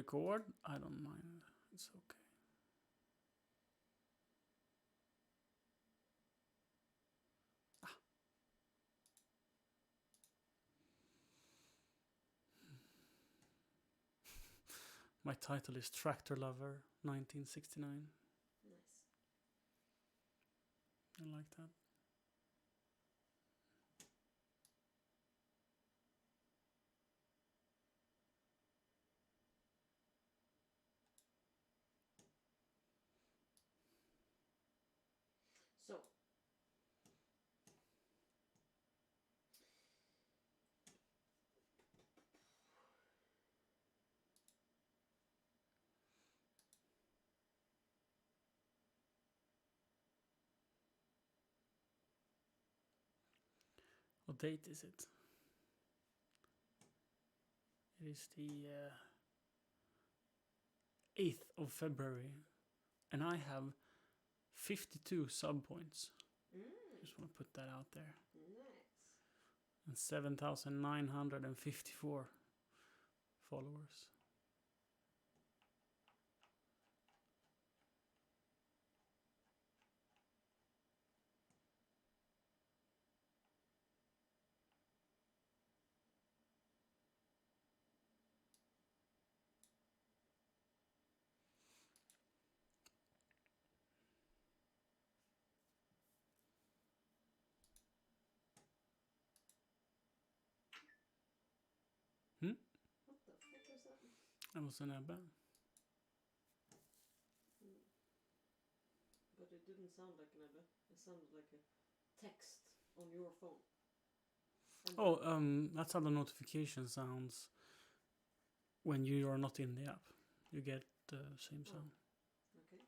record, I don't mind. It's okay. My title is TRACTORLOVER1969. Nice. I like that. So, What date is it? It is the 8th of February, and I have 52 sub points. Just want to put that out there. nice. And 7,954 followers. What the fuck was that? That was an Ebba. But it didn't sound like an Ebba. It sounded like a text on your phone. And That's how the notification sounds when you are not in the app. You get the same sound. Okay.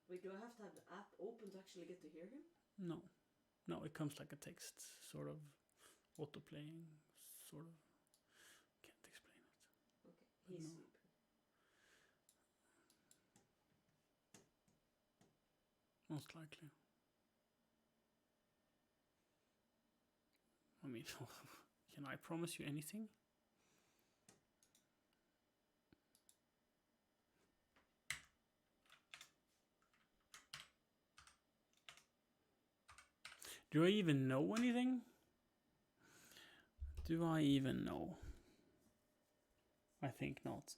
Wait, do I have to have the app open to actually get to hear him? No, it comes like a text, sort of auto-playing, sort of. Can't explain it. Okay, he's No. sleeping. Most likely. I mean, can I promise you anything? Do I even know anything? Do I even know? I think not.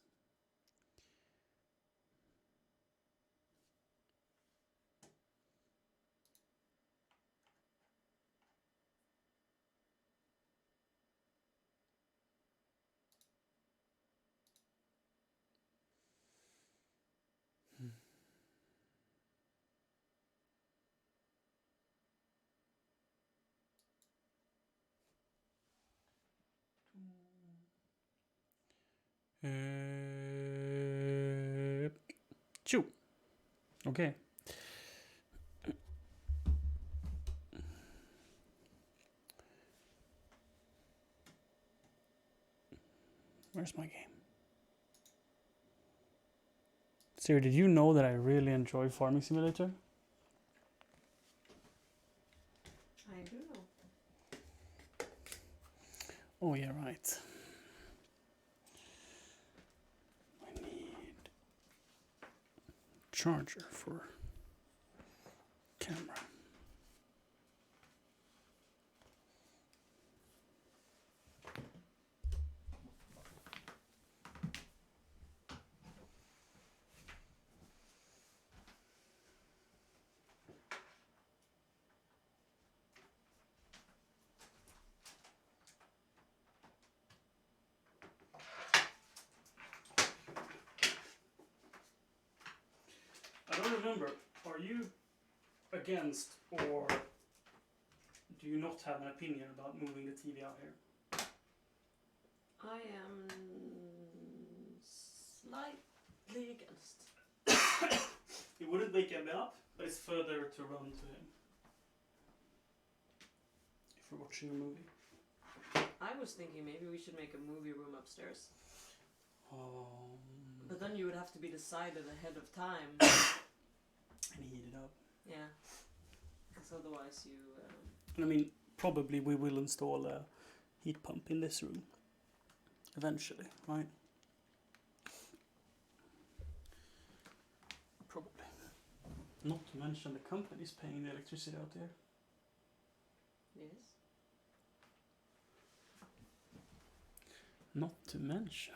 Chew. Okay. Where's my game? Siri, did you know that I really enjoy Farming Simulator? I do know. Oh yeah, right. I need charger for camera. I don't remember. Are you against or do you not have an opinion about moving the TV out here? I am slightly against. It wouldn't wake him up, but it's further to run to him. If we're watching a movie. I was thinking maybe we should make a movie room upstairs. But But then you would have to be decided ahead of time. and heat it up. Yeah. Because otherwise you... And I mean, probably we will install a heat pump in this room. Eventually, right? Not to mention the company's paying the electricity out there. Yes. Not to mention.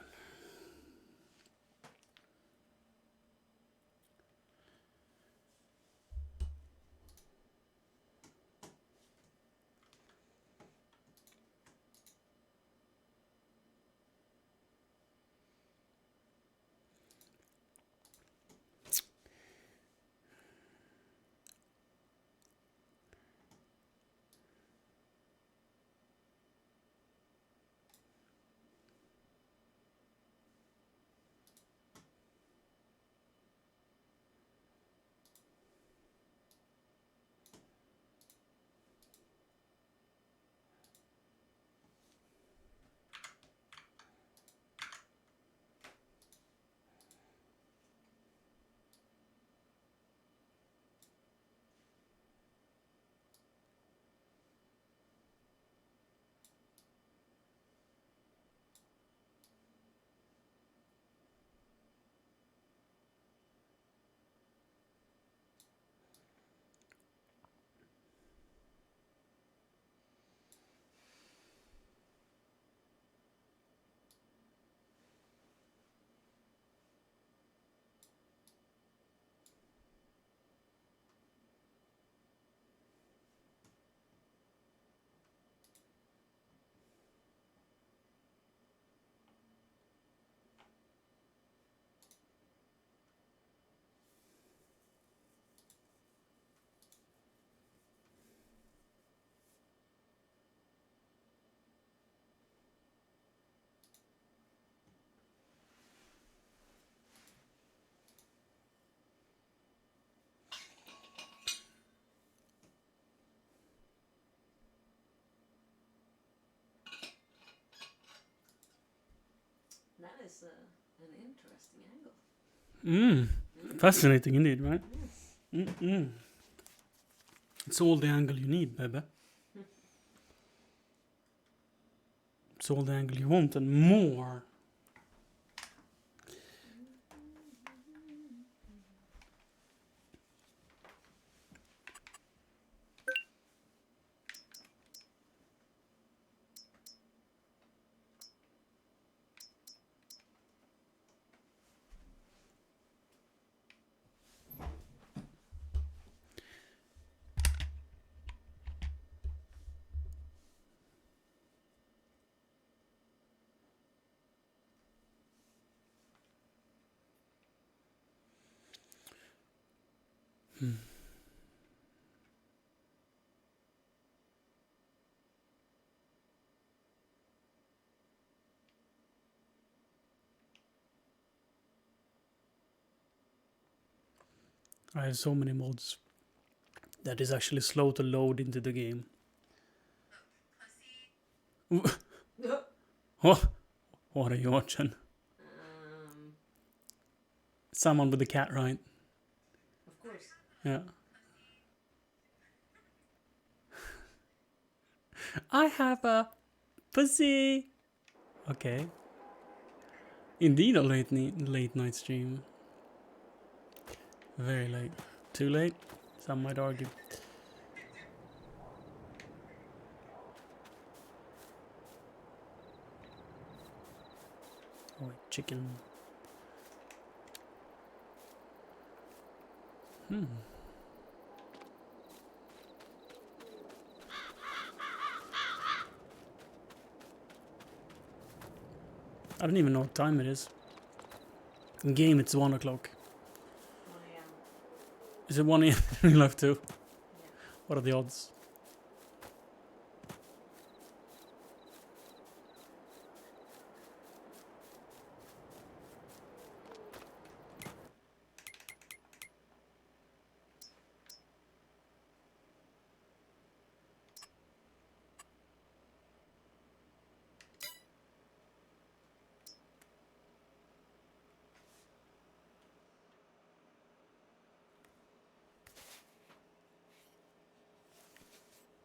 That is an interesting angle. Fascinating indeed, right? Yes. It's all the angle you need, baby. It's all the angle you want and more. I have so many mods that is actually slow to load into the game. What are you watching? Someone with a cat, right? Of course. Yeah. I have a pussy. Okay. Indeed, a late night stream. Very late. Too late? Some might argue. Oh, wait, chicken. I don't even know what time it is. In game, it's 1 o'clock. 1 a.m. Is it 1 a.m. in real life too? Yeah. What are the odds?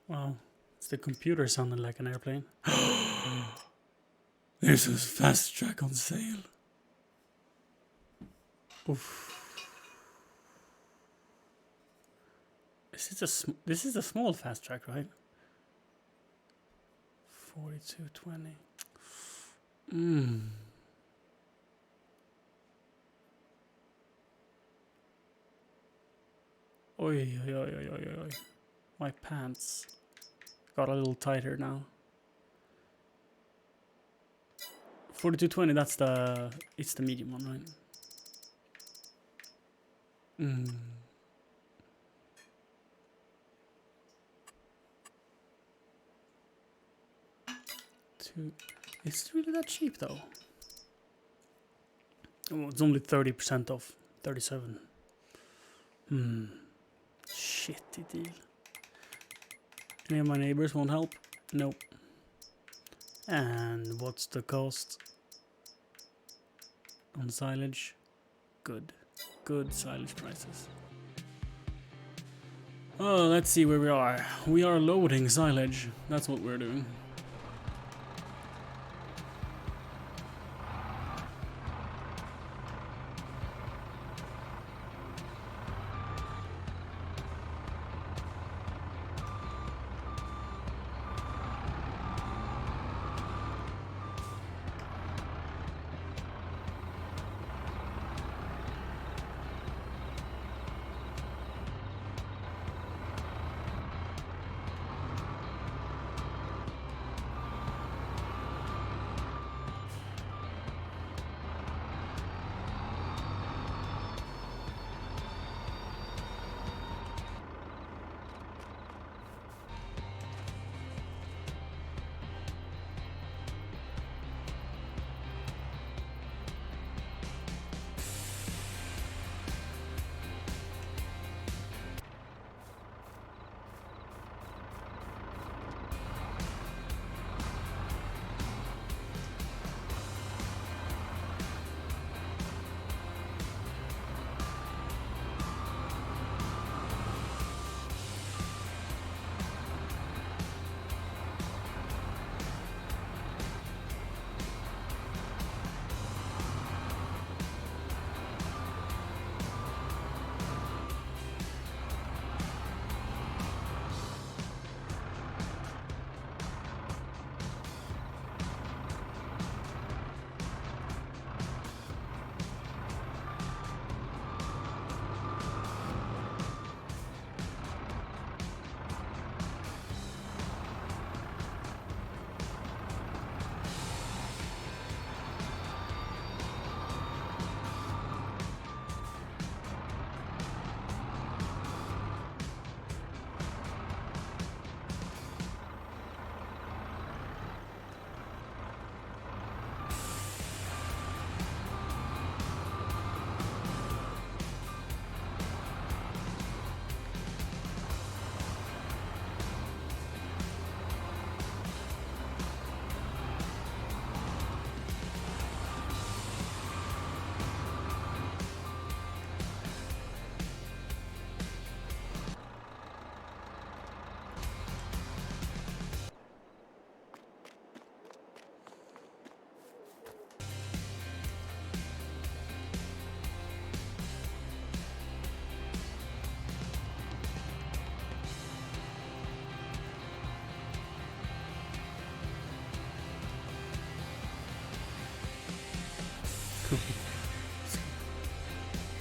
Wow. It's the computer sounding like an airplane. There's a fast track on sale. Oof. This is a small fast track, right? 4220. Oi, oi, oi, oi, oi, oi. My pants got a little tighter now. 4220, that's it's the medium one, right? Is it really that cheap though? Oh, it's only 30% off. 37. Shitty deal. Any of my neighbors won't help? Nope. And what's the cost on silage? Good. Good silage prices. Oh, let's see where we are. We are loading silage. That's what we're doing.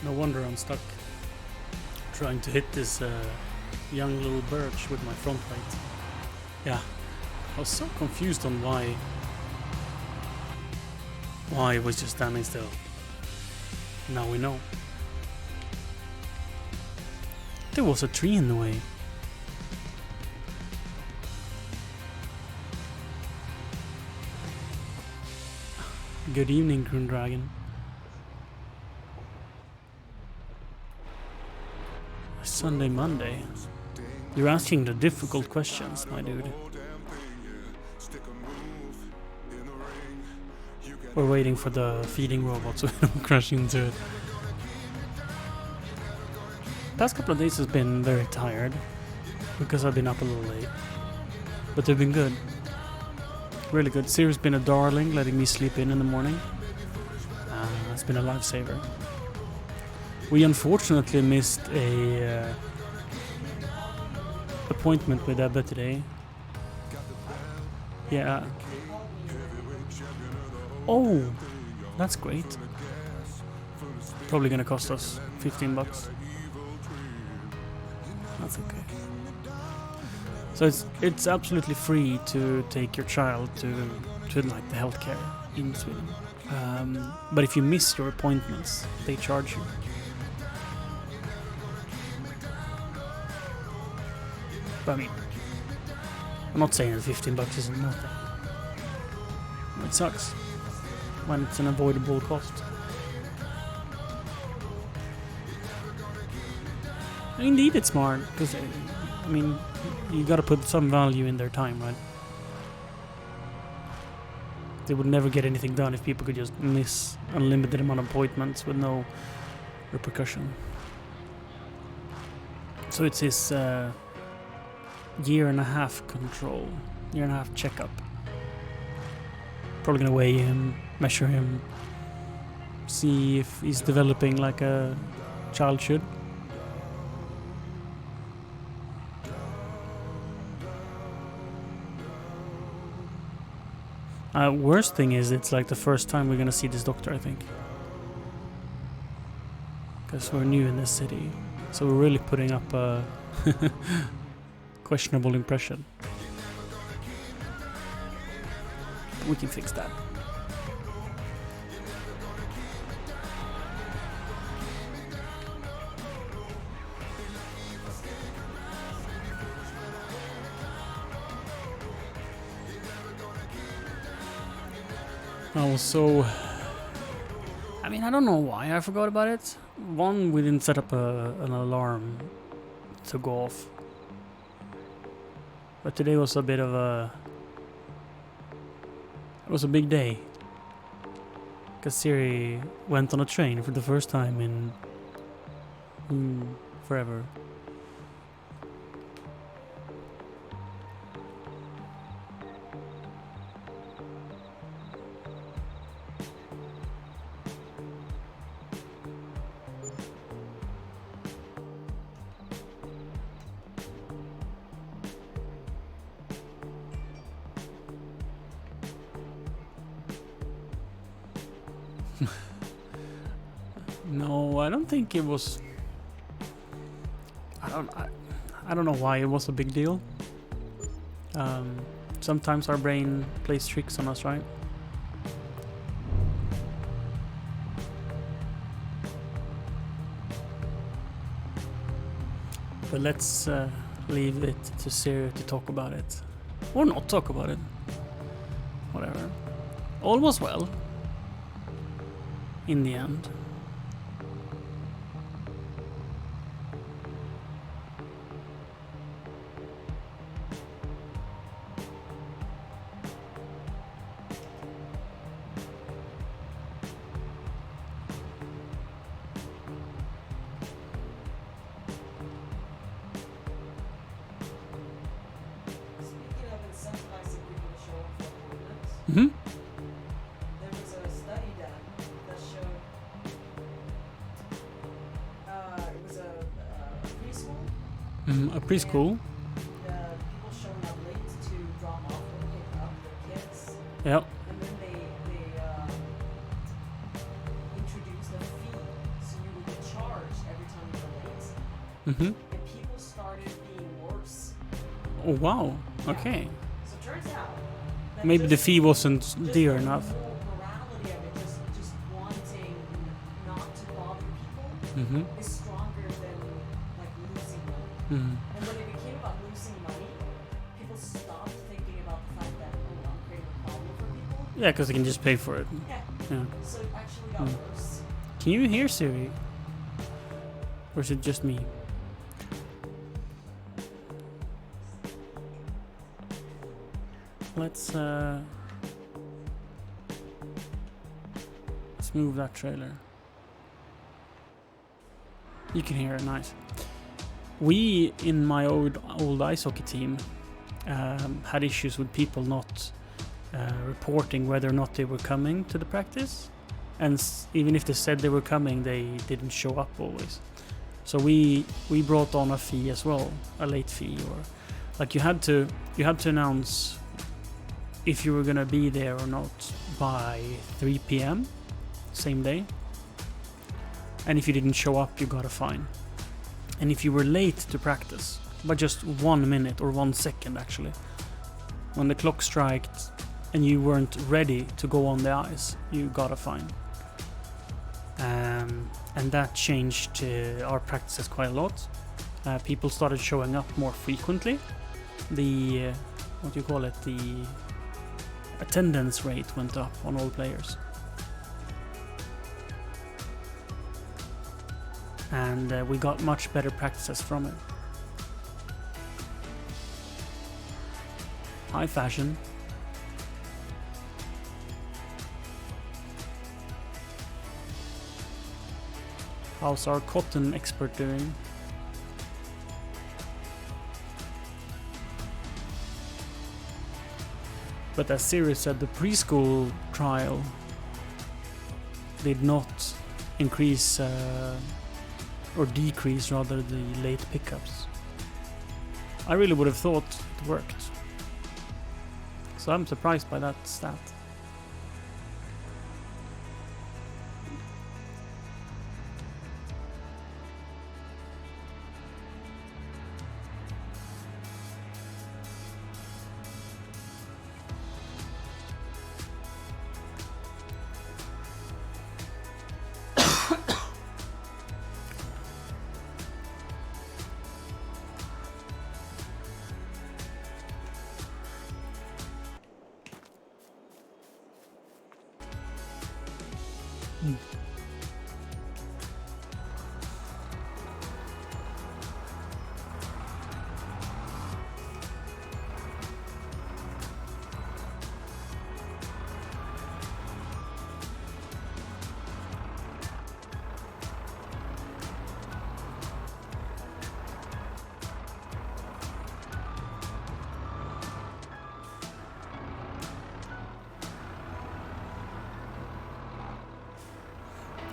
No wonder I'm stuck trying to hit this young little birch with my front plate. Yeah, I was so confused on why it was just standing still. Now we know. There was a tree in the way. Good evening, Green Dragon. Sunday, Monday. You're asking the difficult questions, my dude. We're waiting for the feeding robot so we don't crash into it. Past couple of days has been very tired because I've been up a little late, but they've been good. Really good. Siri's been a darling, letting me sleep in the morning. It's been a lifesaver. We unfortunately missed a appointment with Ebba today. Yeah. Oh, that's great. Probably gonna cost us $15. That's okay. So it's absolutely free to take your child to like the healthcare in Sweden. But if you miss your appointments, they charge you. But I mean, I'm not saying that $15 isn't nothing. It sucks when it's an avoidable cost. Indeed, it's smart because I mean, you gotta put some value in their time, right? They would never get anything done if people could just miss unlimited amount of appointments with no repercussion. So it's his year and a half checkup. Probably gonna weigh him, measure him, see if he's developing like a child should. Worst thing is it's like the first time we're gonna see this doctor, I think. Because we're new in this city. So we're really putting up a questionable impression. We can fix that. I mean, I don't know why I forgot about it. One, we didn't set up an alarm to go off. But today was a bit of it was a big day. Because Siri went on a train for the first time in forever. No, I don't think it was. I don't know why it was a big deal. Sometimes our brain plays tricks on us, right? But let's leave it to Siri to talk about it. Or not talk about it. Whatever. All was well. In the end. Mm-hmm. There was a study done that showed it was a preschool. A preschool. People showing up late to drop off and pick up their kids. Yep. And then they introduced a fee, so you would get charged every time you were late. Mm-hmm. And people started being worse. Oh wow. Yeah. Okay. So it turns out. Maybe the fee wasn't dear enough. Morality of it, just wanting not to bother people, Mm-hmm. is stronger than like losing money. Mm. And when it became about losing money, people stopped thinking about the fact that I'm creating a problem for people. Yeah, because they can just pay for it. Yeah. So it actually got worse. Can you hear Siri? Or is it just me? Let's move that trailer. You can hear it, nice. We, in my old ice hockey team, had issues with people not reporting whether or not they were coming to the practice. And even if they said they were coming, they didn't show up always. So we brought on a fee as well, a late fee, or like you had to announce if you were gonna be there or not by 3 p.m. same day. And if you didn't show up, you got a fine. And if you were late to practice by just 1 minute or 1 second, actually, when the clock struck and you weren't ready to go on the ice, you got a fine. And that changed our practices quite a lot. People started showing up more frequently. The the attendance rate went up on all players. And we got much better practices from it. High fashion. How's our cotton expert doing? But as Sirius said, the preschool trial did not increase or decrease rather the late pickups. I really would have thought it worked. So I'm surprised by that stat.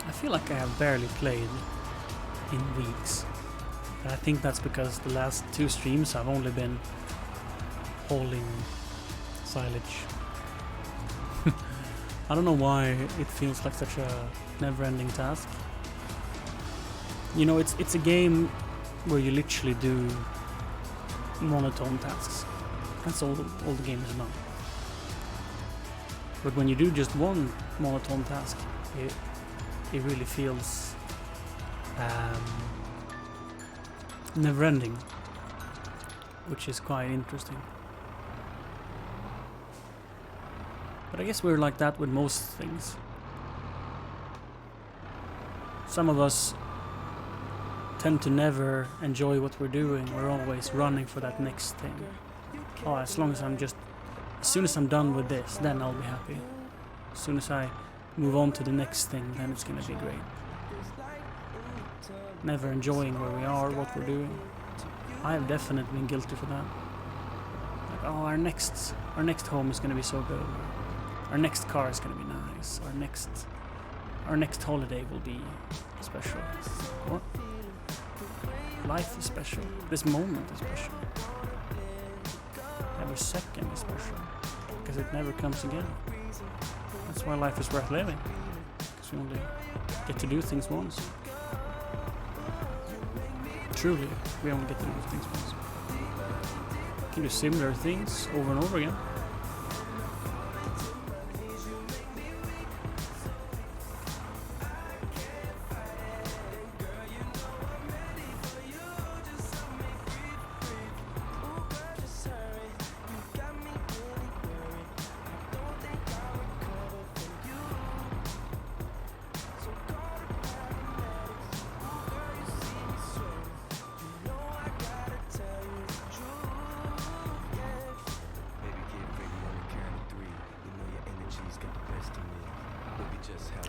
I feel like I have barely played in weeks. And I think that's because the last 2 streams I've only been hauling silage. I don't know why it feels like such a never-ending task. You know, it's a game where you literally do monotone tasks. That's all the game is about. But when you do just one monotone task, it really feels never-ending, which is quite interesting. But I guess we're like that with most things. Some of us tend to never enjoy what we're doing. We're always running for that next thing. Oh, as soon as I'm done with this, then I'll be happy. As soon as I move on to the next thing, then it's gonna be great. Never enjoying where we are, what we're doing. I have definitely been guilty for that. Like, oh, our next home is gonna be so good. Our next car is gonna be nice. Our next holiday will be special. What? Life is special. This moment is special. Every second is special. Because it never comes again. That's why life is worth living. Because we only get to do things once. Truly, we only get to do things once. We can do similar things over and over again.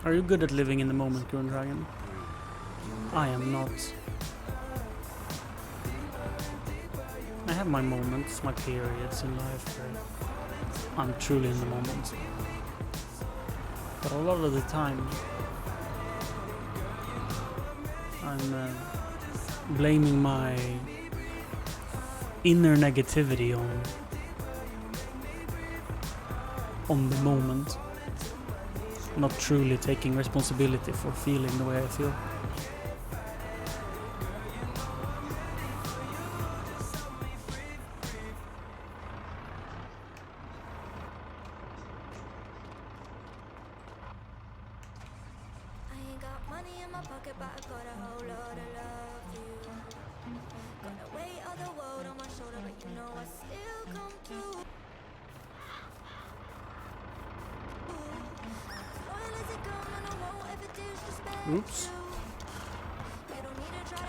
Are you good at living in the moment, Grun Dragon? I am not. I have my moments, my periods in life where I'm truly in the moment. But a lot of the time, I'm blaming my inner negativity on the moment, not truly taking responsibility for feeling the way I feel. Oops.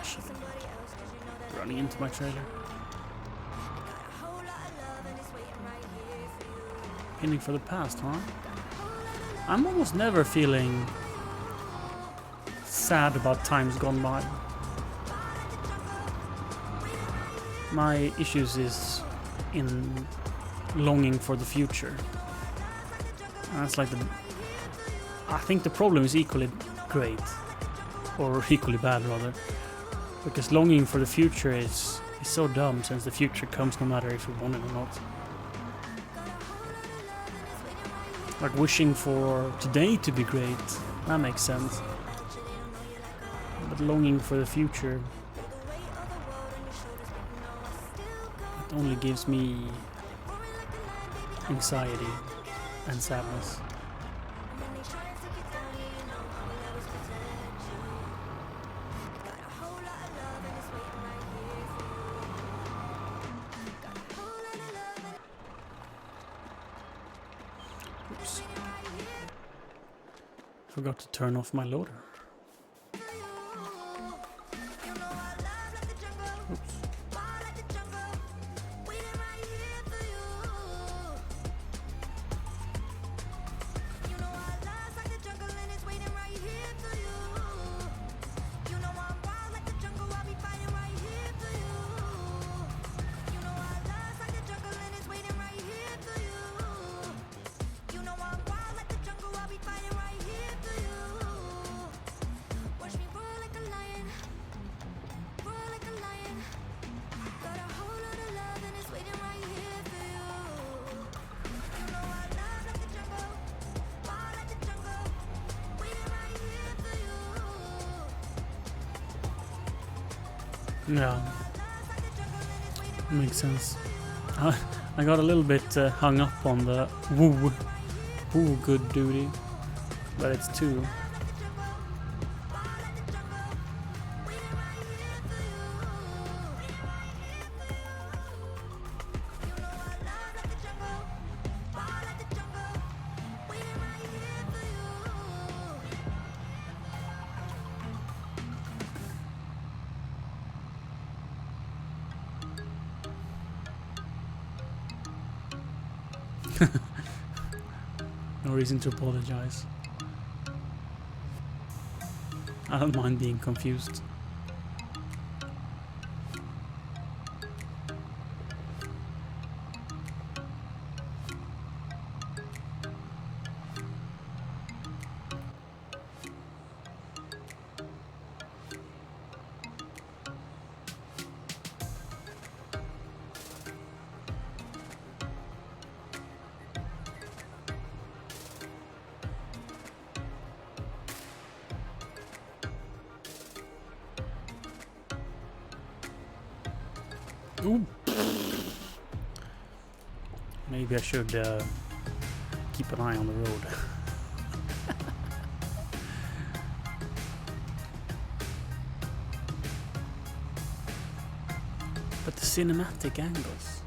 Shit. Running into my trailer. Pinning for the past, huh? I'm almost never feeling sad about times gone by. My issues is in longing for the future. That's like I think the problem is equally great, or equally bad rather, because longing for the future is so dumb, since the future comes no matter if we want it or not. Like wishing for today to be great, that makes sense, but longing for the future, it only gives me anxiety and sadness. Oops. Forgot to turn off my loader. Oops. Yeah, makes sense. I got a little bit hung up on the woo good duty, but it's two. No reason to apologize. I don't mind being confused. Ooh. Maybe I should keep an eye on the road. But the cinematic angles.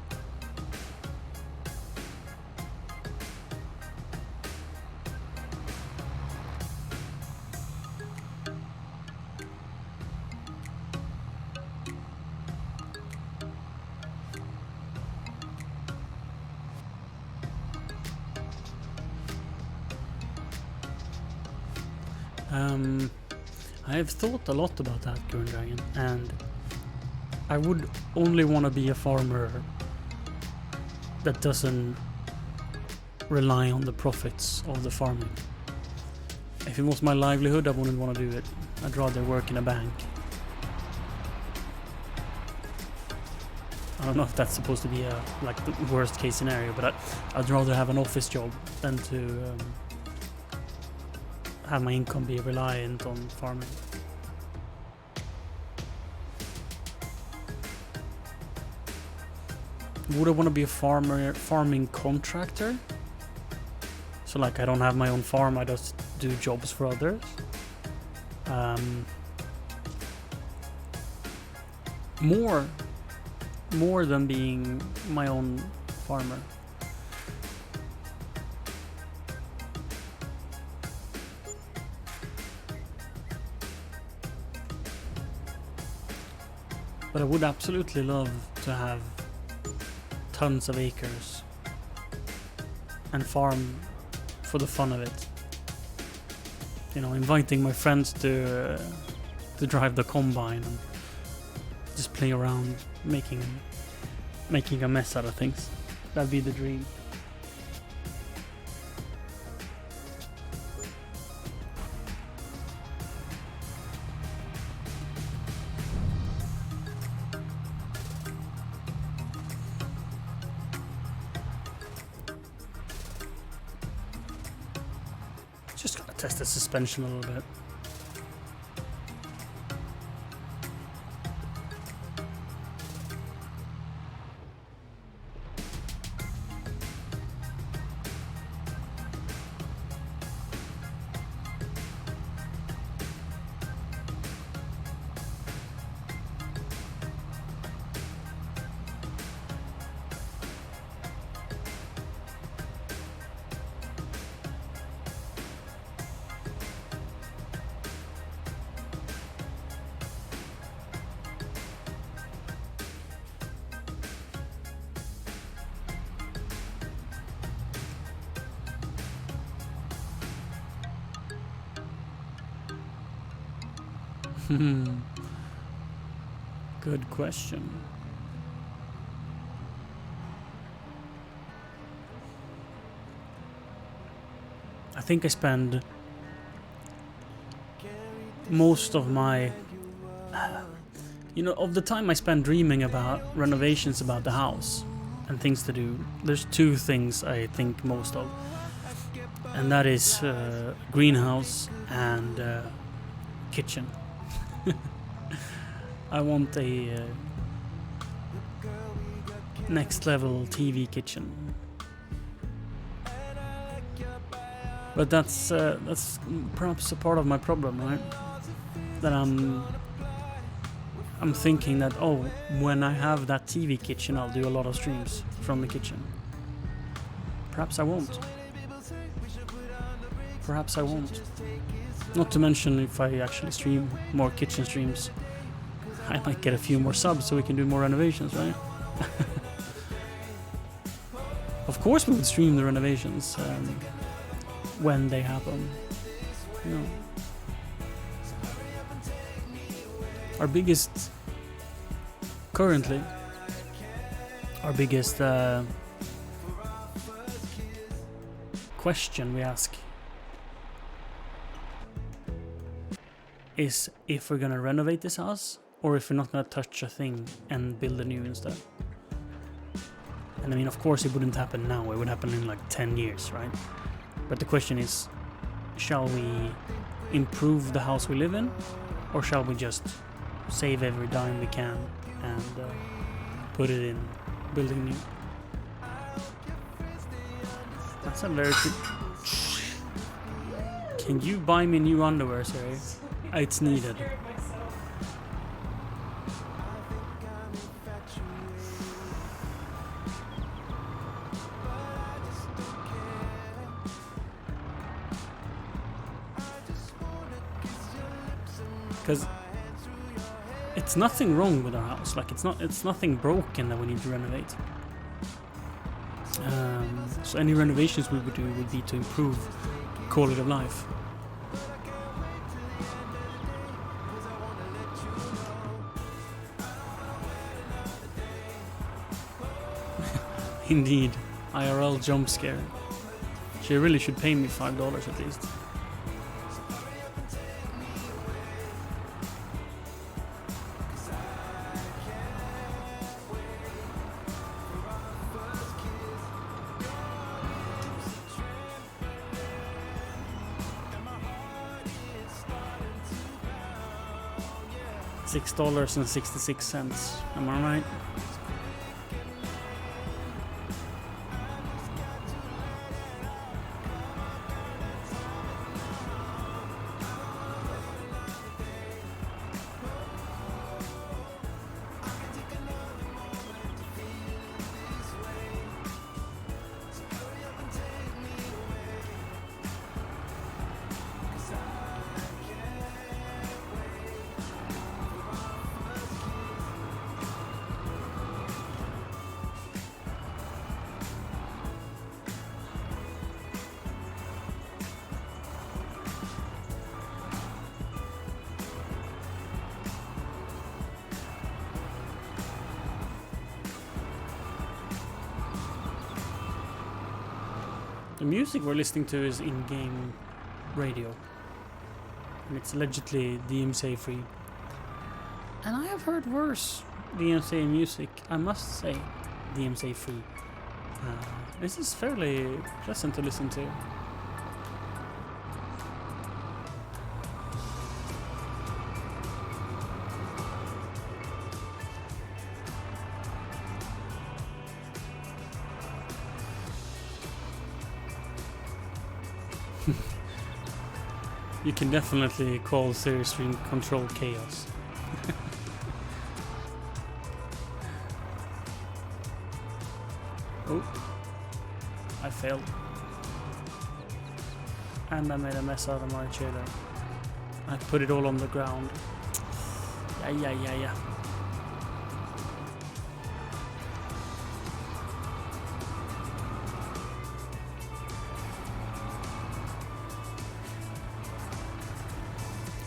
I have thought a lot about that, Gurren Dragon, and I would only want to be a farmer that doesn't rely on the profits of the farming. If it was my livelihood, I wouldn't want to do it. I'd rather work in a bank. I don't know if that's supposed to be a like the worst case scenario, but I'd rather have an office job than to have my income be reliant on farming. Would I want to be a farming contractor? So like I don't have my own farm, I just do jobs for others. More than being my own farmer. But I would absolutely love to have tons of acres and farm for the fun of it. You know, inviting my friends to drive the combine and just play around, making a mess out of things. That'd be the dream. Just gotta test the suspension a little bit. Good question. I think I spend most of my, of the time I spend dreaming about renovations about the house and things to do. There's two things I think most of, and that is greenhouse and kitchen. I want a next level TV kitchen, but that's perhaps a part of my problem, right? That I'm thinking that when I have that TV kitchen, I'll do a lot of streams from the kitchen. Perhaps I won't. Perhaps I won't. Not to mention, if I actually stream more kitchen streams, I might get a few more subs so we can do more renovations, right? Of course we would stream the renovations when they happen. Our biggest question we ask is if we're gonna renovate this house or if we're not gonna touch a thing and build a new instead. And I mean, of course it wouldn't happen now, it would happen in like 10 years, right? But the question is, shall we improve the house we live in, or shall we just save every dime we can and put it in building new? That's a very good... Can you buy me new underwear, Siri? It's needed. Because it's nothing wrong with our house. Like it's nothing broken that we need to renovate. So any renovations we would do would be to improve quality of life. Indeed, IRL jump scare. She really should pay me $5 at least. $6.66. Am I right? The music we're listening to is in-game radio, and it's allegedly DMCA free. And I have heard worse DMCA music, I must say, DMCA free. This is fairly pleasant to listen to. You can definitely call Series Stream Control chaos. Oh, I failed. And I made a mess out of my trailer. I put it all on the ground. Yeah.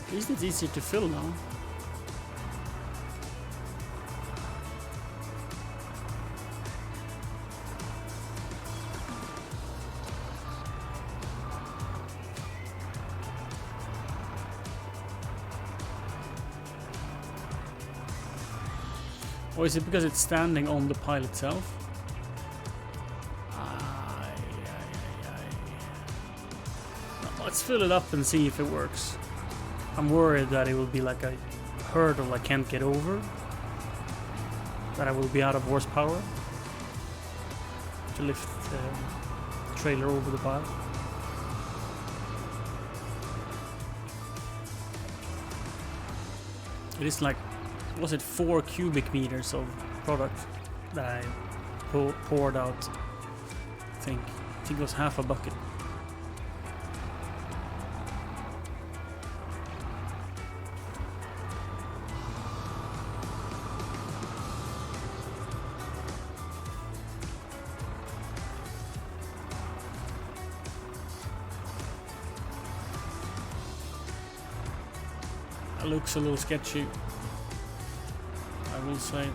At least it's easier to fill now. Or is it because it's standing on the pile itself? Let's fill it up and see if it works. I'm worried that it will be like a hurdle I can't get over. That I will be out of horsepower to lift the trailer over the pile. It is like, was it 4 cubic meters of product that I poured out? I think it was half a bucket. It looks a little sketchy, I will say.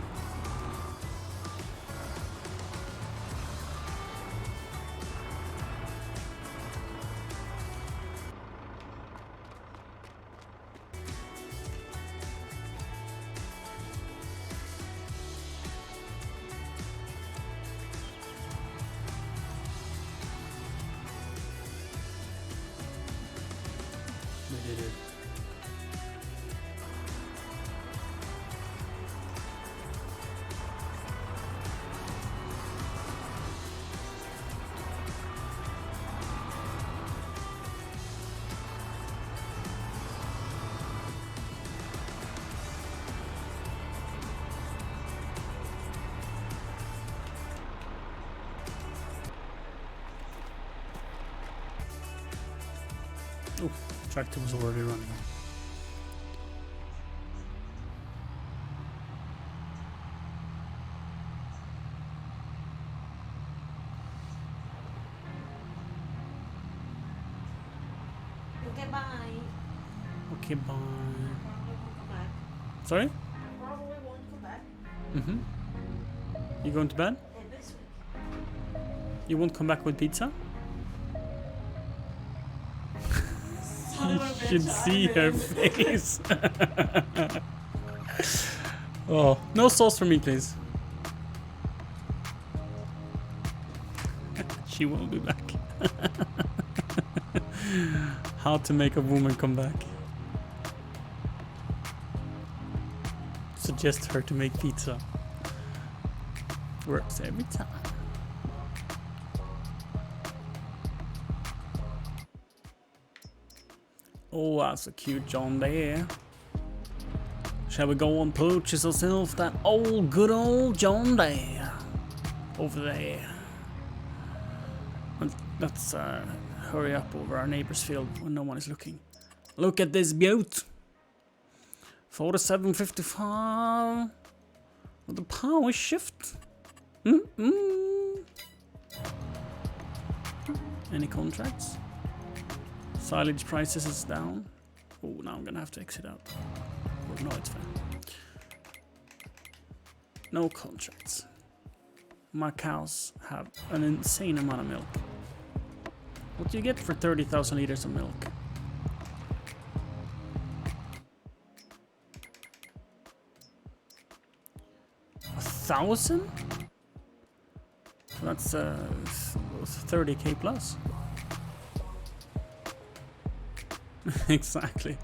We did it. Oh, tractor was already running. Okay, bye. Okay, bye. Probably won't come back. Sorry? Probably won't come back. You going to bed? This week. You won't come back with pizza? You should see her face. Oh, no sauce for me, please. She won't be back. How to make a woman come back. suggest her to make pizza. Works every time. Oh, that's a cute John there. Shall we go and purchase ourselves that old good old John there? Over there. Let's hurry up over our neighbor's field when no one is looking. Look at this beaut. 4755 with the power shift. Any contracts? Silage prices is down. Oh, now I'm gonna have to exit out. Oh, no, it's fine. No contracts. My cows have an insane amount of milk. What do you get for 30,000 liters of milk? $1,000? That's 30k plus. Exactly.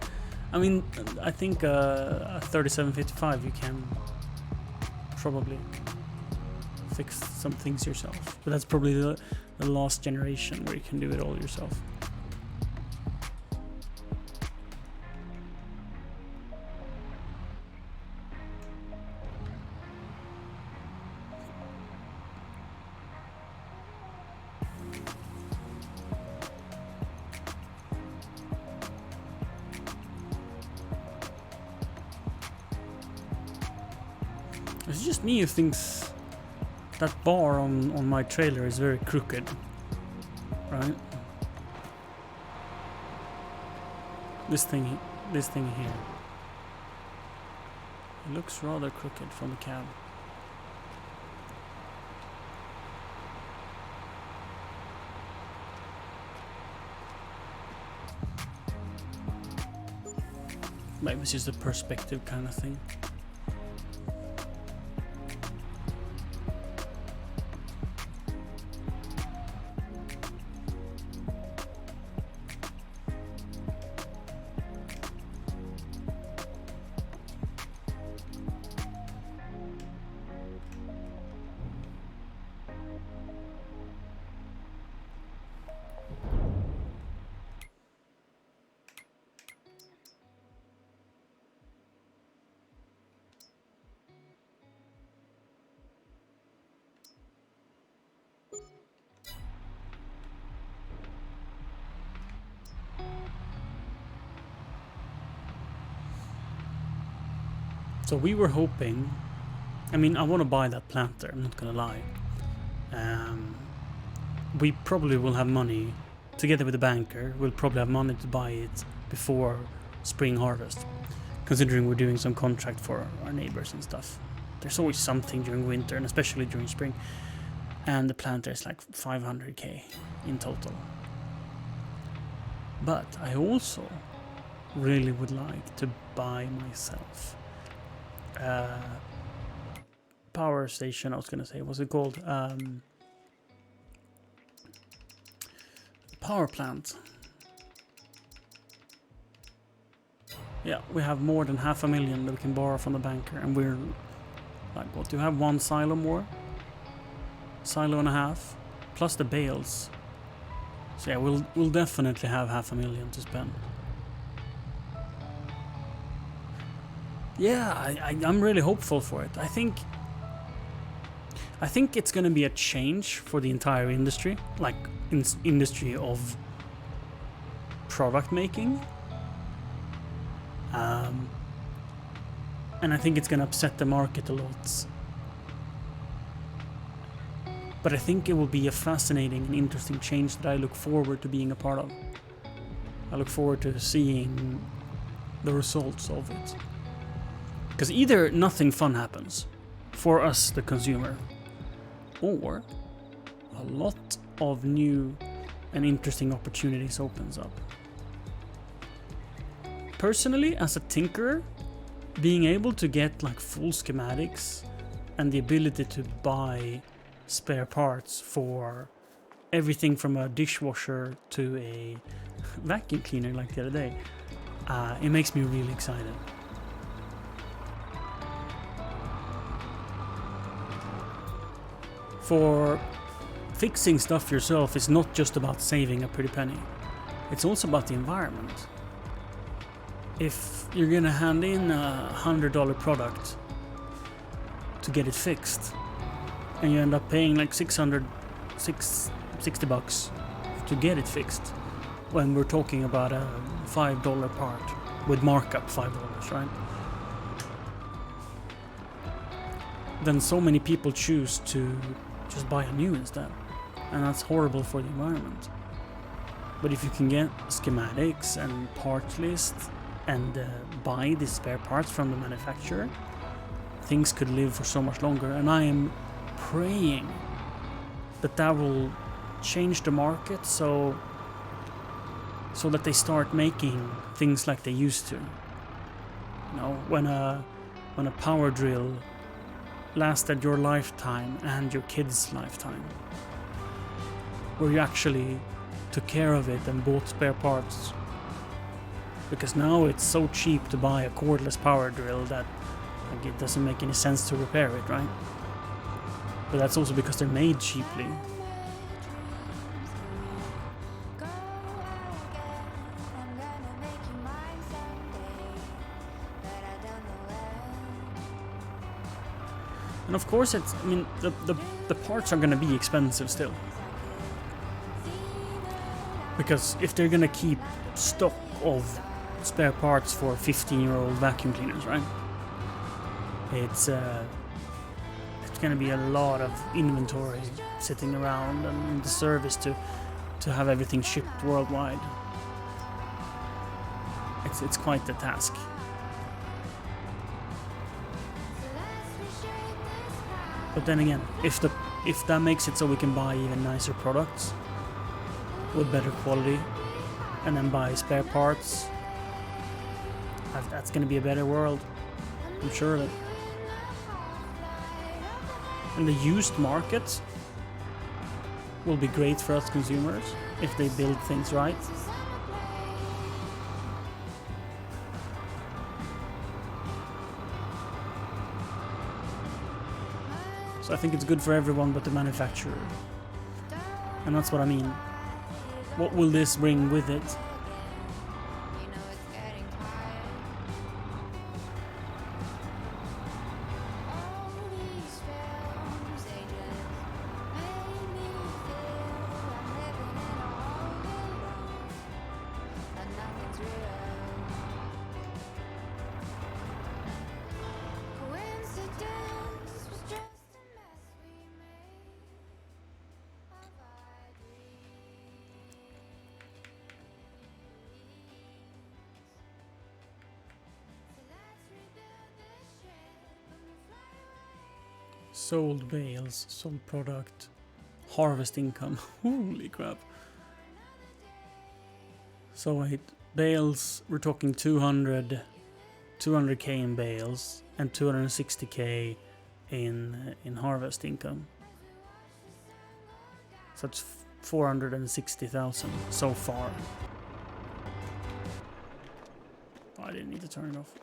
I mean, I think a 3755 you can probably fix some things yourself, but that's probably the last generation where you can do it all yourself. It's just me who thinks that bar on my trailer is very crooked, right? This thing here. It looks rather crooked from the cab. Maybe it's just a perspective kind of thing. So we were hoping, I mean, I want to buy that planter, I'm not gonna lie. We probably will have money, together with the banker, we'll probably have money to buy it before spring harvest. Considering we're doing some contract for our neighbors and stuff. There's always something during winter, and especially during spring. And the planter is like 500k in total. But I also really would like to buy myself power station. I was gonna say, what's it called? Power plant. Yeah, we have more than 500,000 that we can borrow from the banker, and we're like, what, do you have one silo more? Silo and a half, plus the bales. So yeah, we'll definitely have 500,000 to spend. Yeah, I'm really hopeful for it. I think it's gonna be a change for the entire industry, like industry of product making. And I think it's gonna upset the market a lot. But I think it will be a fascinating and interesting change that I look forward to being a part of. I look forward to seeing the results of it. Because either nothing fun happens for us, the consumer, or a lot of new and interesting opportunities opens up. Personally, as a tinkerer, being able to get like full schematics and the ability to buy spare parts for everything from a dishwasher to a vacuum cleaner like the other day, it makes me really excited. For fixing stuff yourself is not just about saving a pretty penny. It's also about the environment. If you're gonna hand in a $100 product to get it fixed, and you end up paying like $60 to get it fixed, when we're talking about a $5 part with markup $5, right? Then so many people choose to just buy a new instead, and that's horrible for the environment. But if you can get schematics and part list and buy the spare parts from the manufacturer, things could live for so much longer. And I am praying that will change the market so that they start making things like they used to. You know, when a power drill lasted your lifetime and your kid's lifetime, where you actually took care of it and bought spare parts. Because now it's so cheap to buy a cordless power drill that like, it doesn't make any sense to repair it, right? But that's also because they're made cheaply. And of course the parts are gonna be expensive still. Because if they're gonna keep stock of spare parts for 15-year-old vacuum cleaners, right? It's gonna be a lot of inventory sitting around and the service to have everything shipped worldwide. It's quite the task. But then again, if that makes it so we can buy even nicer products with better quality and then buy spare parts, that's going to be a better world, I'm sure of it. And the used market will be great for us consumers if they build things right. So I think it's good for everyone but the manufacturer. And that's what I mean. What will this bring with it? Sold bales, sold product, harvest income. Holy crap. So wait, bales, we're talking 200k in bales and 260k in harvest income. So it's 460,000 so far. Oh, I didn't need to turn it off.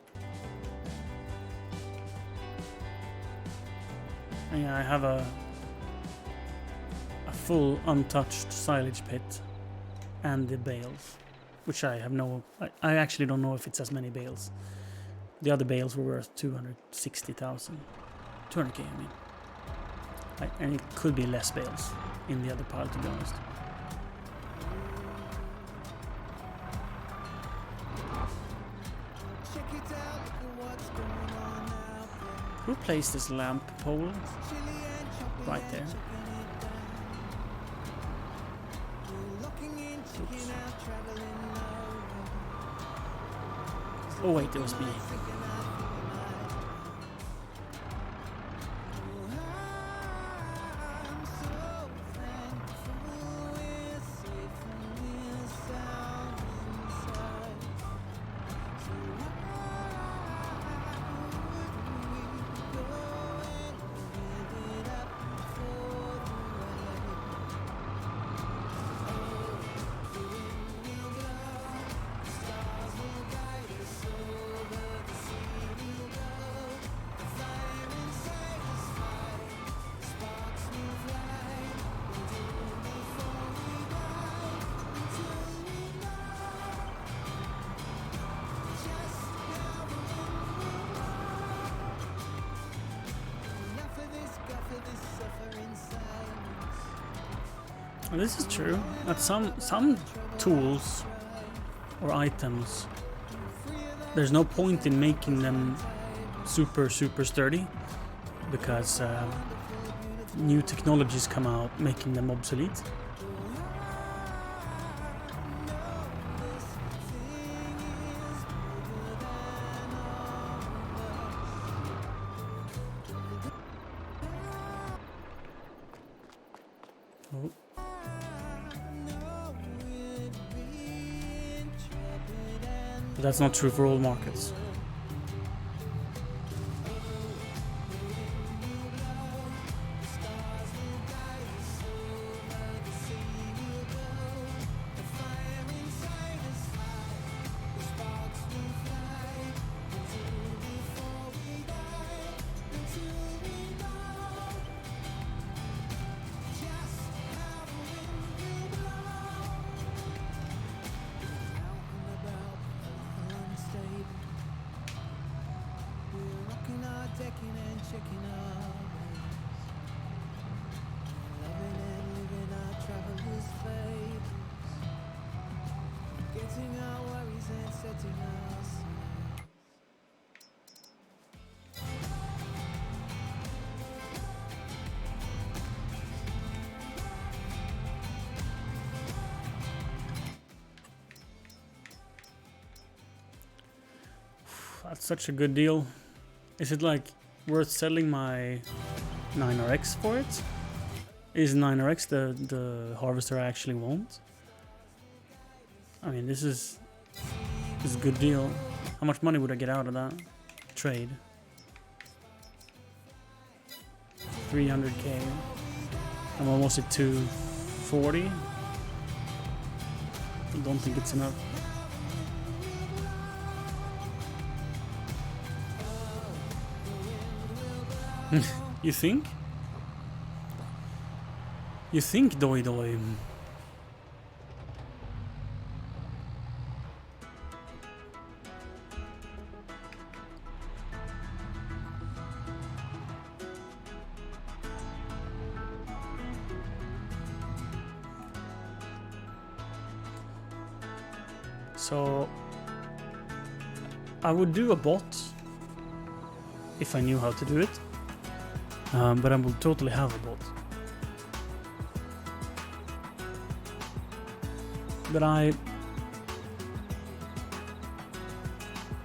And yeah, I have a full untouched silage pit and the bales, which I have I actually don't know if it's as many bales. The other bales were worth 260,000. 200k, I mean. And it could be less bales in the other pile, to be honest. Who placed this lamp pole? Right there. Oops. Oh wait, it was me. Well, this is true. That some tools or items, there's no point in making them super sturdy because new technologies come out making them obsolete. Oh. But that's not true for all markets. That's such a good deal. Is it like worth selling my 9RX for it? Is 9RX the harvester I actually want? I mean, this is a good deal. How much money would I get out of that trade? 300k. I'm almost at 240. I don't think it's enough. You think? You think, Doi Doi? So I would do a bot if I knew how to do it. But I will totally have a bot. But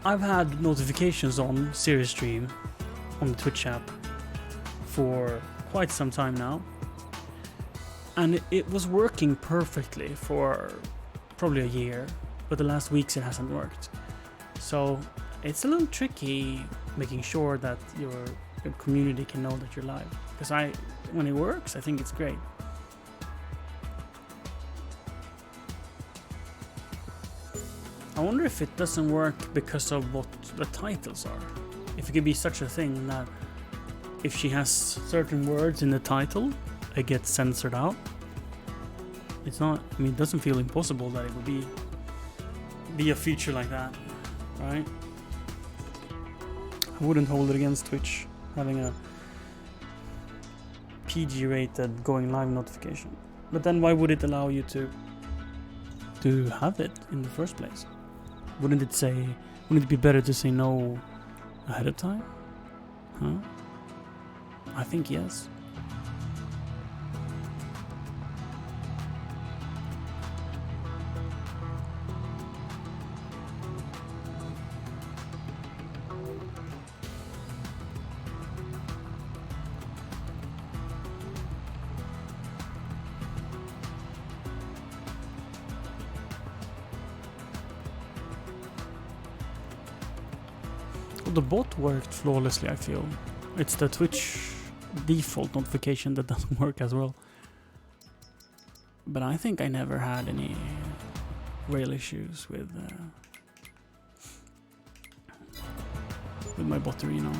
I've had notifications on Serious Stream on the Twitch app for quite some time now, and it was working perfectly for probably a year, but the last weeks it hasn't worked. So it's a little tricky making sure that your community can know that you're live, because when it works, I think it's great. I wonder if it doesn't work because of what the titles are. If it could be such a thing that if she has certain words in the title, it gets censored out. It's not, I mean, it doesn't feel impossible that it would be a feature like that, right? I wouldn't hold it against Twitch having a PG rated going live notification. But then why would it allow you to have it in the first place? Wouldn't it be better to say no ahead of time? Huh? I think yes. The bot worked flawlessly, I feel. It's the Twitch default notification that doesn't work as well. But I think I never had any real issues with my bottery, you know.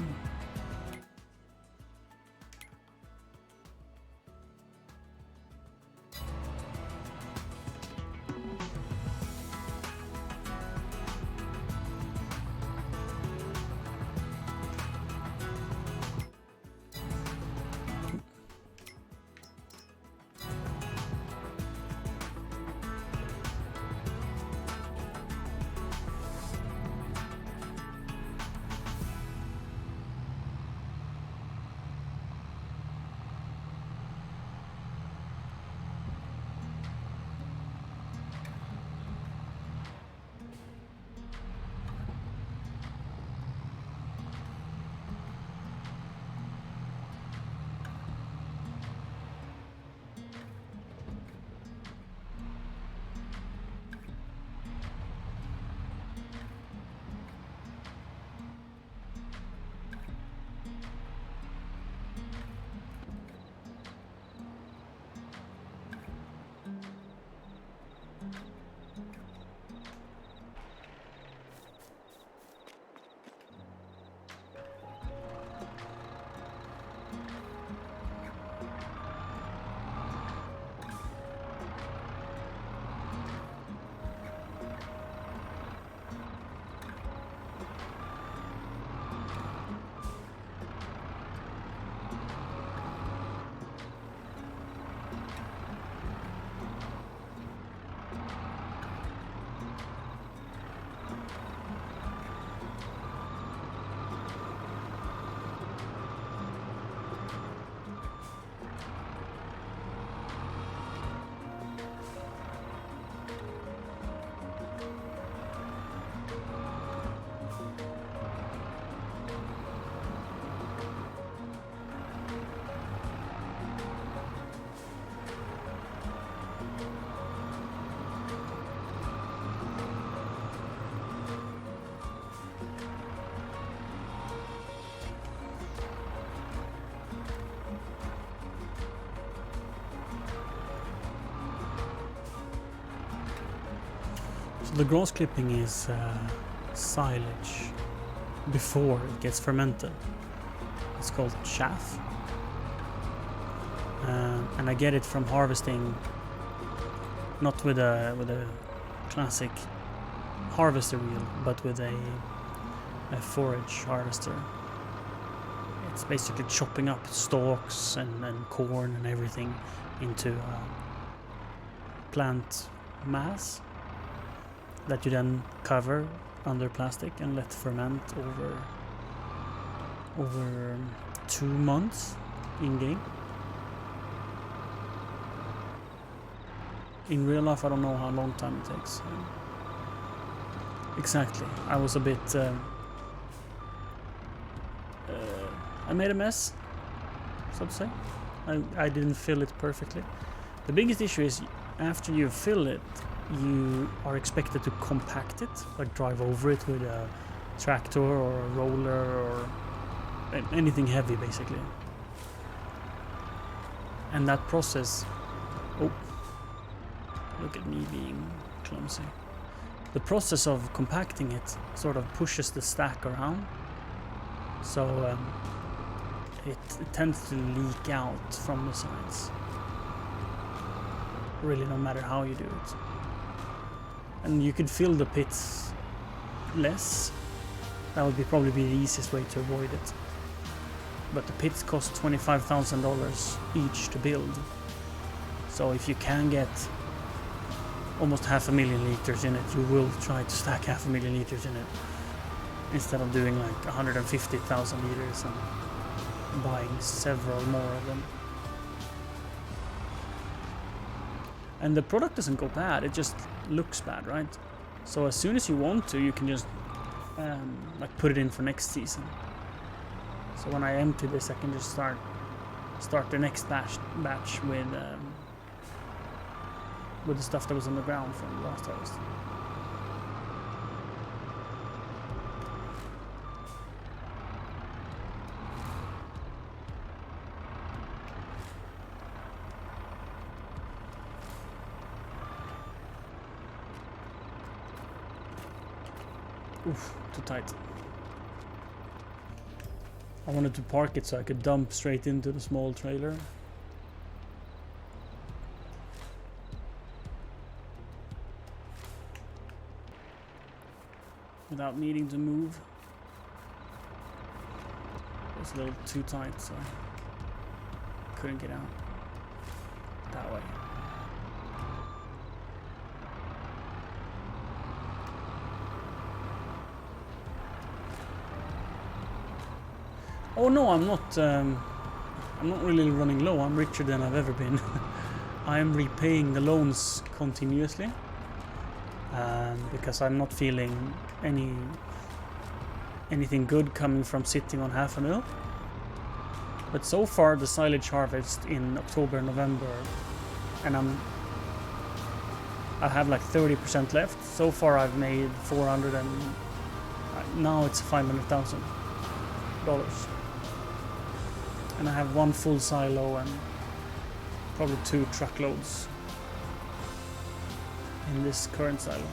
So the grass clipping is silage before it gets fermented. It's called chaff. And I get it from harvesting, not with a classic harvester wheel, but with a forage harvester. It's basically chopping up stalks and corn and everything into plant mass that you then cover under plastic and let ferment over 2 months in game. In real life, I don't know how long time it takes. Exactly. I was a bit... I made a mess, so to say. I didn't fill it perfectly. The biggest issue is after you fill it, you are expected to compact it, like drive over it with a tractor or a roller or anything heavy, basically. And that process... Oh, look at me being clumsy. The process of compacting it sort of pushes the stack around. So it tends to leak out from the sides. Really, no matter how you do it. And you could fill the pits less. That would probably be the easiest way to avoid it. But the pits cost $25,000 each to build. So if you can get almost 500,000 liters in it, you will try to stack 500,000 liters in it instead of doing like 150,000 liters and buying several more of them. And the product doesn't go bad, it just looks bad, right? So as soon as you want to, you can just like put it in for next season. So when I empty this, I can just start the next batch with the stuff that was on the ground from the last harvest. Oof, too tight. I wanted to park it so I could dump straight into the small trailer. Without needing to move. It was a little too tight, so I couldn't get out that way. Oh no, I'm not really running low. I'm richer than I've ever been. I am repaying the loans continuously. Because I'm not feeling anything good coming from sitting on 500,000. But so far the silage harvest in October and November, and I have like 30% left. So far I've made 400 and now it's $500,000. And I have 1 full silo and probably 2 truckloads in this current silo.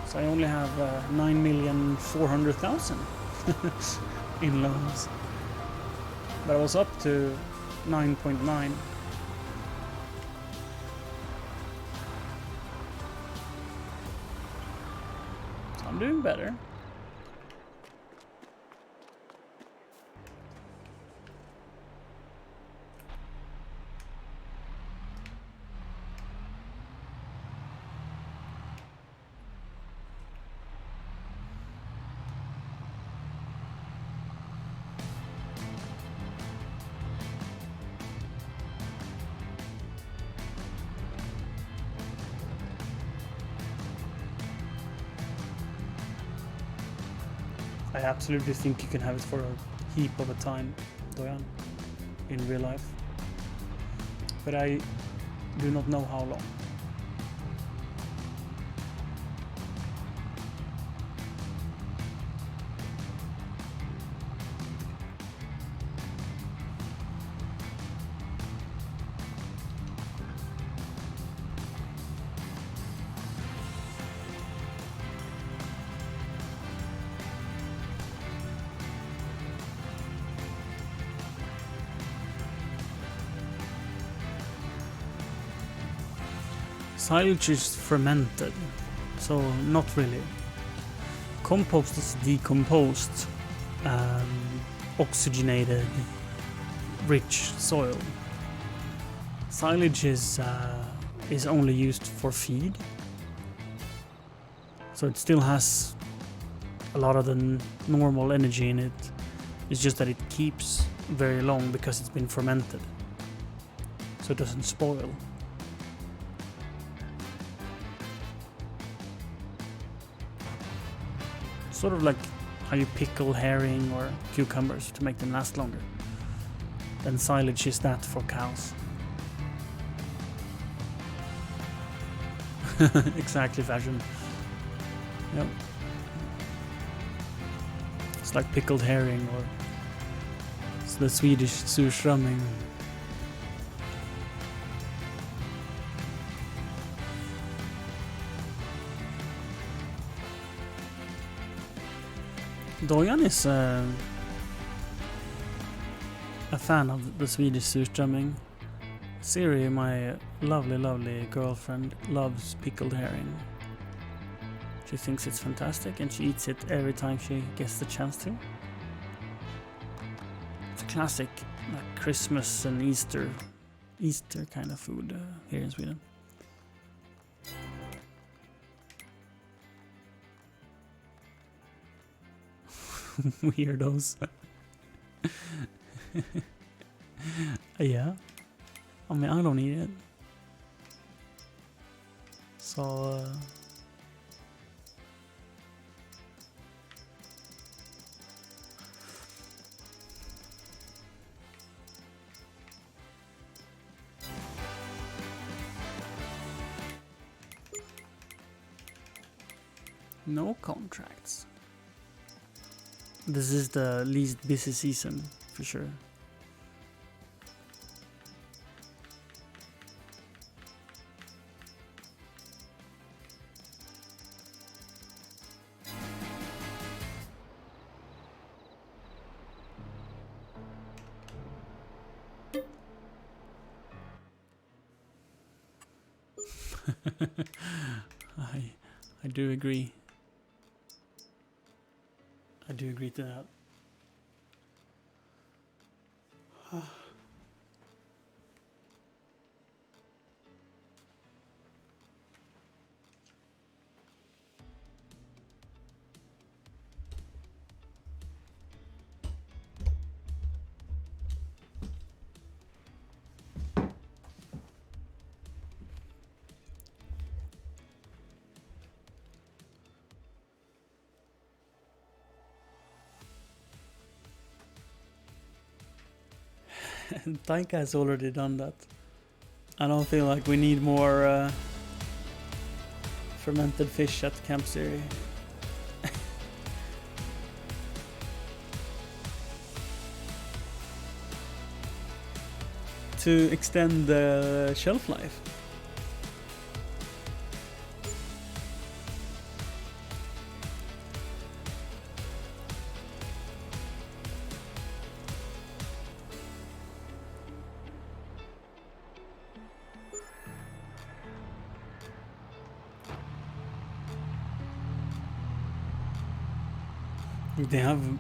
So I only have 9,400,000 in loans, but I was up to 9.9. So I'm doing better. I absolutely think you can have it for a heap of a time, Doyan, in real life. But I do not know how long. Silage is fermented, so not really. Compost is decomposed, oxygenated, rich soil. Silage is only used for feed, so it still has a lot of the normal energy in it. It's just that it keeps very long because it's been fermented, so it doesn't spoil. Sort of like how you pickle herring or cucumbers to make them last longer. Then silage is that for cows. Exactly, fashion. Yep. It's like pickled herring, or it's the Swedish surströmming. Dojan is a fan of the Swedish surströmming. Siri, my lovely girlfriend, loves pickled herring. She thinks it's fantastic and she eats it every time she gets the chance to. It's a classic like Christmas and Easter kind of food here in Sweden. Weirdos. Yeah. I mean, I don't eat it. So... no contracts. This is the least busy season, for sure. I do agree. I do agree to that. Taika has already done that. I don't feel like we need more fermented fish at Camp Siri. To extend the shelf life.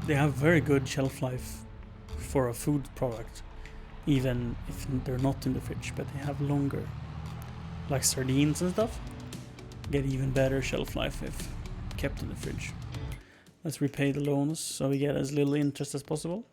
They have very good shelf life for a food product, even if they're not in the fridge, but they have longer. Like sardines and stuff get even better shelf life if kept in the fridge. Let's repay the loans so we get as little interest as possible.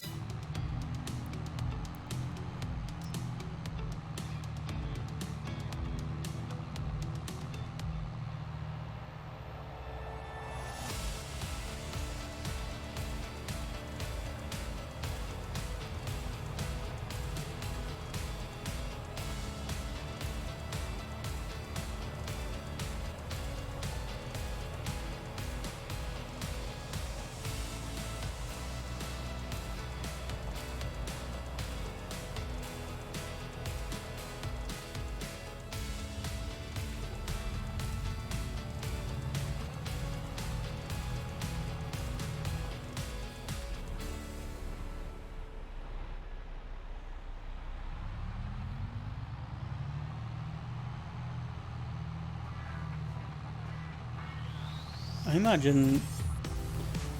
I imagine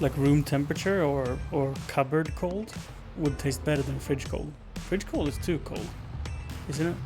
like room temperature or cupboard cold would taste better than fridge cold. Fridge cold is too cold, isn't it?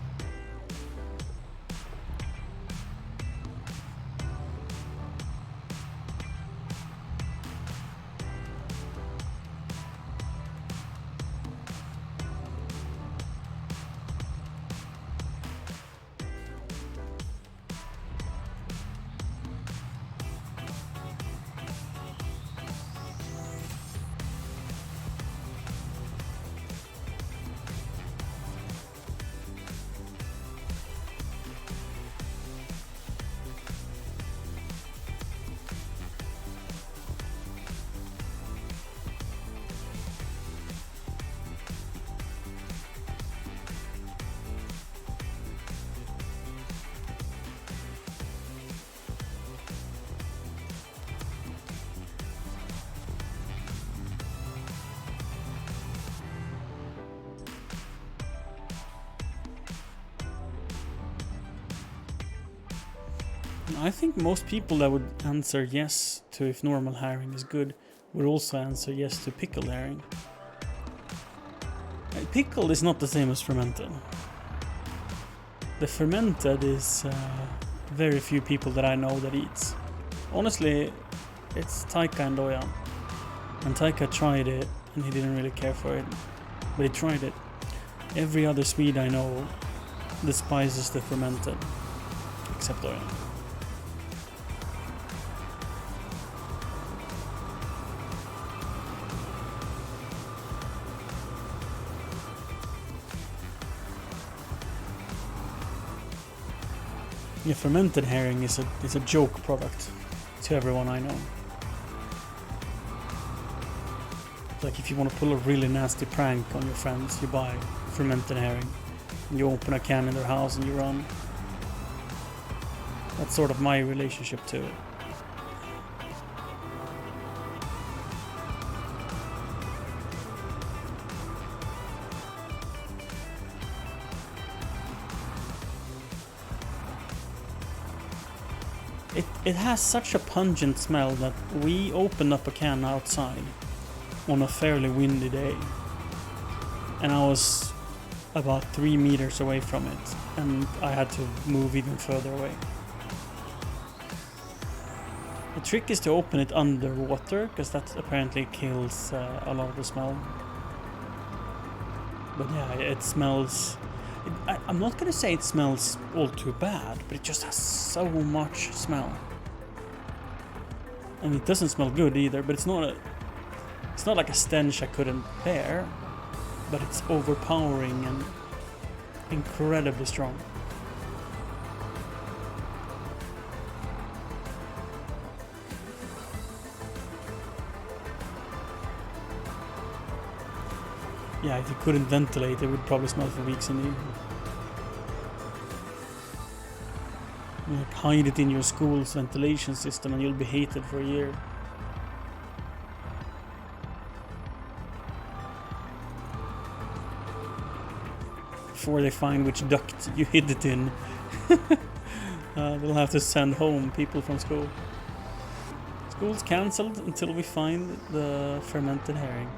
I think most people that would answer yes to if normal herring is good would also answer yes to pickled herring. Pickled is not the same as fermented. The fermented is very few people that I know that eats. Honestly, it's Taika and Dojan. And Taika tried it and he didn't really care for it, but he tried it. Every other Swede I know despises the fermented, except Dojan. Yeah, fermented herring is a joke product to everyone I know. Like if you want to pull a really nasty prank on your friends, you buy fermented herring. And you open a can in their house and you run. That's sort of my relationship to it. It has such a pungent smell that we opened up a can outside on a fairly windy day. And I was about 3 meters away from it, and I had to move even further away. The trick is to open it underwater, because that apparently kills a lot of the smell. But yeah, it smells... I'm not gonna say it smells all too bad, but it just has so much smell. And it doesn't smell good either, but it's not like a stench I couldn't bear, but it's overpowering and incredibly strong. Yeah, if you couldn't ventilate, it would probably smell for weeks in the evening. Like, hide it in your school's ventilation system and you'll be hated for a year. Before they find which duct you hid it in. They'll have to send home people from school. School's cancelled until we find the fermented herring.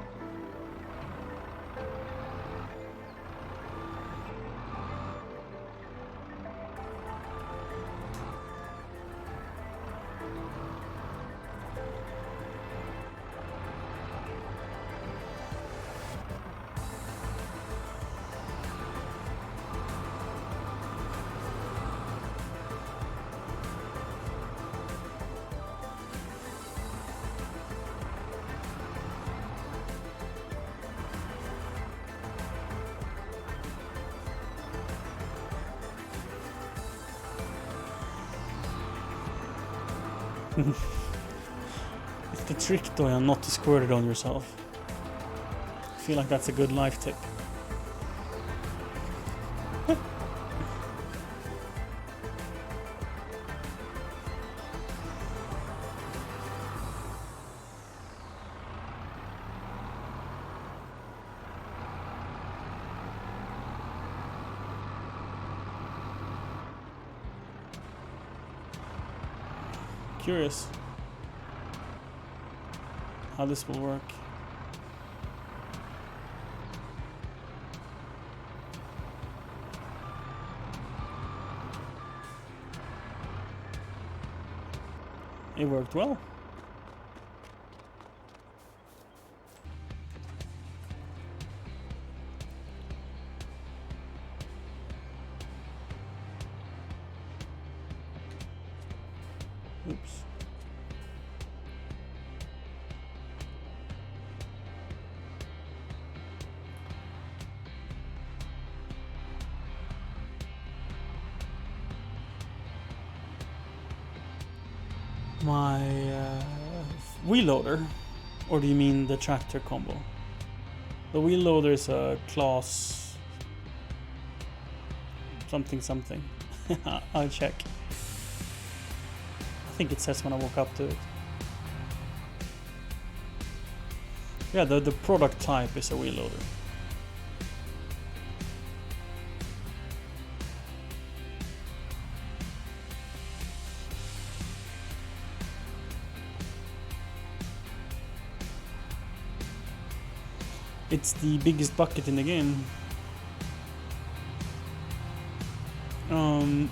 It's the trick, Dojan, not to squirt it on yourself. I feel like that's a good life tip. Curious. how this will work. It worked well. Oops. My wheel loader, or do you mean the tractor combo? The wheel loader is a class something something. I'll check. I think it says when I walk up to it. Yeah, the product type is a wheel loader. It's the biggest bucket in the game.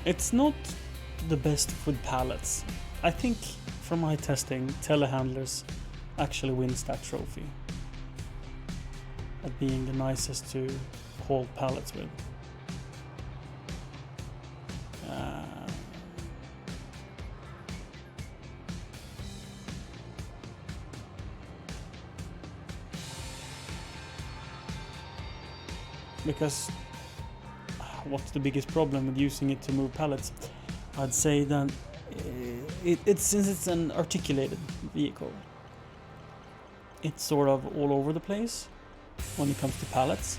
It's not the best with pallets. I think from my testing, telehandlers actually wins that trophy at being the nicest to hold pallets with. Because what's the biggest problem with using it to move pallets? I'd say that since it's an articulated vehicle, it's sort of all over the place when it comes to pallets,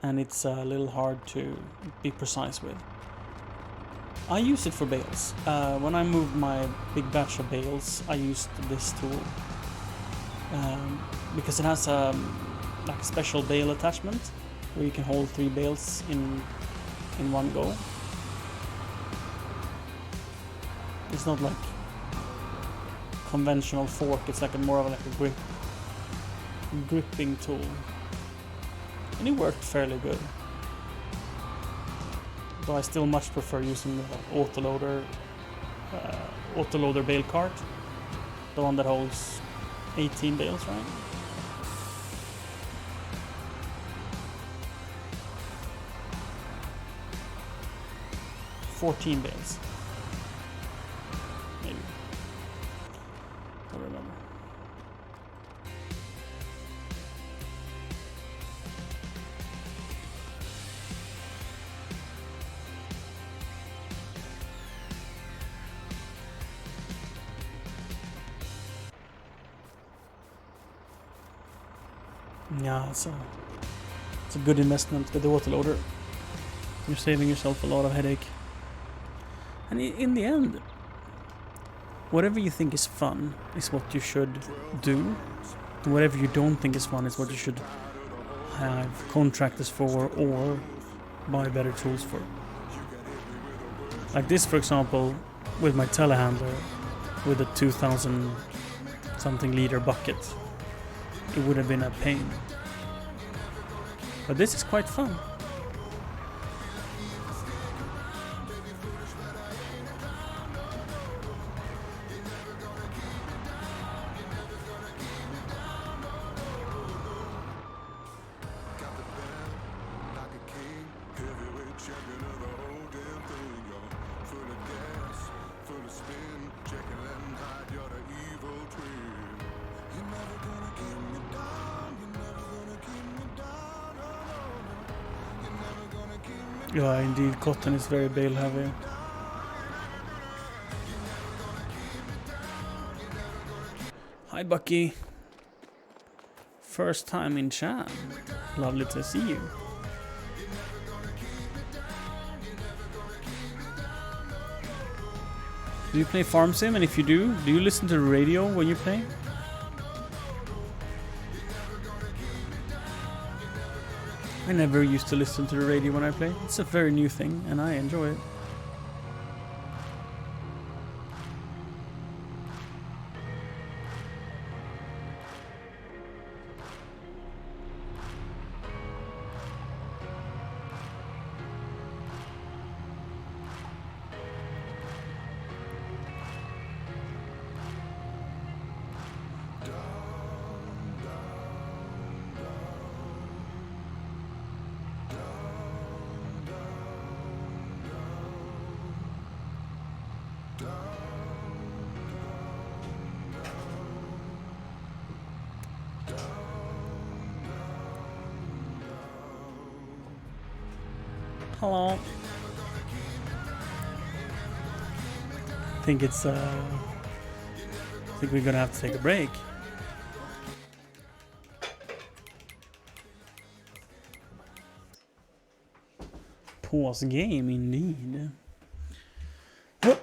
and it's a little hard to be precise with. I use it for bales. When I moved my big batch of bales, I used this tool because it has like a special bale attachment where you can hold 3 bales in one go. It's not like conventional fork, it's like more of like a gripping tool, and it worked fairly good. Though I still much prefer using the autoloader bale cart, the one that holds 18 bales, right? 14 bales. Maybe. I don't remember. Yeah, it's a good investment with the autoloader. You're saving yourself a lot of headache. And in the end, whatever you think is fun is what you should do. And whatever you don't think is fun is what you should have contractors for or buy better tools for. Like this, for example, with my telehandler with a 2000 something liter bucket, it would have been a pain. But this is quite fun. Yeah, indeed, cotton is very bale heavy. Hi, Bucky. First time in chat. Lovely to see you. Do you play Farm Sim? And if you do you listen to the radio when you play? I never used to listen to the radio when I play. It's a very new thing, and I enjoy it. Hello. I think it's I think we're gonna have to take a break. Pause game indeed. Oh.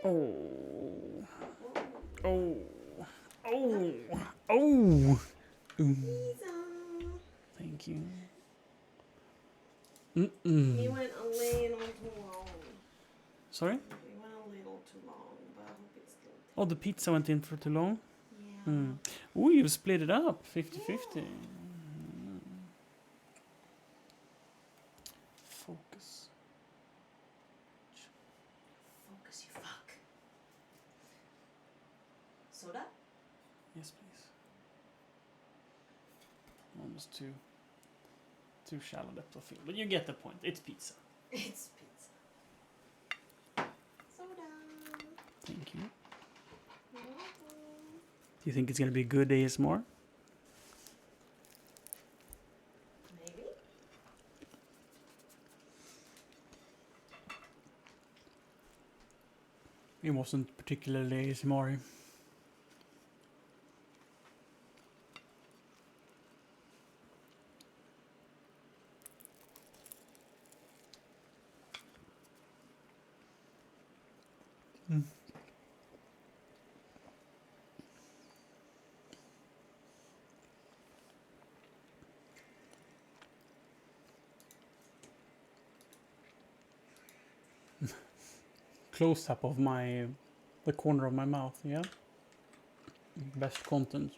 Oh. Oh. Oh. Thank you. You went a little too long. Sorry? You went a little too long, but I hope it's still. Oh, the pizza went in for too long? Yeah. Oh, you split it up 50-50. Focus. Focus, you fuck. Soda? Yes, please. Almost too shallow depth of field, but you get the point. It's pizza. It's pizza. Soda. Thank you. You're welcome. Do you think it's gonna be good ASMR? Maybe. It wasn't particularly ASMR. Close up of the corner of my mouth, yeah? Best content.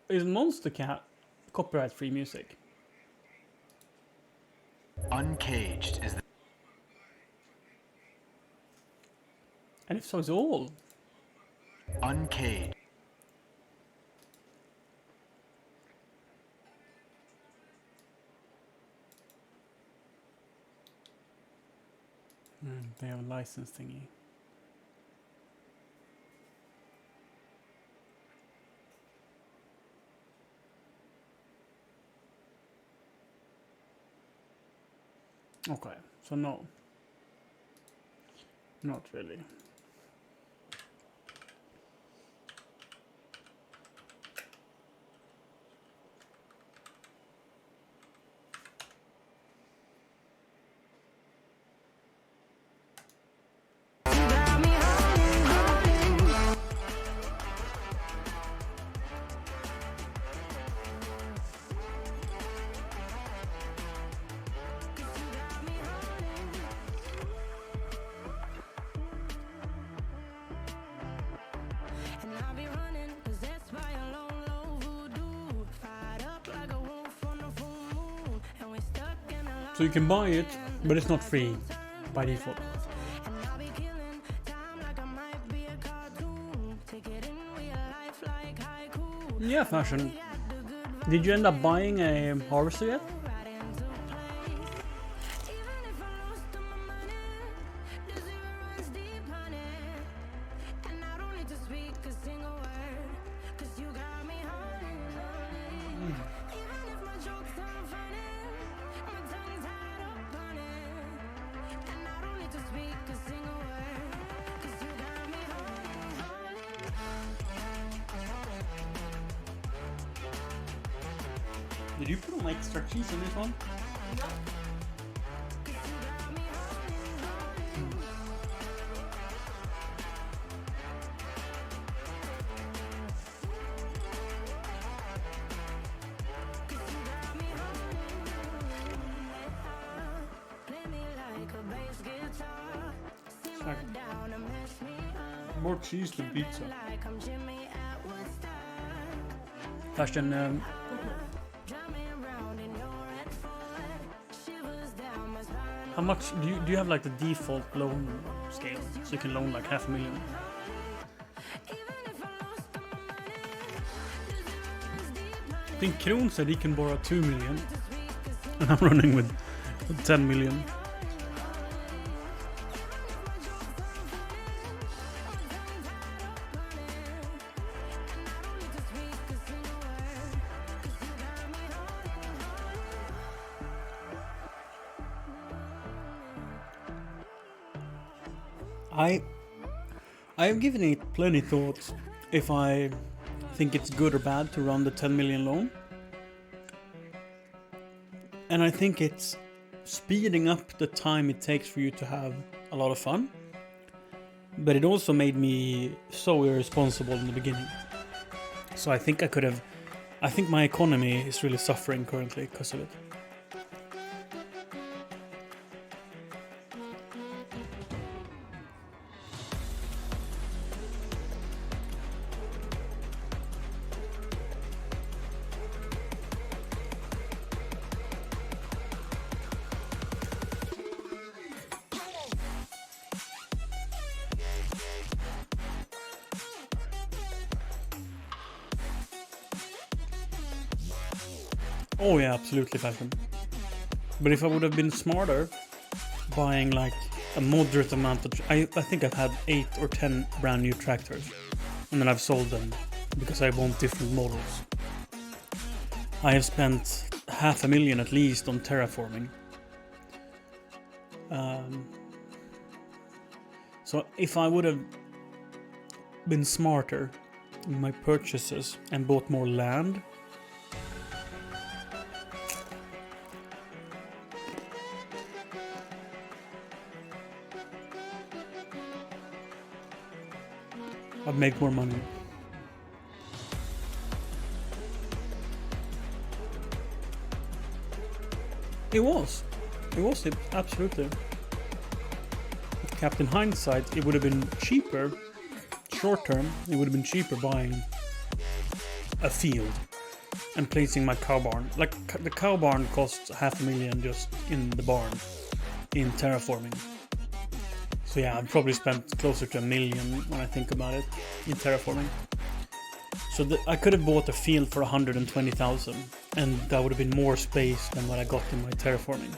Is Monster Cat copyright free music? Uncaged is the And if so, it's all. uncaged. They have a license thingy. Okay, so no. Not really. So you can buy it, but it's not free by default. Yeah, fashion. Did you end up buying a harvester yet? Did you put on extra cheese on this one? No. More cheese than pizza. Fashion. How much do you have like the default loan scale, so you can loan like $500,000? I think Kron said he can borrow 2 million, And I'm running with 10 million. I've given it plenty thoughts if I think it's good or bad to run the 10 million loan. And I think it's speeding up the time it takes for you to have a lot of fun. But it also made me so irresponsible in the beginning. So I think I think my economy is really suffering currently because of it. Oh yeah, absolutely fashion. But if I would have been smarter, buying like a moderate amount of... I think I've had 8 or 10 brand new tractors. And then I've sold them because I want different models. I have spent $500,000 at least on terraforming. So if I would have been smarter in my purchases and bought more land... I'd make more money. It was it, absolutely. Kept in hindsight, it would have been cheaper, short term, it would have been cheaper buying a field and placing my cow barn. Like, the cow barn costs $500,000 just in the barn, in terraforming. So yeah, I've probably spent closer to $1 million when I think about it in terraforming. So I could have bought a field for 120,000, and that would have been more space than what I got in my terraforming.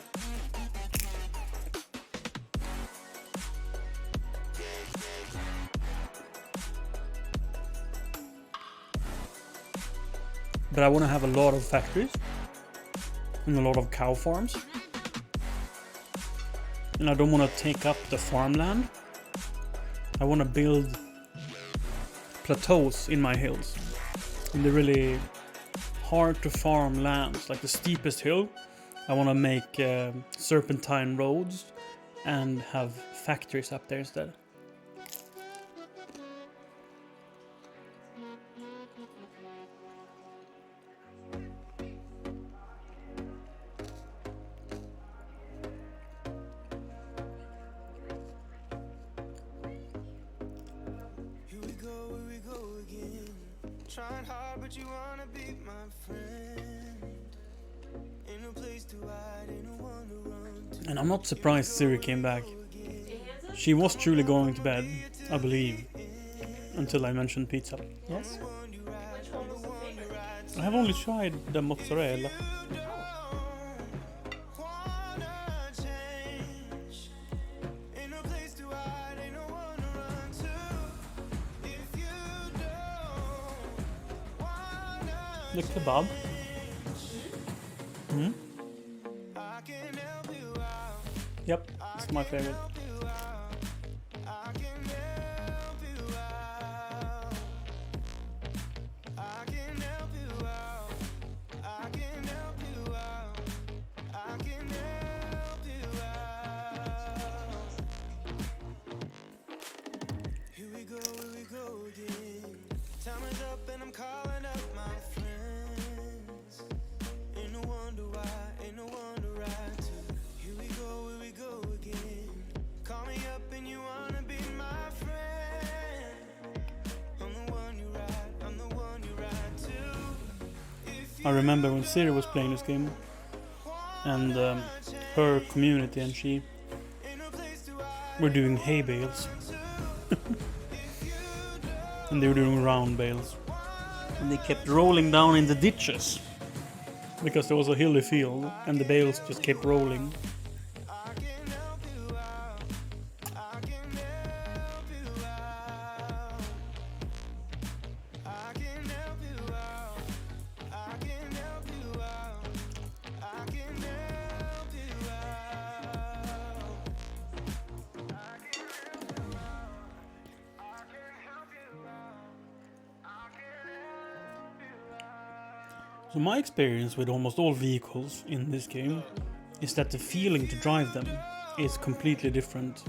But I want to have a lot of factories and a lot of cow farms. And I don't want to take up the farmland. I want to build plateaus in my hills. In the really hard to farm lands, like the steepest hill, I want to make serpentine roads and have factories up there instead. Trying hard, but you wanna be my friend. Ain't no place to hide, ain't no one to run to. And I'm not surprised Siri came back. She was truly going to bed, I believe, until I mentioned pizza. Yes. Which one was the favorite? I have only tried the mozzarella. The kebab. Yep, it's my favorite. Here we go again. Time is up and I'm calling up my friends. Ain't no wonder why, ain't no wonder right to. Here we go again. Call me up and you wanna be my friend. I'm the one you ride, I'm the one you ride to. I remember when Siri was playing this game, and her community and she were doing hay bales. And they were doing round bales. And they kept rolling down in the ditches. because there was a hilly field and the bales just kept rolling. So my experience with almost all vehicles in this game is that the feeling to drive them is completely different.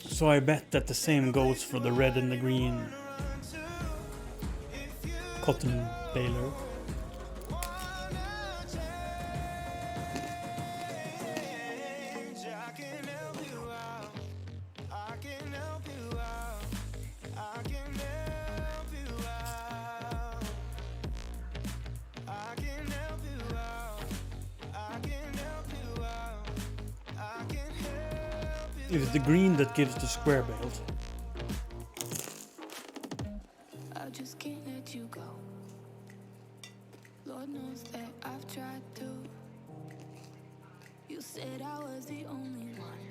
So I bet that the same goes for the red and the green cotton baler. It's the green that gives the square bales. I just can't let you go. Lord knows that I've tried to. You said I was the only one.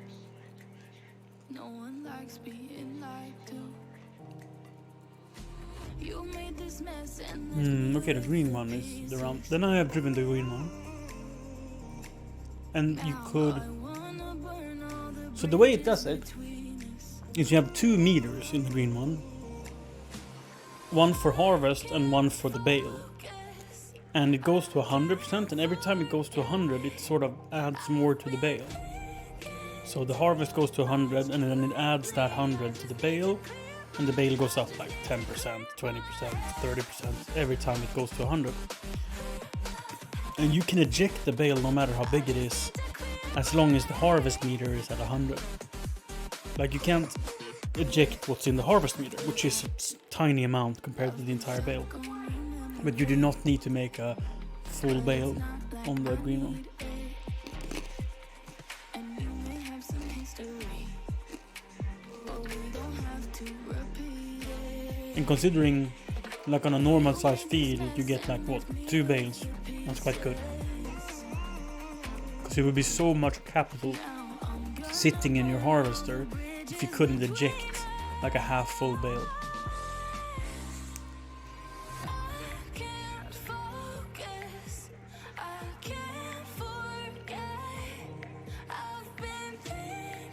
No one likes being lied to. You made this mess and Okay, the green one is the round. Then I have driven the green one. And you could... So the way it does it is you have 2 meters in the green one. One for harvest and one for the bale. And it goes to 100%, and every time it goes to 100 it sort of adds more to the bale. So the harvest goes to 100 and then it adds that 100 to the bale. And the bale goes up like 10%, 20%, 30% every time it goes to 100. And you can eject the bale no matter how big it is, as long as the harvest meter is at 100. Like, you can't eject what's in the harvest meter, which is a tiny amount compared to the entire bale. But you do not need to make a full bale on the green one. And considering, like on a normal size field, you get like what, 2 bales. That's quite good. Because it would be so much capital sitting in your harvester if you couldn't eject like a half full bale.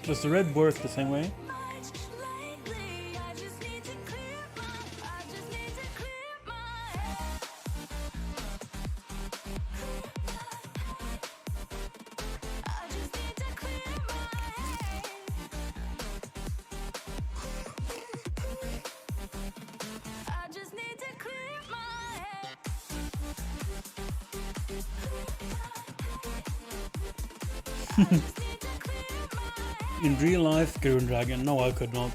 Does the red work the same way? In real life, Gurren Dragon, no, I could not.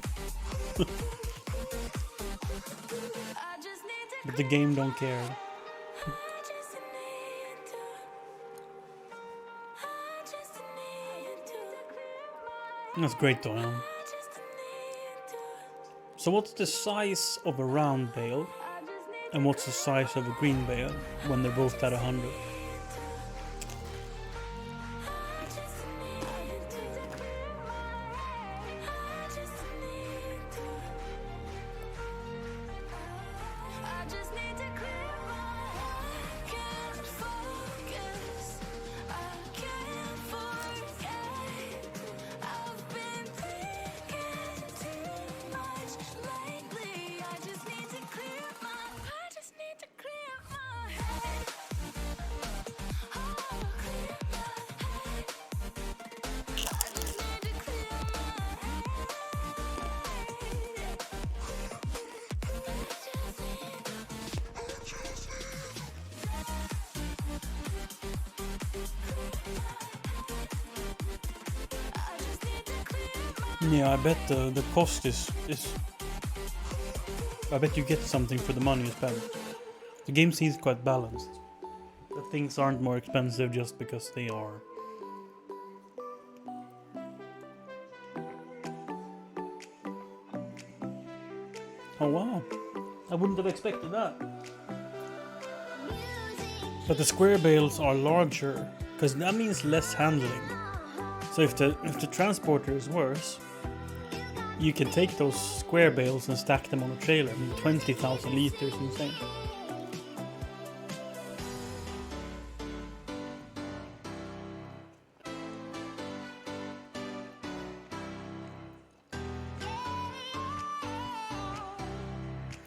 But the game don't care. That's great though, man. So what's the size of a round bale? And what's the size of a green bale when they're both at 100? Yeah, I bet the cost is... I bet you get something for the money you spend. The game seems quite balanced. The things aren't more expensive just because they are. Oh wow, I wouldn't have expected that. But the square bales are larger, because that means less handling. So if the transporter is worse, you can take those square bales and stack them on a trailer. I mean, 20,000 liters, insane.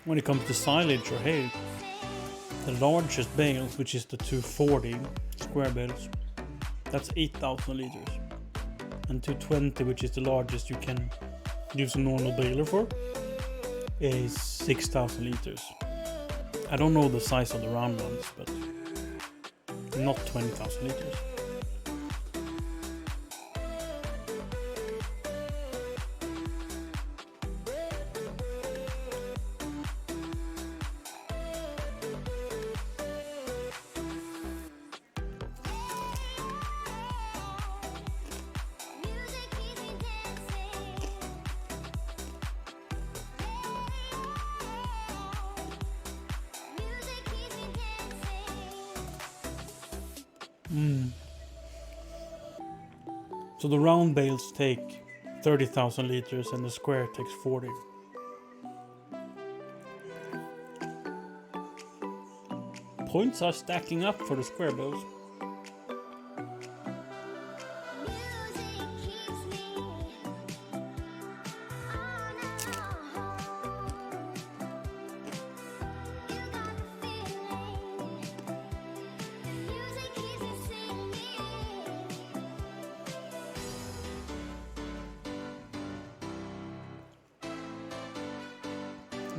When it comes to silage or hay, the largest bales, which is the 240 square bales, that's 8,000 liters. And 220, which is the largest you can use a normal baler for, is 6,000 liters. I don't know the size of the round ones, but not 20,000 liters. So the round bales take 30,000 liters and the square takes 40. Points are stacking up for the square bales.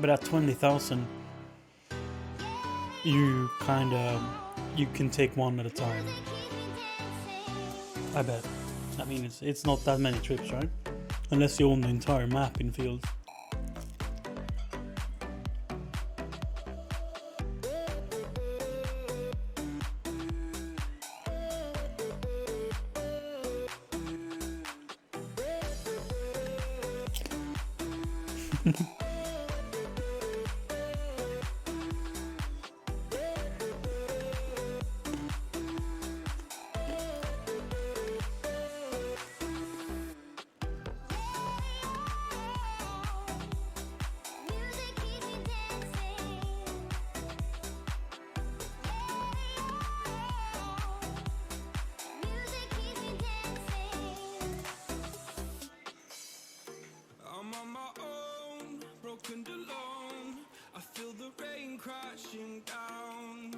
But at 20,000, you can take one at a time. I bet. I mean, it's not that many trips, right? Unless you own the entire map in fields. I'm on my own, broken alone. I feel the rain crashing down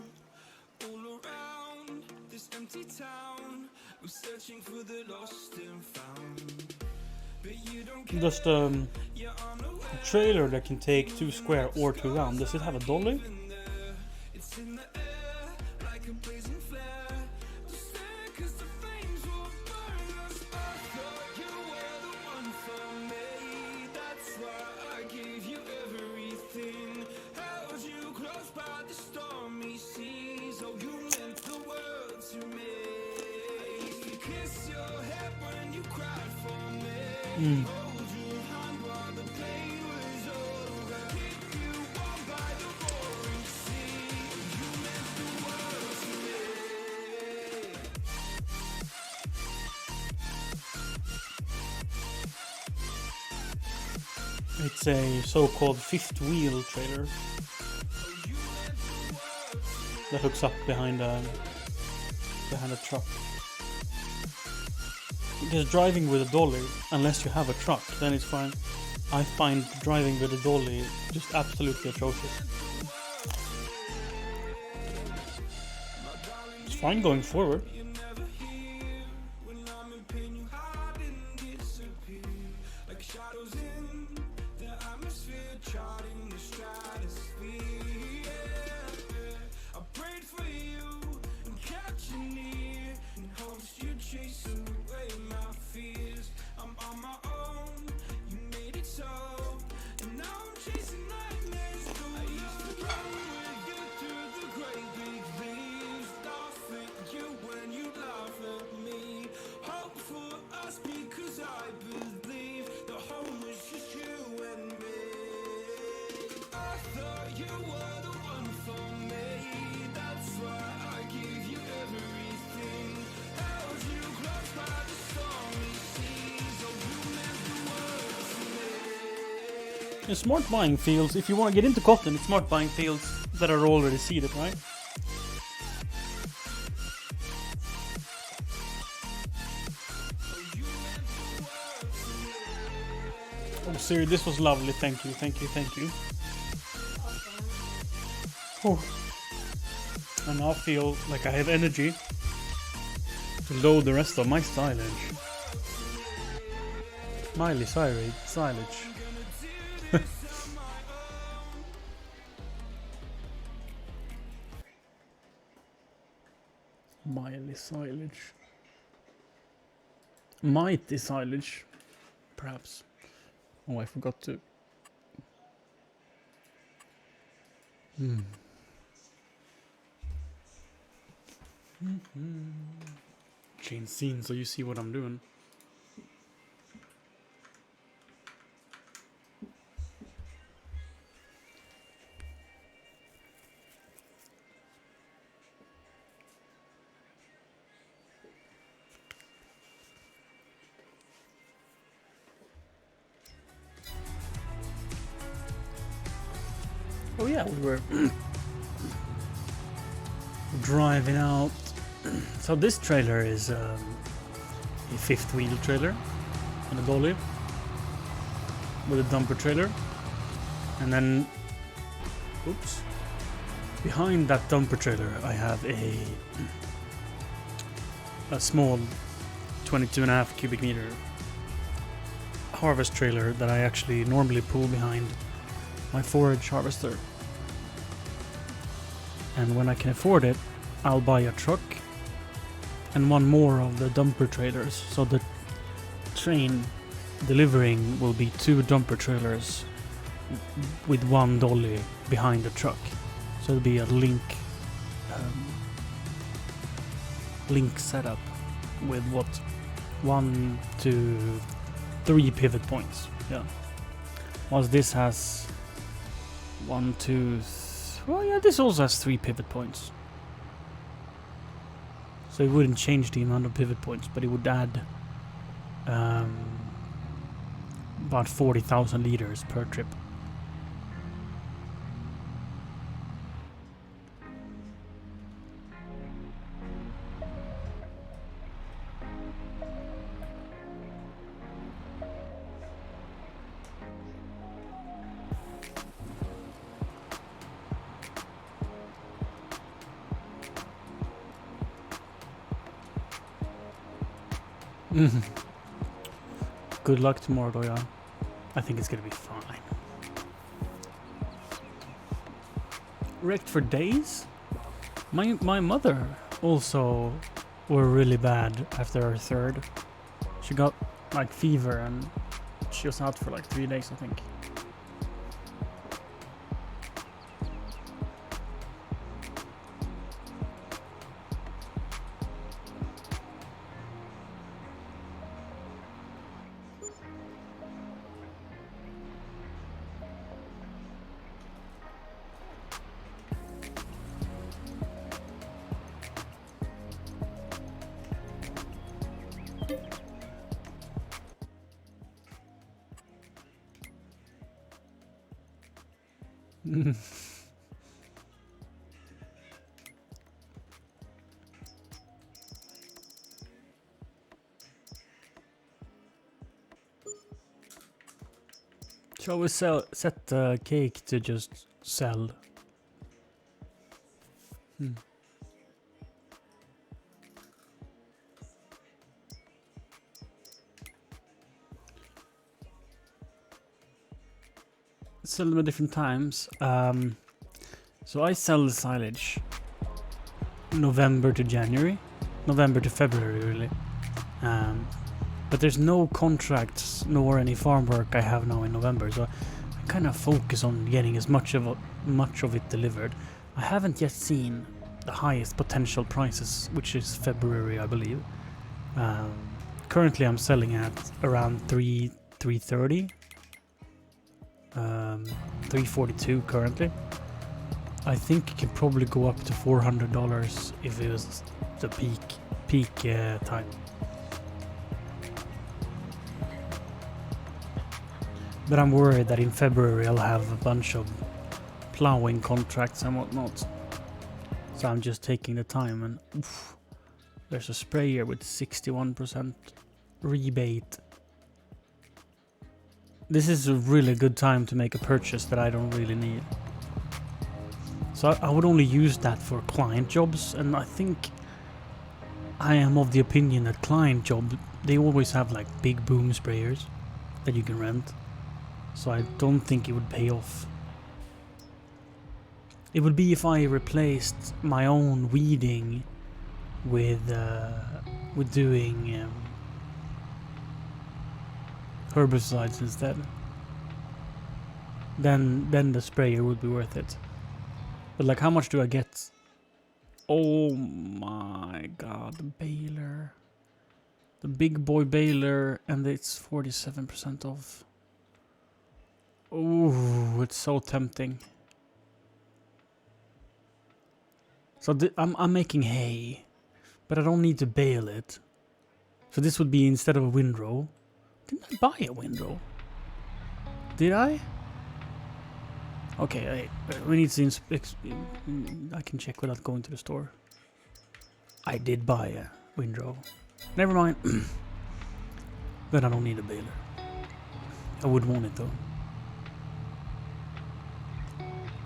all around this empty town. I'm searching for the lost and found. But you don't care. Just a trailer that can take 2 square or 2 round. Does it have a dolly? It's in the air like a blazing flare. Just stare 'cause the flames will burn us. I thought you were the one for me. That's why I gave you everything. Held you close by the stormy seas. Oh, you meant the world to me. I used to kiss your head when you cried for me. Hold your hand while the pain was over. Keep you warm by the roaring sea. You meant the world to me. It's a so-called fifth wheel trailer that hooks up behind a truck. Because driving with a dolly, unless you have a truck, then it's fine. I find driving with a dolly just absolutely atrocious. It's fine going forward. When I'm in pain, you hide and disappear like shadows in the atmosphere, charting the stratosphere. Yeah. I prayed for you and kept you near in hopes you'd chase away my fears. I'm on my own, you made it so, and now I'm chasing nightmares. I used to run with you through the great big leaves, laugh at you when you laugh at me. Hope for us because I believe the home was just you and me. I thought you were the one for me. That's why I Smart buying fields. If you want to get into cotton, it's smart buying fields that are already seeded, right? Oh, Siri, this was lovely. Thank you, thank you, thank you. Oh. I now feel like I have energy to load the rest of my silage. Miley Cyrus silage. Miley silage. Mighty silage, perhaps. Oh, I forgot to. Change scene so you see what I'm doing. Oh yeah, we were driving out. So this trailer is a fifth wheel trailer and a dolly with a dumper trailer, and then oops, behind that dumper trailer I have a small 22.5 cubic meter harvest trailer that I actually normally pull behind my forage harvester. And when I can afford it, I'll buy a truck and one more of the dumper trailers. So the train delivering will be 2 dumper trailers with 1 dolly behind the truck. So it'll be a link setup with what 1, 2, 3 pivot points. Yeah. Whilst this has 1, 2. Well, yeah, this also has 3 pivot points. So it wouldn't change the amount of pivot points, but it would add about 40,000 liters per trip. Good luck tomorrow, Doya. I think it's gonna be fine. Wrecked for days? My mother also were really bad after her third. She got like fever and she was out for like 3 days, I think. Shall we set the cake to just sell? Sell them at different times. So I sell the silage November to January, November to February, really. But there's no contracts nor any farm work I have now in November, so I kind of focus on getting as much of it delivered. I haven't yet seen the highest potential prices, which is February, I believe. Currently, I'm selling at around 330. 342 currently. I think it can probably go up to $400 if it was the peak time. But I'm worried that in February I'll have a bunch of plowing contracts and whatnot. So I'm just taking the time and oof, there's a sprayer with 61% rebate. This is a really good time to make a purchase that I don't really need. So I would only use that for client jobs, and I think I am of the opinion that client jobs, they always have like big boom sprayers that you can rent. So I don't think it would pay off. It would be if I replaced my own weeding with doing herbicides instead. Then the sprayer would be worth it. But like, how much do I get? Oh my god, the baler. The big boy baler, and it's 47% off. Ooh, it's so tempting. So I'm making hay, but I don't need to bale it. So this would be instead of a windrow. Didn't I buy a windrow? Did I? Okay, we need to I can check without going to the store. I did buy a windrow. Never mind. But I don't need a baler. I would want it though.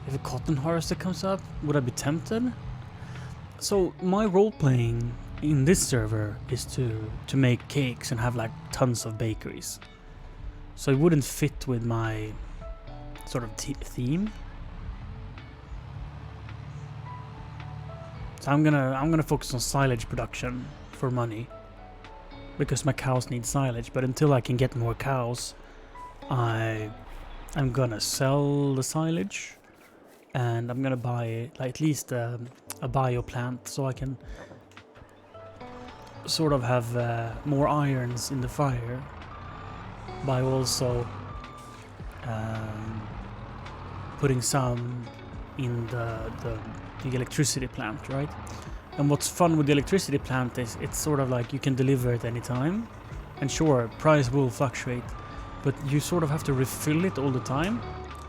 If a cotton harvester comes up, would I be tempted? So my role playing in this server is to make cakes and have like tons of bakeries. So it wouldn't fit with my sort of theme. So I'm gonna focus on silage production for money because my cows need silage. But until I can get more cows, I'm gonna sell the silage, and I'm gonna buy like, at least a bio plant so I can sort of have more irons in the fire by also putting some in the electricity plant, right? And what's fun with the electricity plant is it's sort of like you can deliver at any time, and sure, price will fluctuate, but you sort of have to refill it all the time.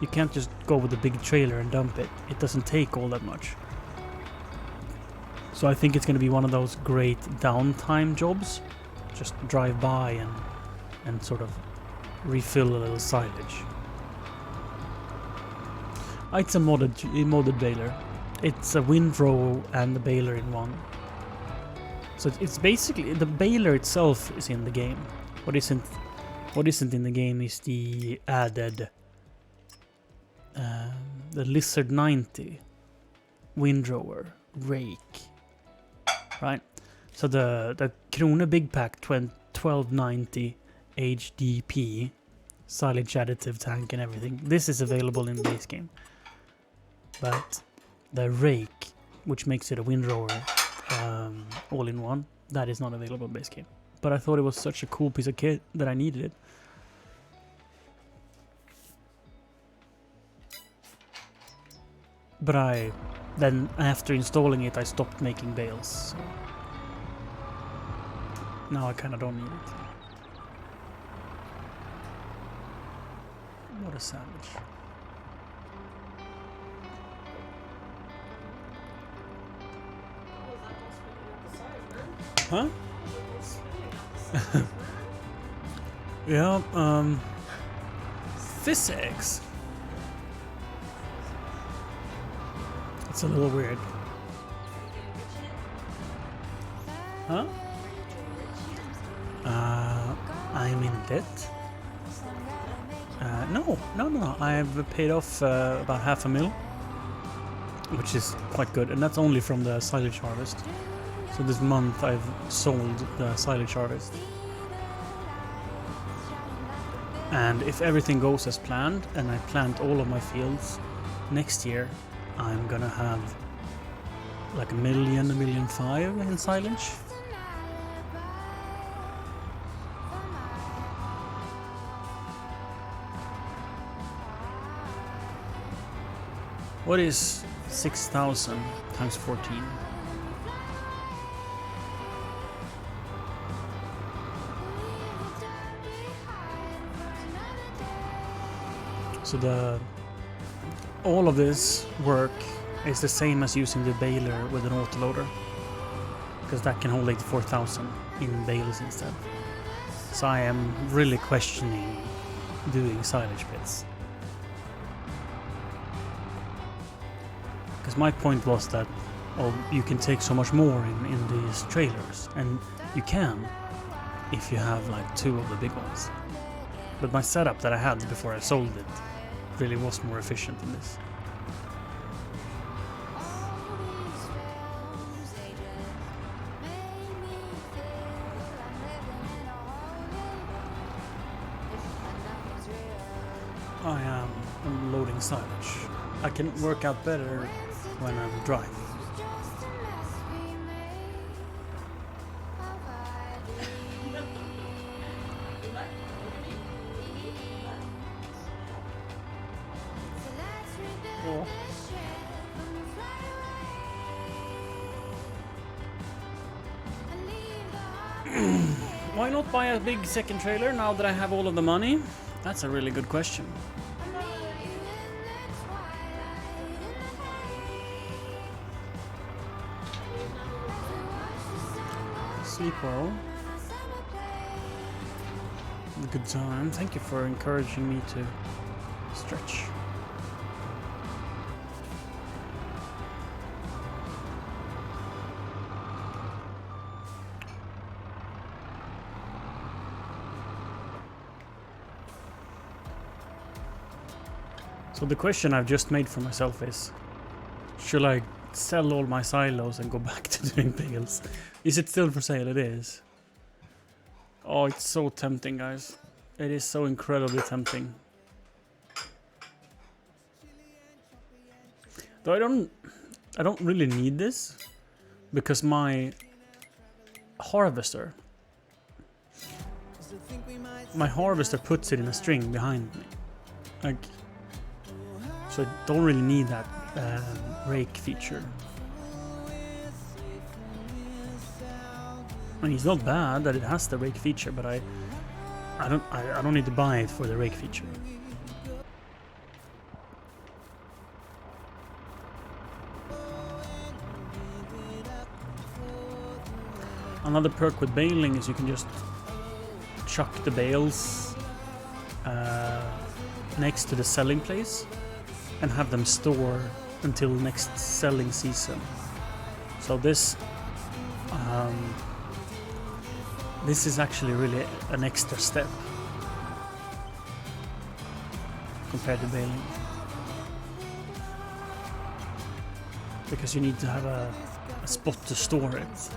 You can't just go with a big trailer and dump it. It doesn't take all that much. So I think it's going to be one of those great downtime jobs. Just drive by and sort of refill a little silage. It's a modded baler. It's a windrow and the baler in one. So it's basically, the baler itself is in the game. What isn't in the game is the added the Lizard 90 windrower rake, right? So the Krone Big Pack 1290 HDP silage additive tank and everything. This is available in base game, but the rake, which makes it a windrower all in one, that is not available in base game. But I thought it was such a cool piece of kit that I needed it. But then after installing it, I stopped making bales. So now I kind of don't need it. What a savage. Huh? Yeah, physics. It's a little weird. Huh? I'm in debt. No. I've paid off about $500,000, which is quite good, and that's only from the silage harvest. So this month I've sold the silage harvest. And if everything goes as planned, and I plant all of my fields next year, I'm gonna have like $1 million, $1.5 million in silage. What is 6,000 times 14? So all of this work is the same as using the baler with an autoloader, because that can hold 84,000 in bales instead. So I am really questioning doing silage pits. Because my point was that you can take so much more in these trailers, and you can if you have like 2 of the big ones. But my setup that I had before I sold it really was more efficient than this. I am unloading silage. I can work out better when I'm driving. Oh. Why not buy a big second trailer now that I have all of the money? That's a really good question. Sleep well. Good time. Thank you for encouraging me to stretch. So the question I've just made for myself is, should I sell all my silos and go back to doing bales? Is it still for sale? It is. Oh, it's so tempting, guys. It is so incredibly tempting. Though I don't really need this, because my harvester puts it in a string behind me. Like, so I don't really need that rake feature. I mean, it's not bad that it has the rake feature, but I don't need to buy it for the rake feature. Another perk with baling is you can just chuck the bales next to the selling place and have them store until next selling season. So this is actually really an extra step compared to baling, because you need to have a spot to store it.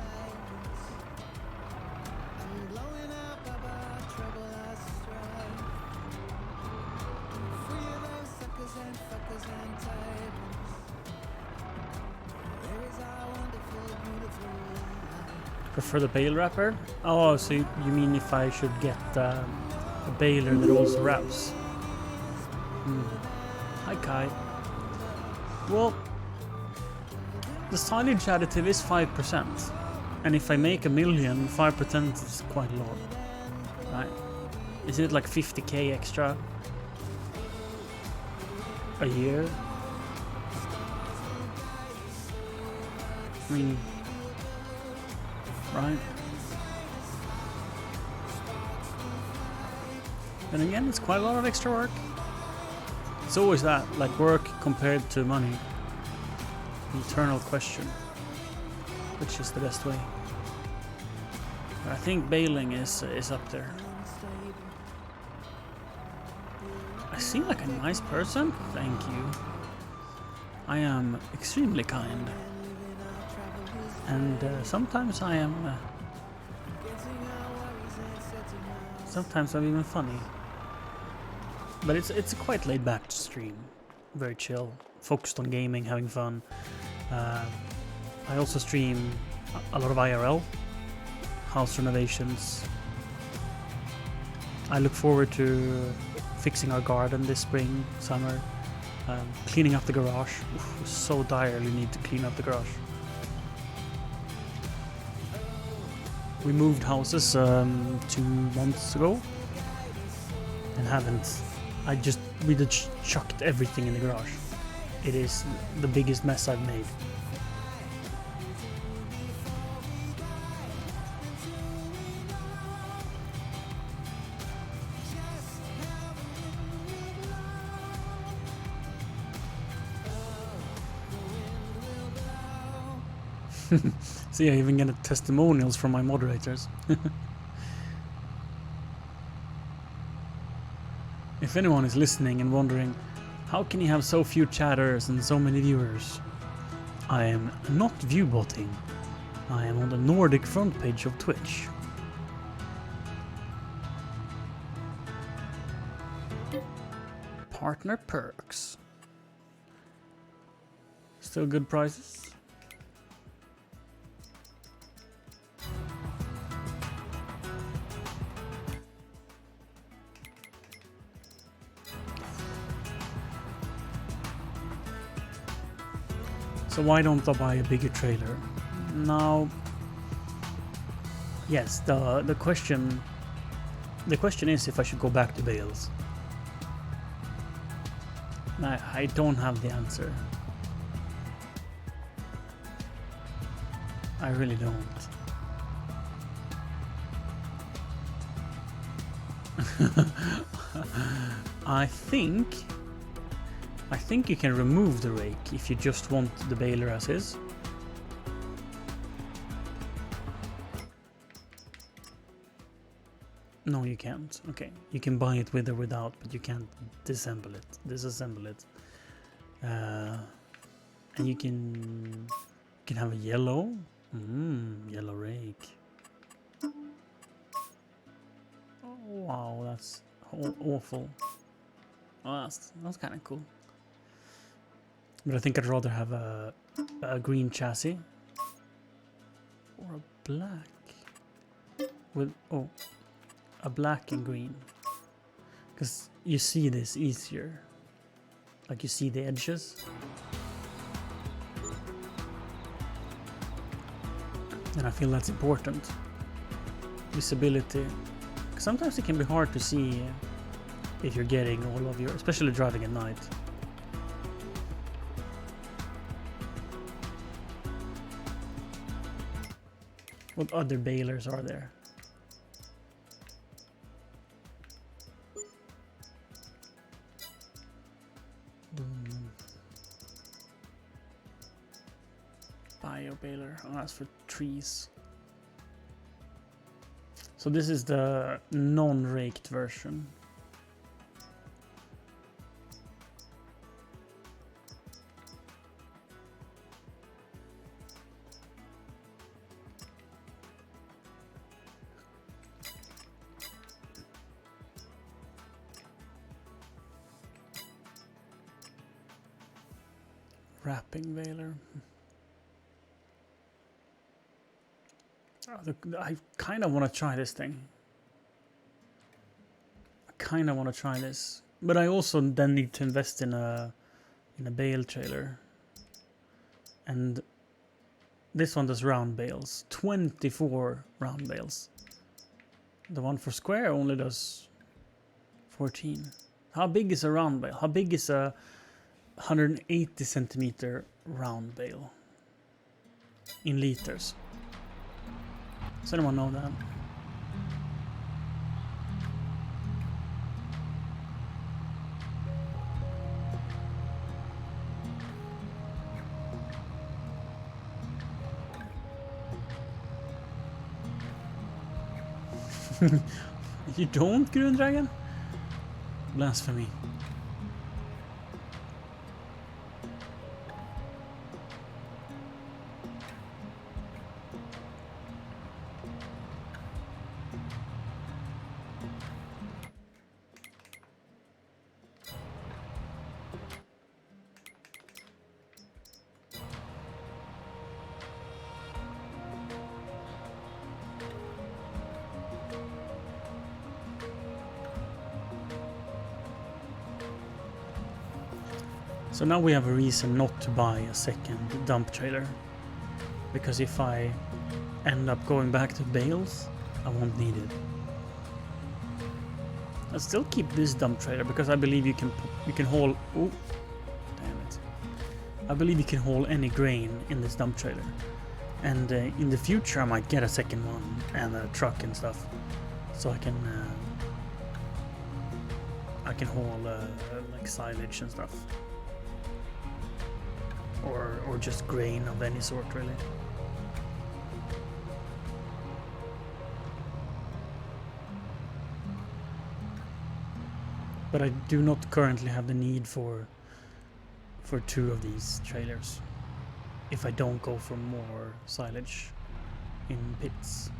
Prefer the bale wrapper? Oh, so you mean if I should get a baler that also wraps? Hi Kai. Well, the silage additive is 5%, and if I make 1 million, 5% is quite a lot, right? Isn't it like 50k extra a year? I mean, right? And again, it's quite a lot of extra work. It's always that, like, work compared to money. The eternal question. Which is the best way? But I think baling is up there. I seem like a nice person? Thank you. I am extremely kind. And sometimes I am... sometimes I'm even funny. But it's a quite laid back stream. Very chill. Focused on gaming, having fun. I also stream a lot of IRL. House renovations. I look forward to fixing our garden this spring, summer. Cleaning up the garage. Oof, we so direly need to clean up the garage. We moved houses 2 months ago and haven't we just chucked everything in the garage. It is the biggest mess I've made. See, I even get testimonials from my moderators. If anyone is listening and wondering, how can you have so few chatters and so many viewers? I am not viewbotting. I am on the Nordic front page of Twitch. Partner perks. Still good prices. So why don't I buy a bigger trailer? Now, yes, the question is if I should go back to bales. I don't have the answer. I really don't. I think you can remove the rake if you just want the baler as is. No, you can't. Okay, you can buy it with or without, but you can't disassemble it. And you can have a yellow. Yellow rake. Oh, wow, that's awful. Oh, that's kind of cool. But I think I'd rather have a green chassis or a black with a black and green, because you see this easier, like you see the edges, and I feel that's important. Visibility, because sometimes it can be hard to see if you're getting all of your, especially driving at night. What other balers are there? Bio baler. Oh, that's for trees. So this is the non-raked version. Wrapping baler. I kind of want to try this thing. I kind of want to try this, but I also then need to invest in a bale trailer. And this one does round bales, 24 round bales. The one for square only does 14. How big is a round bale? How big is a 180 centimeter round bale in liters? Does anyone know that? You don't, Green Dragon? Blasphemy. So now we have a reason not to buy a second dump trailer, because if I end up going back to bales, I won't need it. I still keep this dump trailer because I believe you can haul. Oh, damn it! I believe you can haul any grain in this dump trailer, and in the future I might get a second one and a truck and stuff, so I can haul like silage and stuff, or just grain of any sort, really. But I do not currently have the need for 2 of these trailers if I don't go for more silage in pits.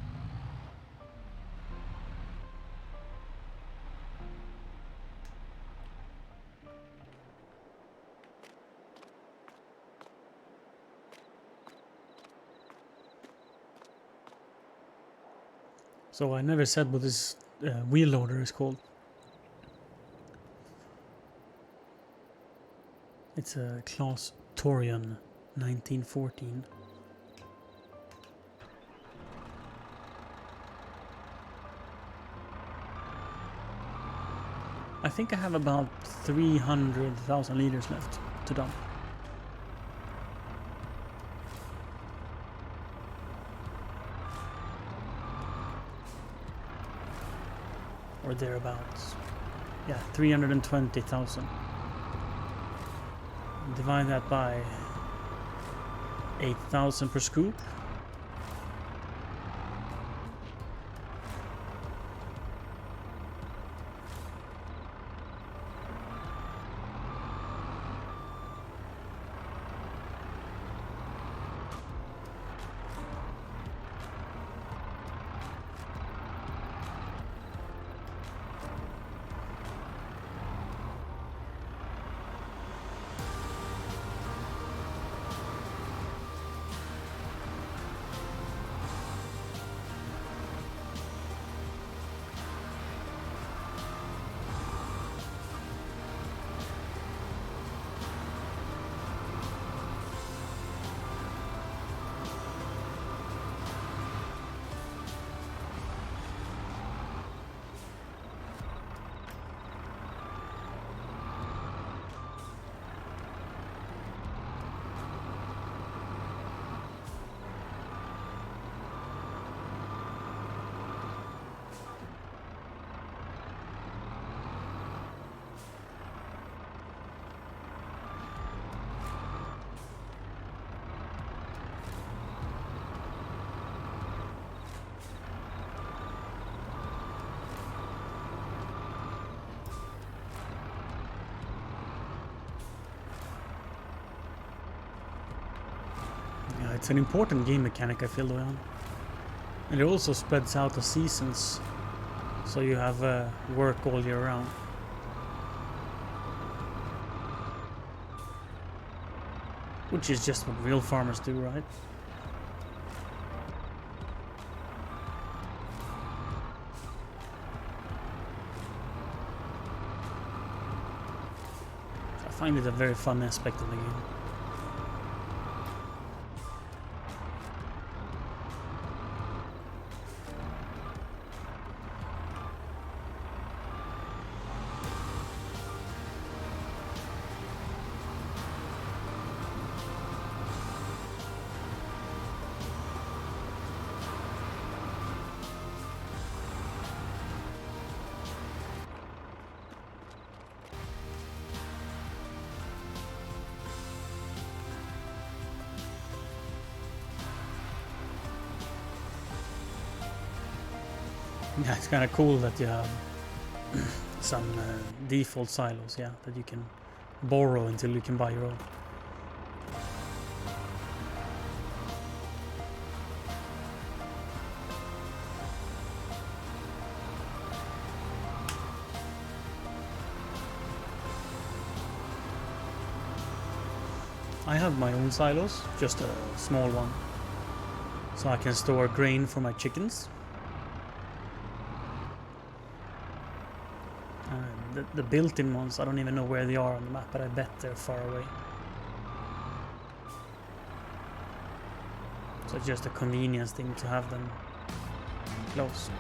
So I never said what this wheel loader is called. It's a Class Torion 1914. I think I have about 300,000 liters left to dump. Or thereabouts. Yeah, 320,000. Divide that by 8,000 per scoop. It's an important game mechanic, I feel, Leon. And it also spreads out the seasons, so you have work all year round. Which is just what real farmers do, right? I find it a very fun aspect of the game. Yeah, it's kind of cool that you have some default silos, yeah, that you can borrow until you can buy your own. I have my own silos, just a small one, so I can store grain for my chickens. The built-in ones, I don't even know where they are on the map, but I bet they're far away. So it's just a convenience thing to have them close.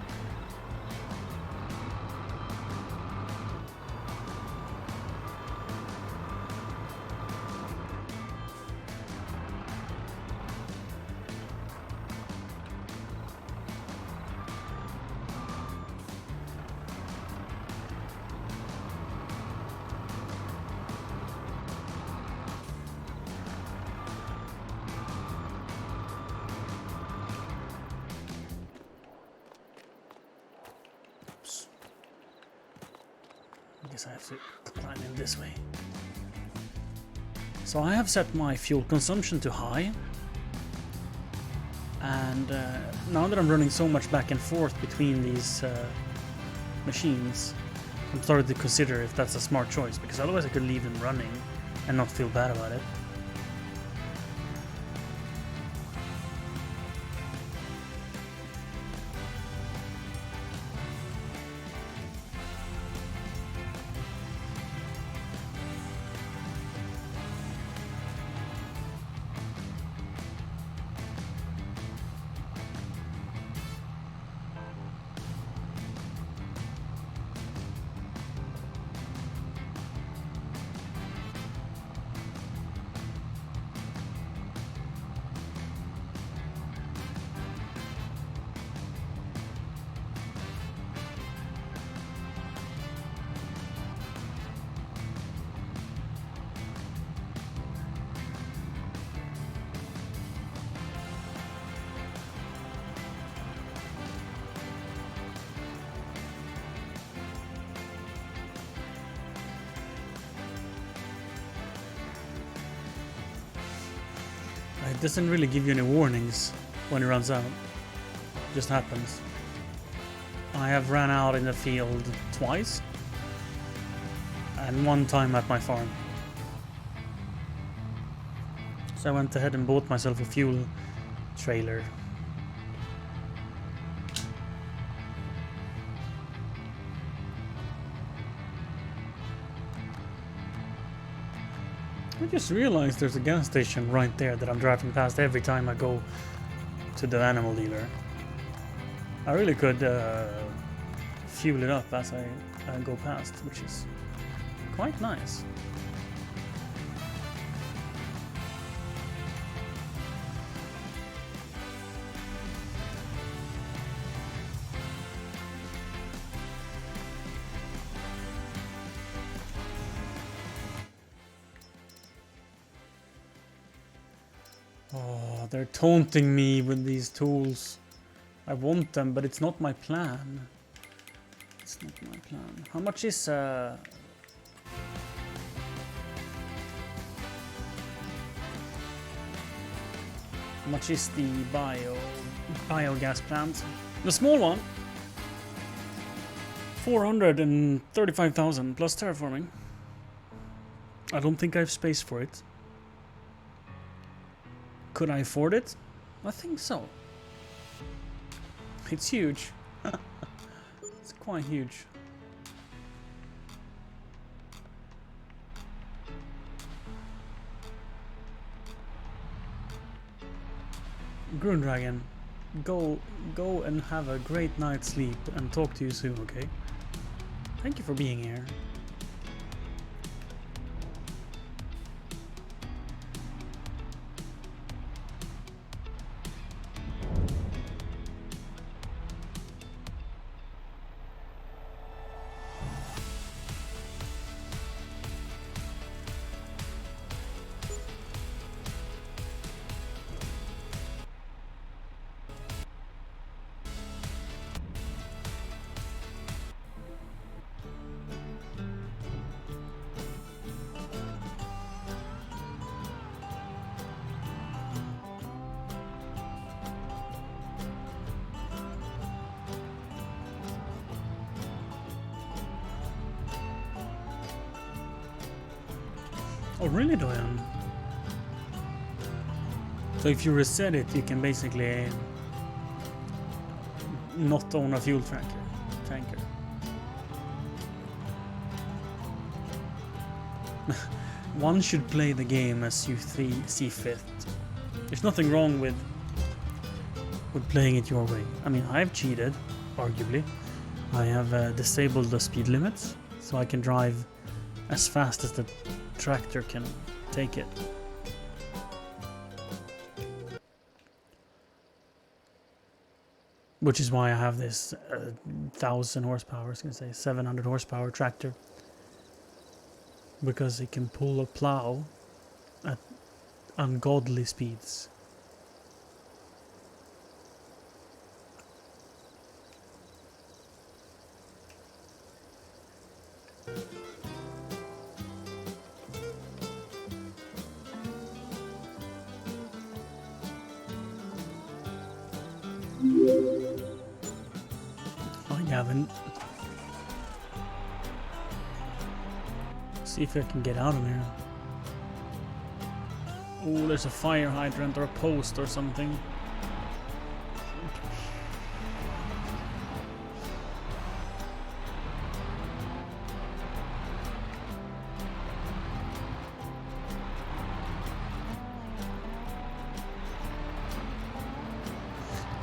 guess I have to climb in this way. So I have set my fuel consumption to high. And now that I'm running so much back and forth between these machines, I'm starting to consider if that's a smart choice, because otherwise I could leave them running and not feel bad about it. It doesn't really give you any warnings when it runs out. It just happens. I have ran out in the field twice, and one time at my farm. So I went ahead and bought myself a fuel trailer. I just realized there's a gas station right there that I'm driving past every time I go to the animal dealer. I really could fuel it up as I go past, which is quite nice. Oh, they're taunting me with these tools. I want them, but it's not my plan. It's not my plan. How much is how much is the biogas plant? The small one. 435,000 plus terraforming. I don't think I have space for it. Could I afford it? I think so. It's huge. It's quite huge. Grundragon, go and have a great night's sleep and talk to you soon, okay? Thank you for being here. Oh really, Doyan? So if you reset it, you can basically not own a fuel tanker. One should play the game as you see fit. There's nothing wrong with playing it your way. I mean, I've cheated, arguably. I have disabled the speed limits, so I can drive as fast as the tractor can take it. Which is why I have this 1000 horsepower, I was gonna say 700 horsepower tractor. Because it can pull a plow at ungodly speeds. I haven't. See if I can get out of here. Oh, there's a fire hydrant or a post or something.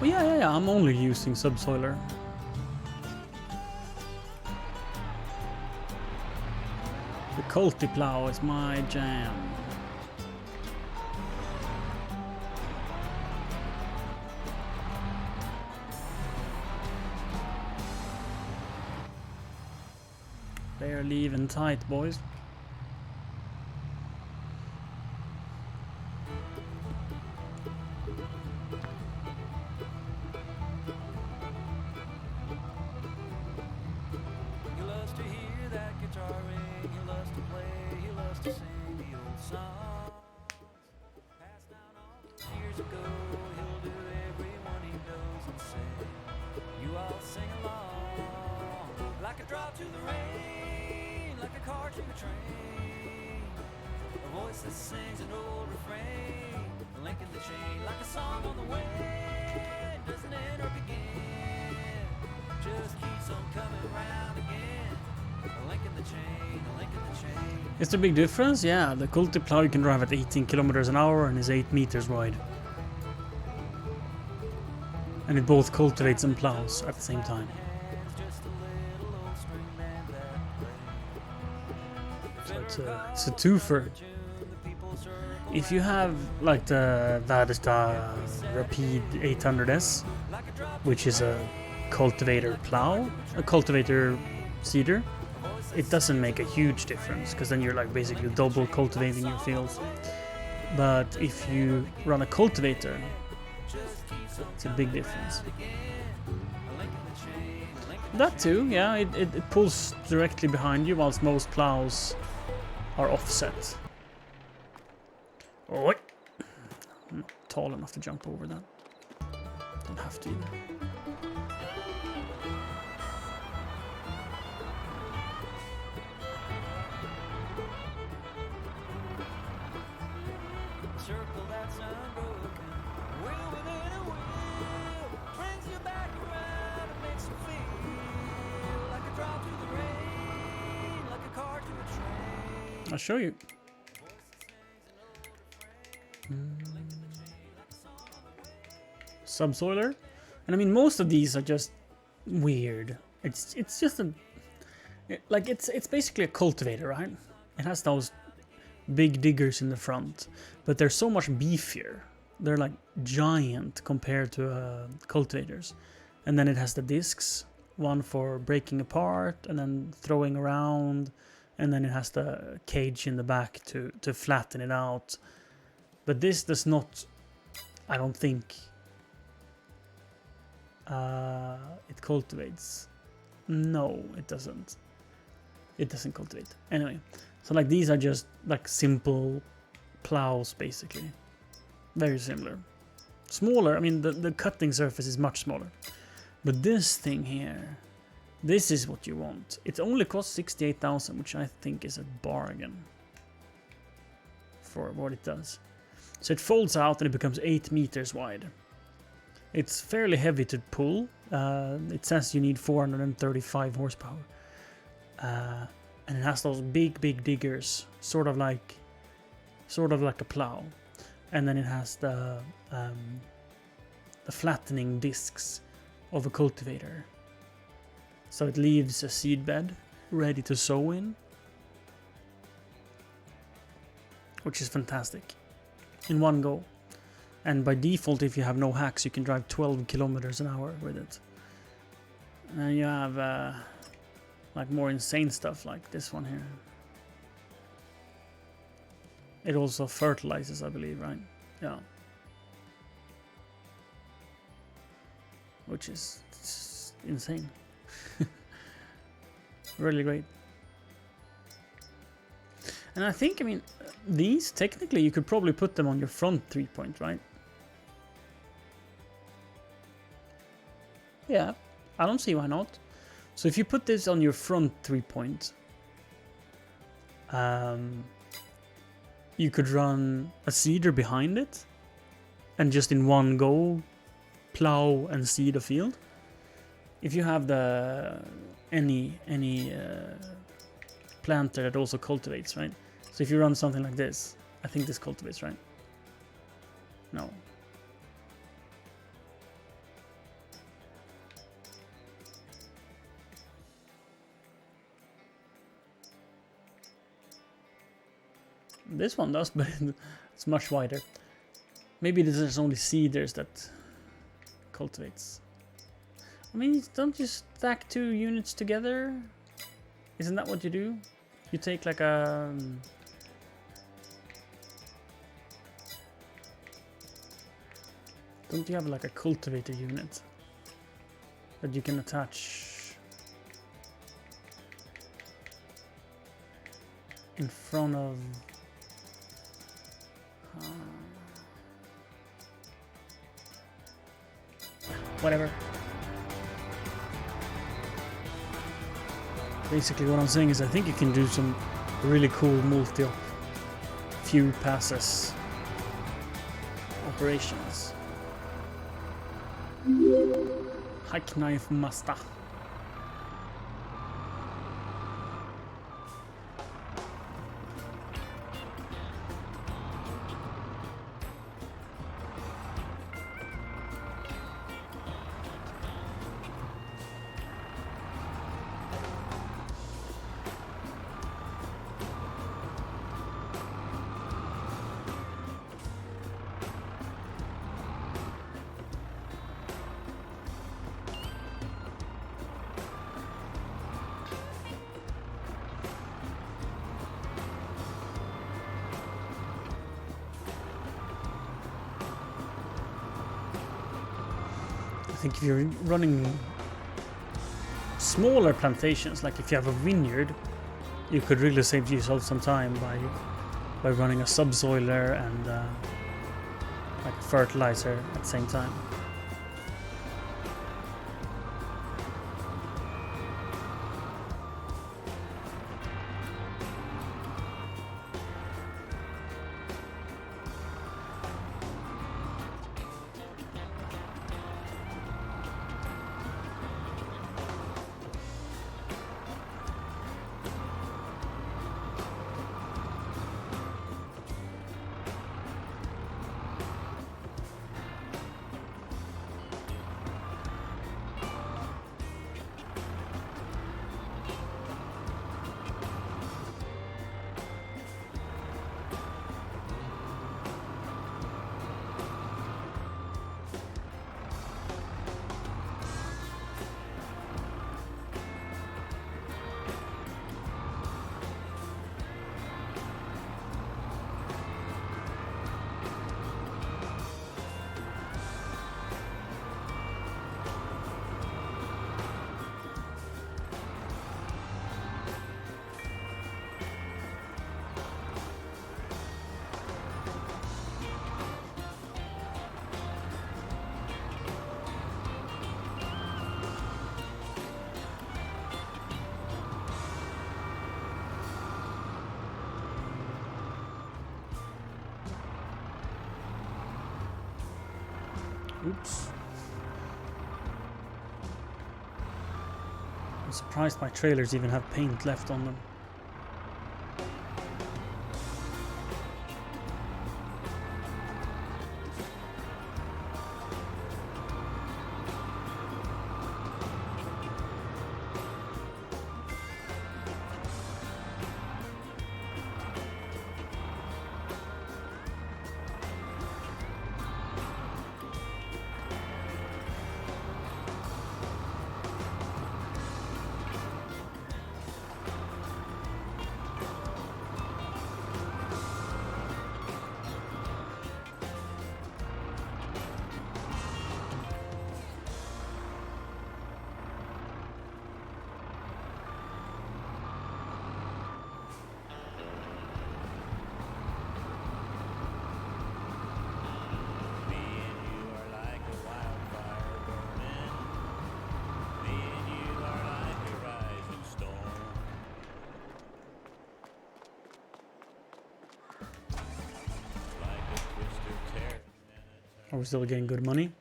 Oh yeah, I'm only using subsoiler. The Colty plow is my jam. They're leaving tight, boys. He loves to hear that guitar ring. He loves to play. He loves to sing the old songs. Passed down all those years ago. He'll do every one he knows and say, you all sing along. Like a drop to the rain, like a car to a train. A voice that sings an old refrain, linking the chain like a song on the way. Doesn't end or begin, just keeps on coming round again. Linking the chain, linking the chain. Is there a big difference? Yeah, the Colty plow you can drive at 18 kilometers an hour and is 8 meters wide. And it both cultivates and plows at the same time. So it's a twofer. If you have like the Väderstad Rapid 800S, which is a cultivator plow, a cultivator seeder, it doesn't make a huge difference because then you're like basically double cultivating your fields. But if you run a cultivator, it's a big difference. That too, yeah, it pulls directly behind you whilst most plows are offset. Oh, I'm not tall enough to jump over that. Don't have to either. Circle that's unbroken, wheel within a wheel, brings you back around and makes you feel like a drop to the rain, like a car to a train. I'll show you. Subsoiler, and I mean most of these are just weird. It's just it's basically a cultivator, right? It has those big diggers in the front, but they're so much beefier. They're like giant compared to cultivators. And then it has the discs, one for breaking apart and then throwing around, and then it has the cage in the back to flatten it out. But this does not, I don't think, it cultivates. No, it doesn't. It doesn't cultivate. Anyway, so like these are just like simple plows basically. Very similar. Smaller, I mean the cutting surface is much smaller. But this thing here, this is what you want. It only costs 68,000, which I think is a bargain for what it does. So it folds out and it becomes 8 meters wide. It's fairly heavy to pull. It says you need 435 horsepower. And it has those big diggers, sort of like a plow. And then it has the flattening discs of a cultivator. So it leaves a seed bed ready to sow in, which is fantastic in one go. And by default, if you have no hacks, you can drive 12 kilometers an hour with it. And you have like more insane stuff like this one here. It also fertilizes, I believe, right? Yeah. Which is insane. Really great. And I think, I mean, these, technically, you could probably put them on your front 3-point, right? Yeah, I don't see why not. So if you put this on your front 3-point, you could run a seeder behind it and just in one go plow and seed a field. If you have the any planter that also cultivates, right? So if you run something like this, I think this cultivates, right? No. This one does, but it's much wider. Maybe this is only seeders that cultivates. I mean, don't you stack 2 units together? Isn't that what you do? You take like a... Don't you have like a cultivator unit that you can attach in front of... whatever. Basically what I'm saying is I think you can do some really cool multi-op few passes operations. Hack knife master. I think if you're running smaller plantations, like if you have a vineyard, you could really save yourself some time by running a subsoiler and like fertilizer at the same time. Oops. I'm surprised my trailers even have paint left on them. Are we still getting good money?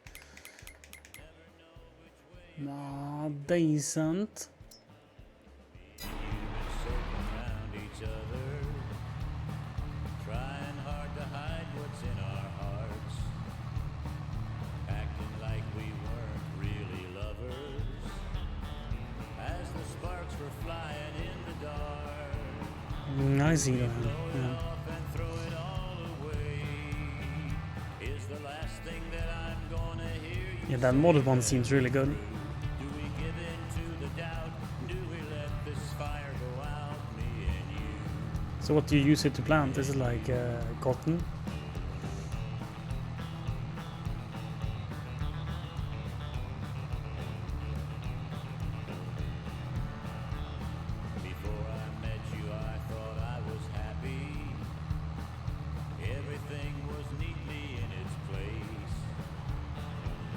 Nah, decent. Circling round each other, trying hard to hide what's in our hearts, acting like we weren't really lovers, as the sparks were flying in the dark. I see that. Yeah. Off and throw it all away is the last thing that I'm gonna hear you. Yeah, that modded one seems really good. Do we give in to the doubt? Do we let this fire go out, me and you? So what do you use it to plant? Is it like cotton? Before I met you, I thought I was happy. Everything was neatly in its place.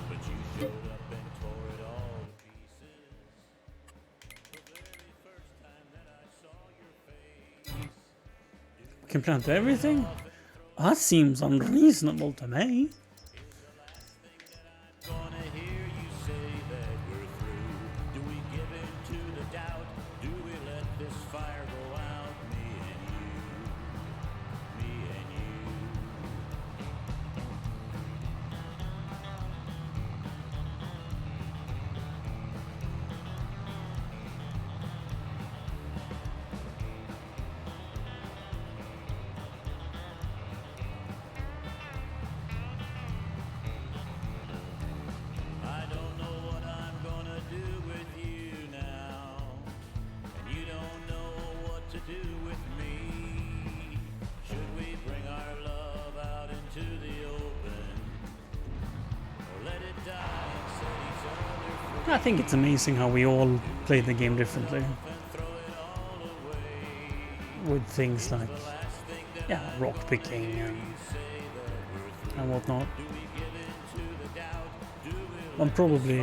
But you showed up and tore it all to pieces. The very first time that I saw your face. Can plant everything? That seems unreasonable to me. Gonna hear you say that we're through. Do we give in to the doubt? Do we let this fire go out? Me and you. Me and you. I don't know what I'm gonna do with you now, and you don't know what to do with me. Should we bring our love out into the open, or let it die and set each other free I think it's amazing how we all play the game differently. and throw it all away? With things like, yeah, rock picking and whatnot. I'm probably,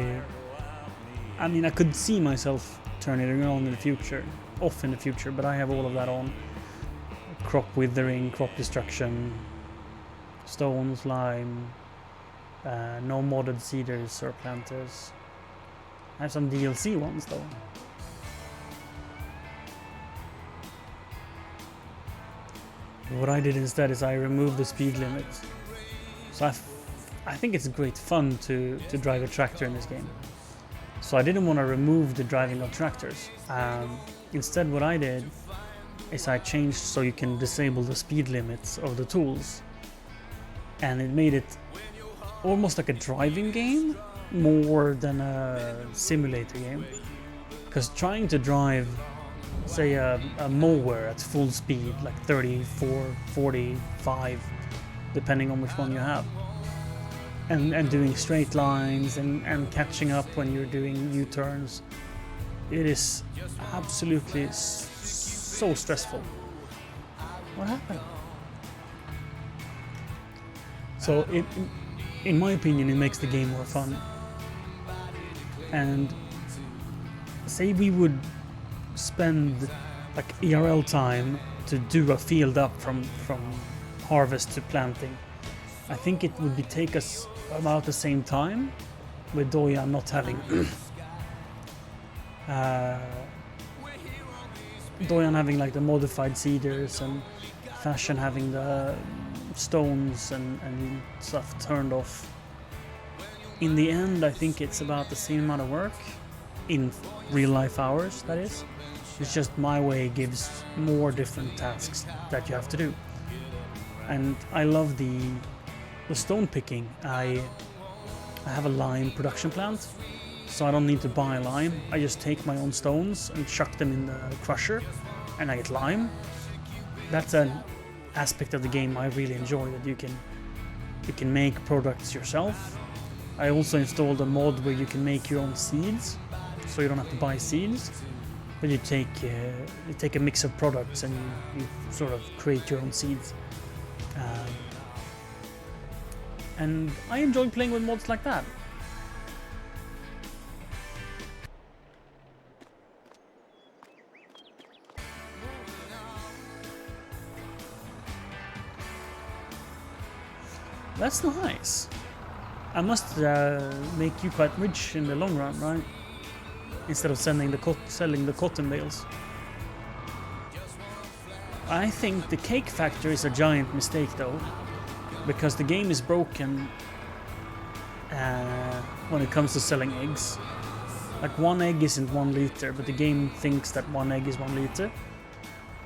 I mean, I could see myself turning it on in the future, off in the future, but I have all of that on. Crop withering, crop destruction, stones, lime, no modded seeders or planters. I have some DLC ones though. What I did instead is I removed the speed limit. So I think it's great fun to drive a tractor in this game. So I didn't want to remove the driving of tractors. Instead what I did is I changed so you can disable the speed limits of the tools. And it made it almost like a driving game more than a simulator game. Because trying to drive, say, a mower at full speed, like 34, 45, depending on which one you have, and doing straight lines and catching up when you're doing U-turns, it is absolutely so stressful. What happened? So in my opinion, it makes the game more fun. And say we would spend like ERL time to do a field up from harvest to planting. I think it would take us about the same time, with Doyan not having Doyan having like the modified seeders and Fashion having the stones and stuff turned off. In the end, I think it's about the same amount of work in real life hours, that is. It's just my way gives more different tasks that you have to do. And I love the stone picking. I have a lime production plant, so I don't need to buy lime. I just take my own stones and chuck them in the crusher and I get lime. That's an aspect of the game I really enjoy, that you can make products yourself. I also installed a mod where you can make your own seeds, so you don't have to buy seeds, but you take a mix of products and you sort of create your own seeds. And I enjoy playing with mods like that. That's nice. I must make you quite rich in the long run, right? Instead of selling the cotton bales. I think the cake factory is a giant mistake though, because the game is broken when it comes to selling eggs. Like 1 egg isn't 1 liter, but the game thinks that 1 egg is 1 liter.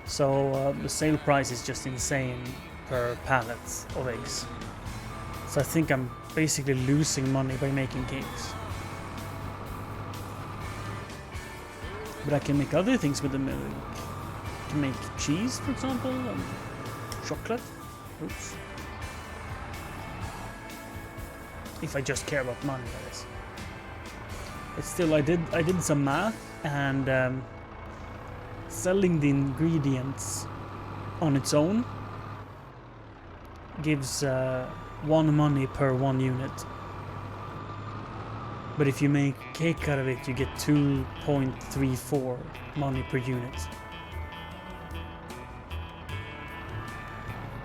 So the sale price is just insane per pallet of eggs. So I think I'm basically losing money by making cakes. But I can make other things with the milk. I can make cheese, for example, and chocolate. Oops. If I just care about money, that is. But still, I did some math, and selling the ingredients on its own gives 1 money per 1 unit. But if you make cake out of it, you get 2.34 money per unit.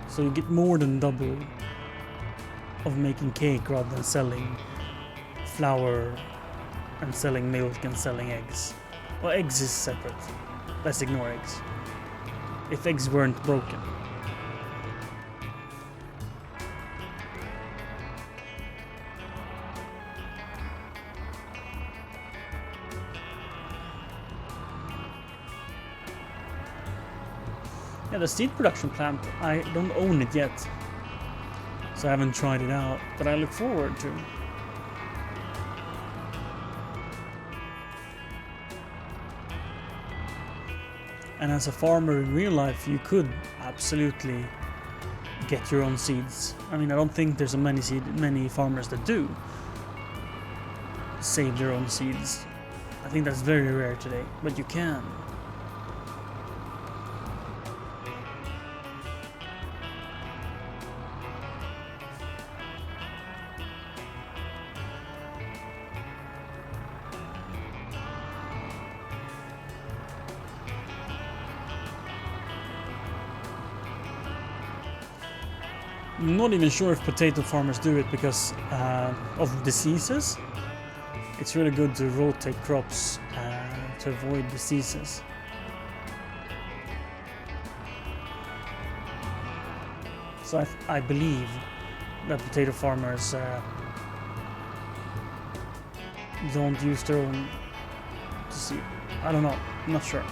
So you get more than double of making cake rather than selling flour and selling milk and selling eggs. Well, eggs is separate. Let's ignore eggs. If eggs weren't broken. Yeah, the seed production plant, I don't own it yet. So I haven't tried it out, but I look forward to. And as a farmer in real life, you could absolutely get your own seeds. I mean, I don't think there's many farmers that do save their own seeds. I think that's very rare today, but you can. I'm not even sure if potato farmers do it because of diseases. It's really good to rotate crops to avoid diseases. So I believe that potato farmers don't use their own seed. I don't know. I'm not sure.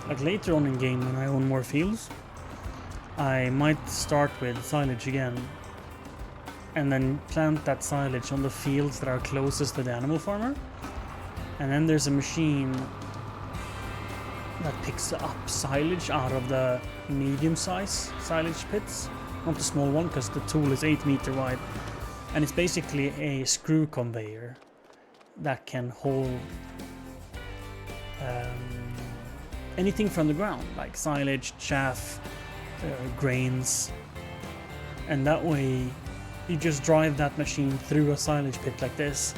Like later on in game when I own more fields, I might start with silage again and then plant that silage on the fields that are closest to the animal farmer. And then there's a machine that picks up silage out of the medium-size silage pits, not the small one because the tool is 8 meter wide. And it's basically a screw conveyor that can hold anything from the ground, like silage, chaff, grains. And that way you just drive that machine through a silage pit like this,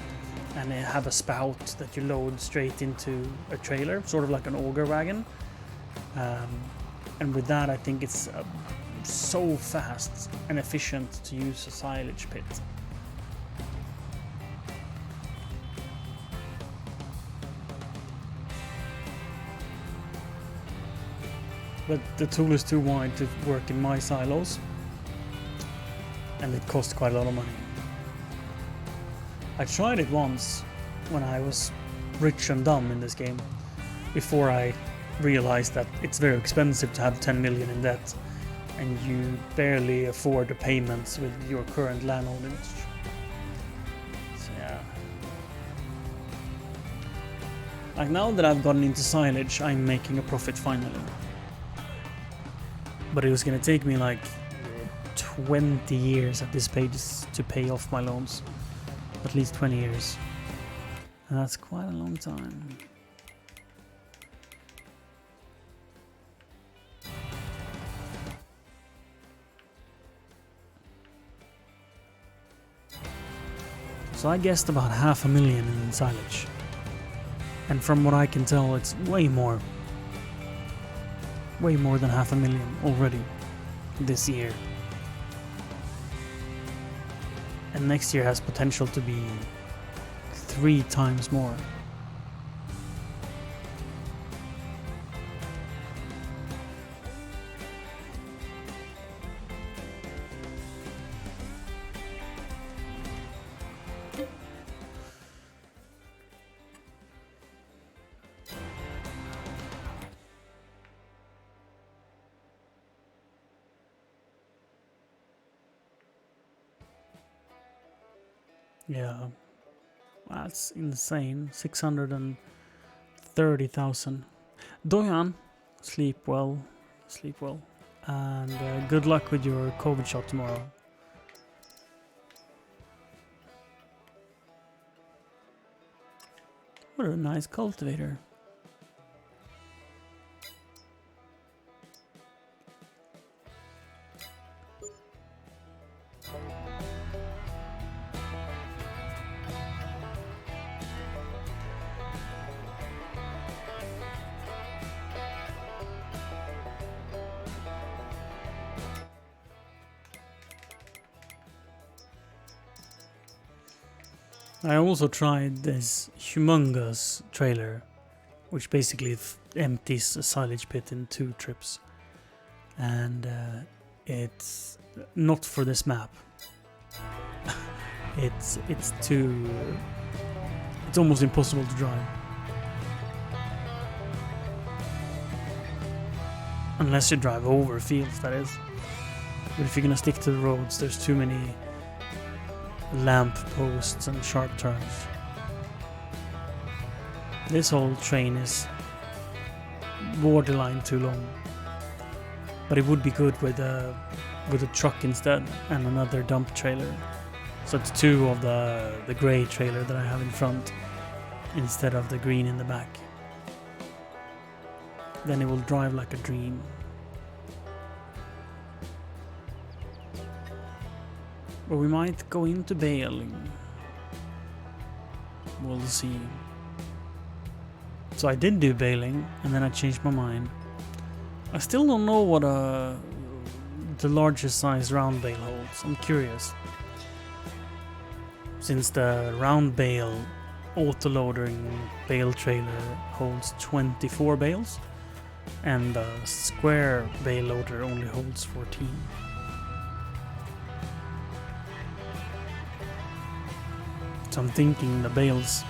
and they have a spout that you load straight into a trailer, sort of like an auger wagon. And with that, I think it's so fast and efficient to use a silage pit. But the tool is too wide to work in my silos, and it costs quite a lot of money. I tried it once when I was rich and dumb in this game, before I realize that it's very expensive to have 10 million in debt, and you barely afford the payments with your current landholdings. So yeah. Like now that I've gotten into silage, I'm making a profit finally. But it was gonna take me like 20 years at this pace to pay off my loans. At least 20 years. And that's quite a long time. So I guessed about 500,000 in silage. And from what I can tell, it's way more. Way more than 500,000 already this year. And next year has potential to be 3 times more. Yeah, that's insane. 630,000. Doyan, sleep well, and good luck with your COVID shot tomorrow. What a nice cultivator. I also tried this humongous trailer, which basically empties a silage pit in 2 trips. And it's not for this map. It's almost impossible to drive. Unless you drive over fields, that is. But if you're gonna stick to the roads, there's too many lamp posts and sharp turns. This whole train is borderline too long, but it would be good with a truck instead and another dump trailer. So it's 2 of the grey trailer that I have in front instead of the green in the back. Then it will drive like a dream. Or we might go into baling. We'll see. So I did do baling, and then I changed my mind. I still don't know what the largest size round bale holds. I'm curious. Since the round bale autoloading bale trailer holds 24 bales, and the square bale loader only holds 14. So I'm thinking the bales,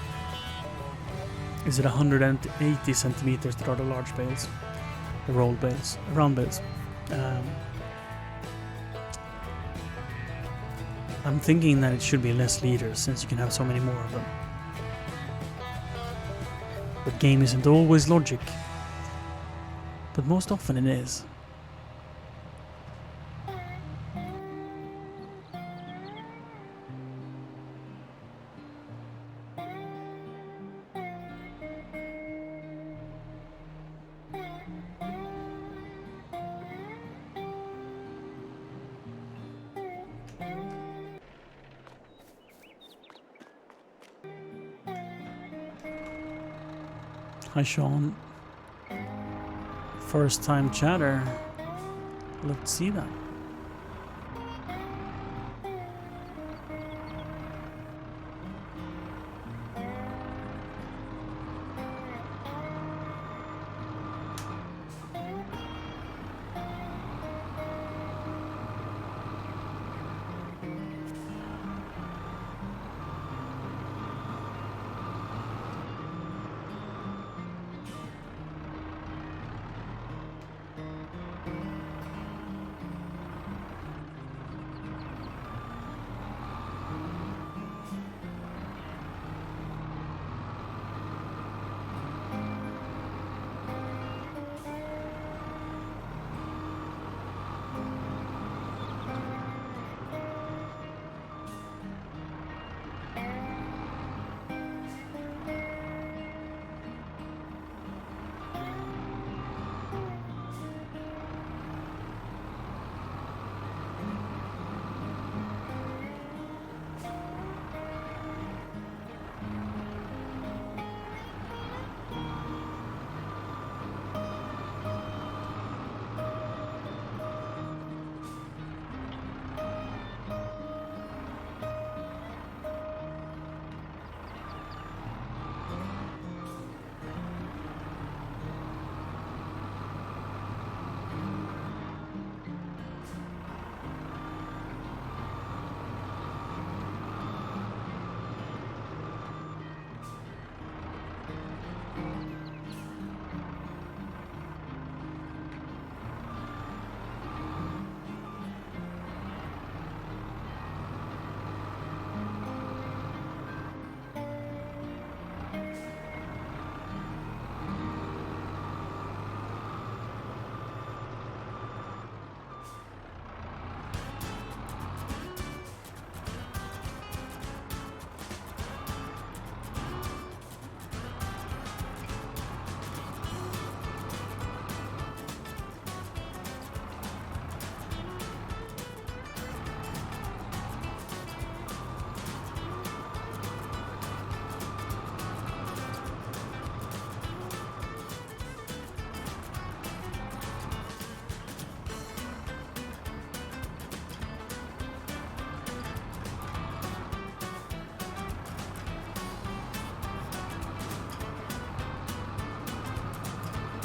is it 180 centimeters that are the large bales? The rolled bales, round bales. I'm thinking that it should be less liters since you can have so many more of them. But game isn't always logic. But most often it is. Hi Sean. First time chatter. Let's see that.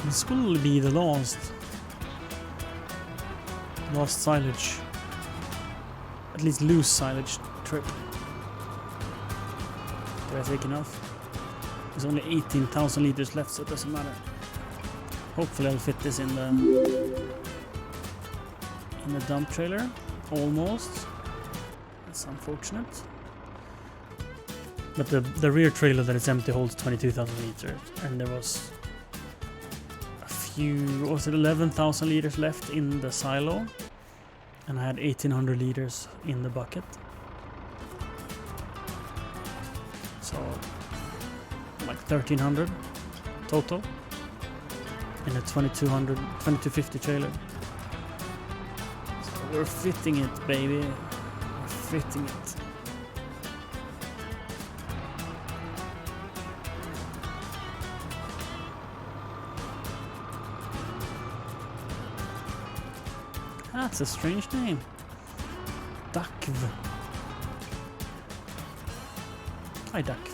This will be the last silage, at least loose silage trip. Did I take enough? There's only 18,000 liters left, so it doesn't matter. Hopefully I'll fit this in the dump trailer. Almost. That's unfortunate. But the rear trailer that is empty holds 22,000 liters, and there was a few, what was it, 11,000 liters left in the silo, and I had 1,800 liters in the bucket. So like 1,300 total in a 2250 trailer. So we're fitting it, baby. We're fitting it. That's a strange name. Duckv. Hi, Duckv.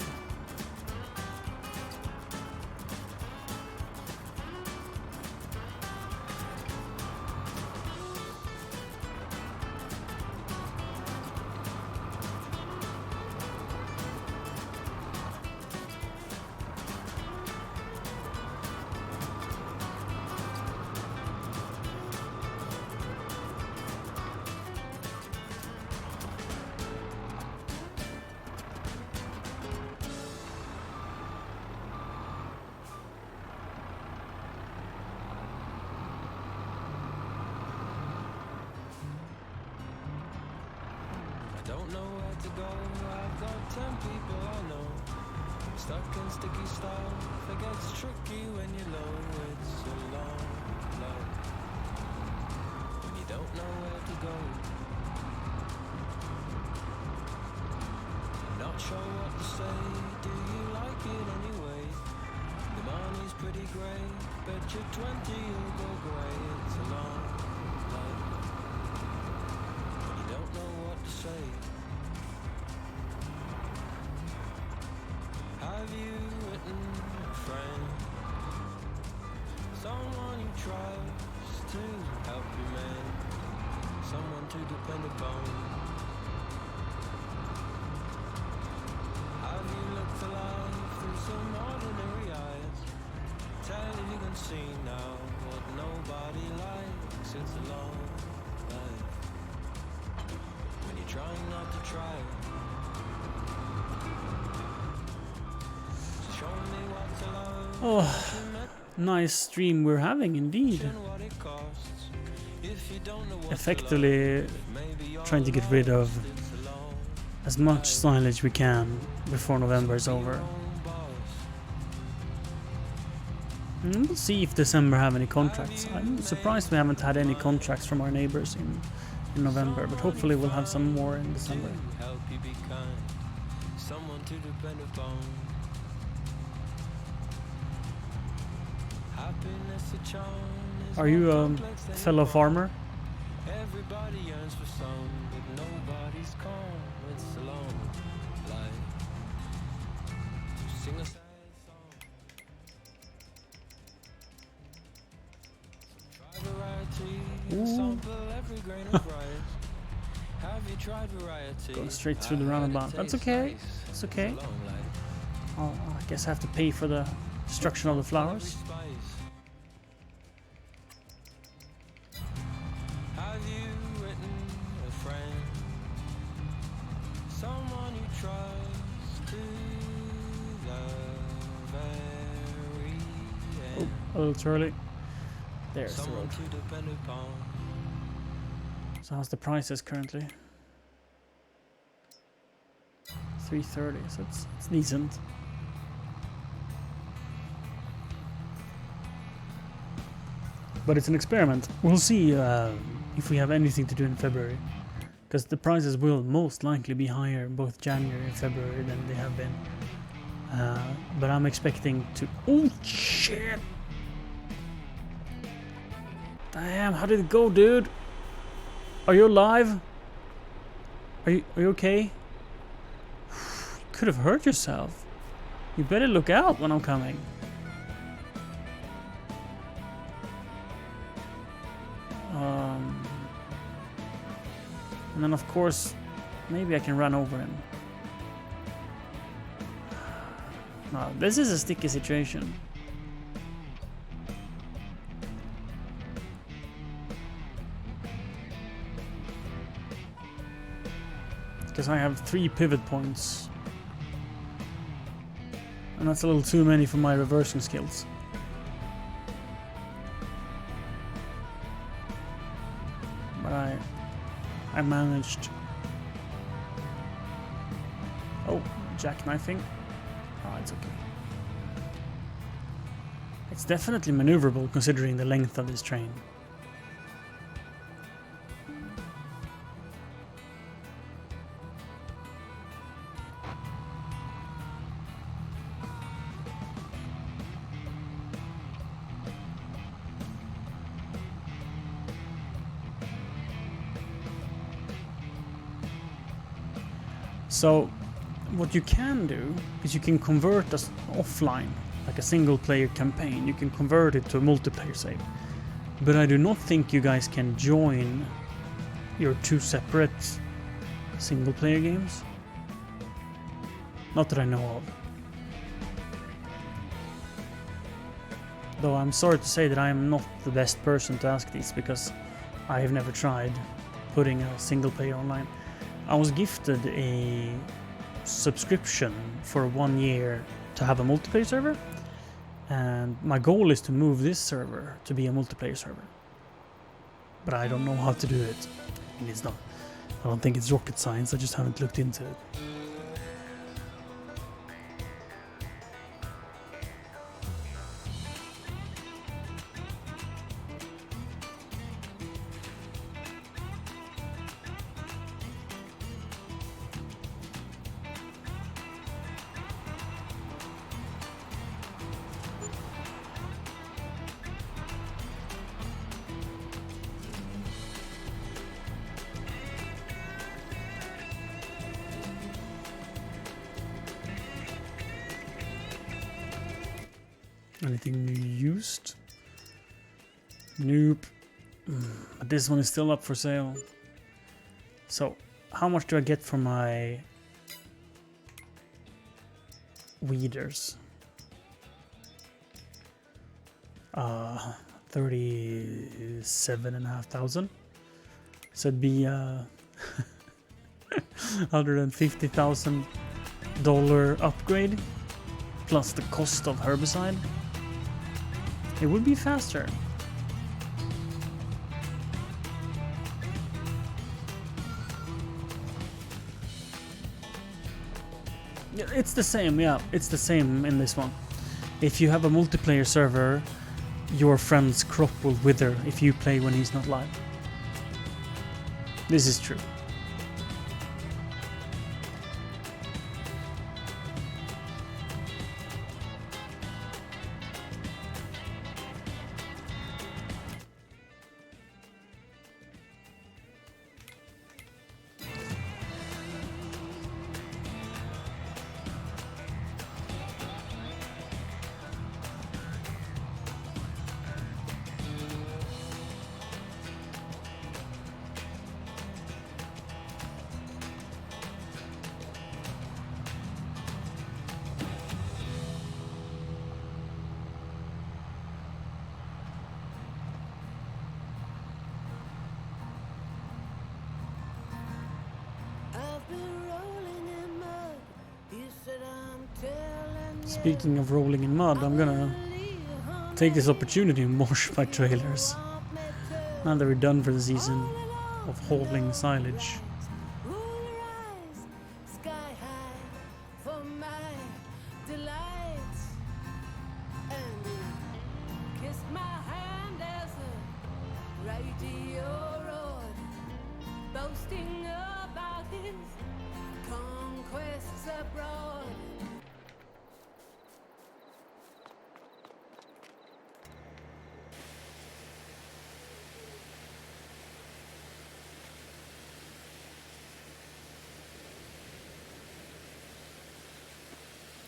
Don't know where to go, I've got 10 people I know. Stuck in sticky stuff, it gets tricky when you're low. It's a long life when you don't know where to go. Not sure what to say, do you like it anyway? The money's pretty great, bet you're 20 you'll go grey. It's a long life when you don't know what to say. Have you written a friend? Someone you trust to help you, man. Someone to depend upon. Have you looked at life through some ordinary eyes? Tell you can see now what nobody likes. It's a long life when you're trying not to try. Oh, nice stream we're having indeed. Effectively trying to get rid of as much silage we can before November is over. And we'll see if December have any contracts. I'm surprised we haven't had any contracts from our neighbors in November, but hopefully we'll have some more in December. Are you a fellow farmer? Everybody yearns for some, but nobody's calm. It's a long life to sing a sad song. Try variety, sample every grain of rice. Have you tried variety? Going straight through the roundabout. That's okay. It's okay. I guess I have to pay for the destruction of the flowers. A little too early. There's the road. So how's the prices currently? 330, so it's decent. But it's an experiment. We'll see if we have anything to do in February. Because the prices will most likely be higher both January and February than they have been. But I'm expecting to... Oh shit! Damn, how did it go, dude? Are you alive? Are you okay? You could have hurt yourself. You better look out when I'm coming. And then of course, maybe I can run over him. No, this is a sticky situation. Because I have 3 pivot points. And that's a little too many for my reversing skills. But I managed. Oh, jackknifing. Oh, it's okay. It's definitely maneuverable considering the length of this train. So what you can do is you can convert us offline, like a single player campaign. You can convert it to a multiplayer save. But I do not think you guys can join your 2 separate single player games. Not that I know of. Though I'm sorry to say that I am not the best person to ask these because I have never tried putting a single player online. I was gifted a subscription for 1 year to have a multiplayer server, and my goal is to move this server to be a multiplayer server. But I don't know how to do it. And it's not. I don't think it's rocket science. I just haven't looked into it. Anything used? Nope. But this one is still up for sale. So, how much do I get for my weeders? 37,500. So it'd be $150,000 upgrade plus the cost of herbicide. It would be faster. Yeah, it's the same, yeah. It's the same in this one. If you have a multiplayer server, your friend's crop will wither if you play when he's not live. This is true. Speaking of rolling in mud, I'm gonna take this opportunity and wash my trailers. Now that we're done for the season of hauling silage.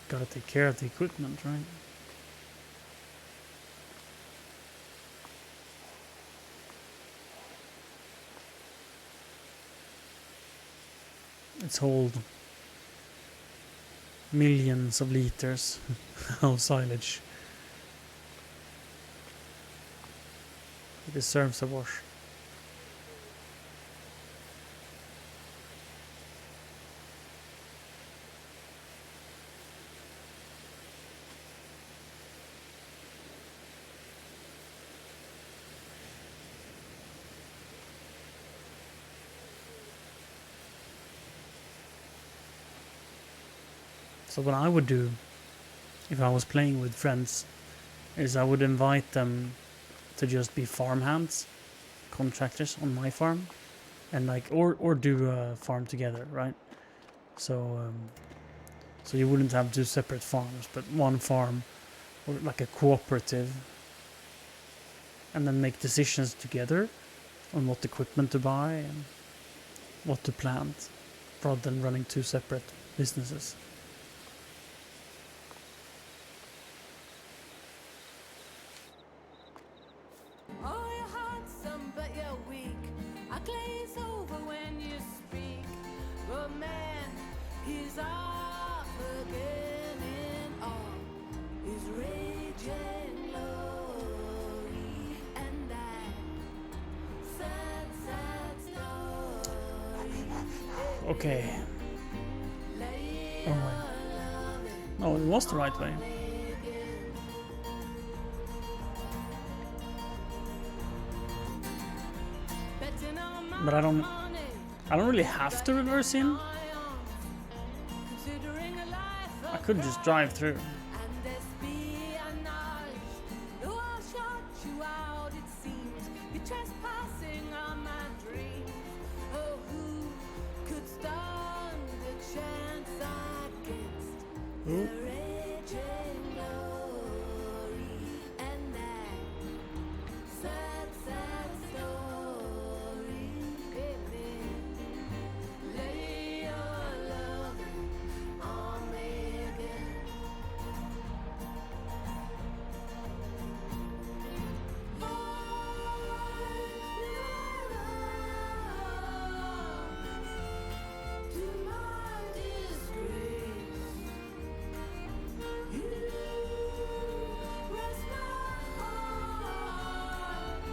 Gotta take care of the equipment, right? It's hold millions of liters of silage. It deserves a wash. So what I would do if I was playing with friends is I would invite them to just be farmhands, contractors on my farm, and like or do a farm together, right? So so you wouldn't have two separate farms, but one farm or like a cooperative, and then make decisions together on what equipment to buy and what to plant, rather than running two separate businesses. Oh, you're handsome, but you're weak. I glaze over when you speak. But man, he's off again in all his raging glory. And that sad, sad story. Okay. Lay Oh your wait. loving No, it was the right way. betting on my But I don't money. really have to reverse in. Considering a life I could just drive through. and espionage. Though I'll shut you out, it seems you're trespassing on my dreams. Oh, who could stand a chance against the raging glory and that sad, sad story? Amen. Lay your loving on me again. To my disgrace, you rest my heart.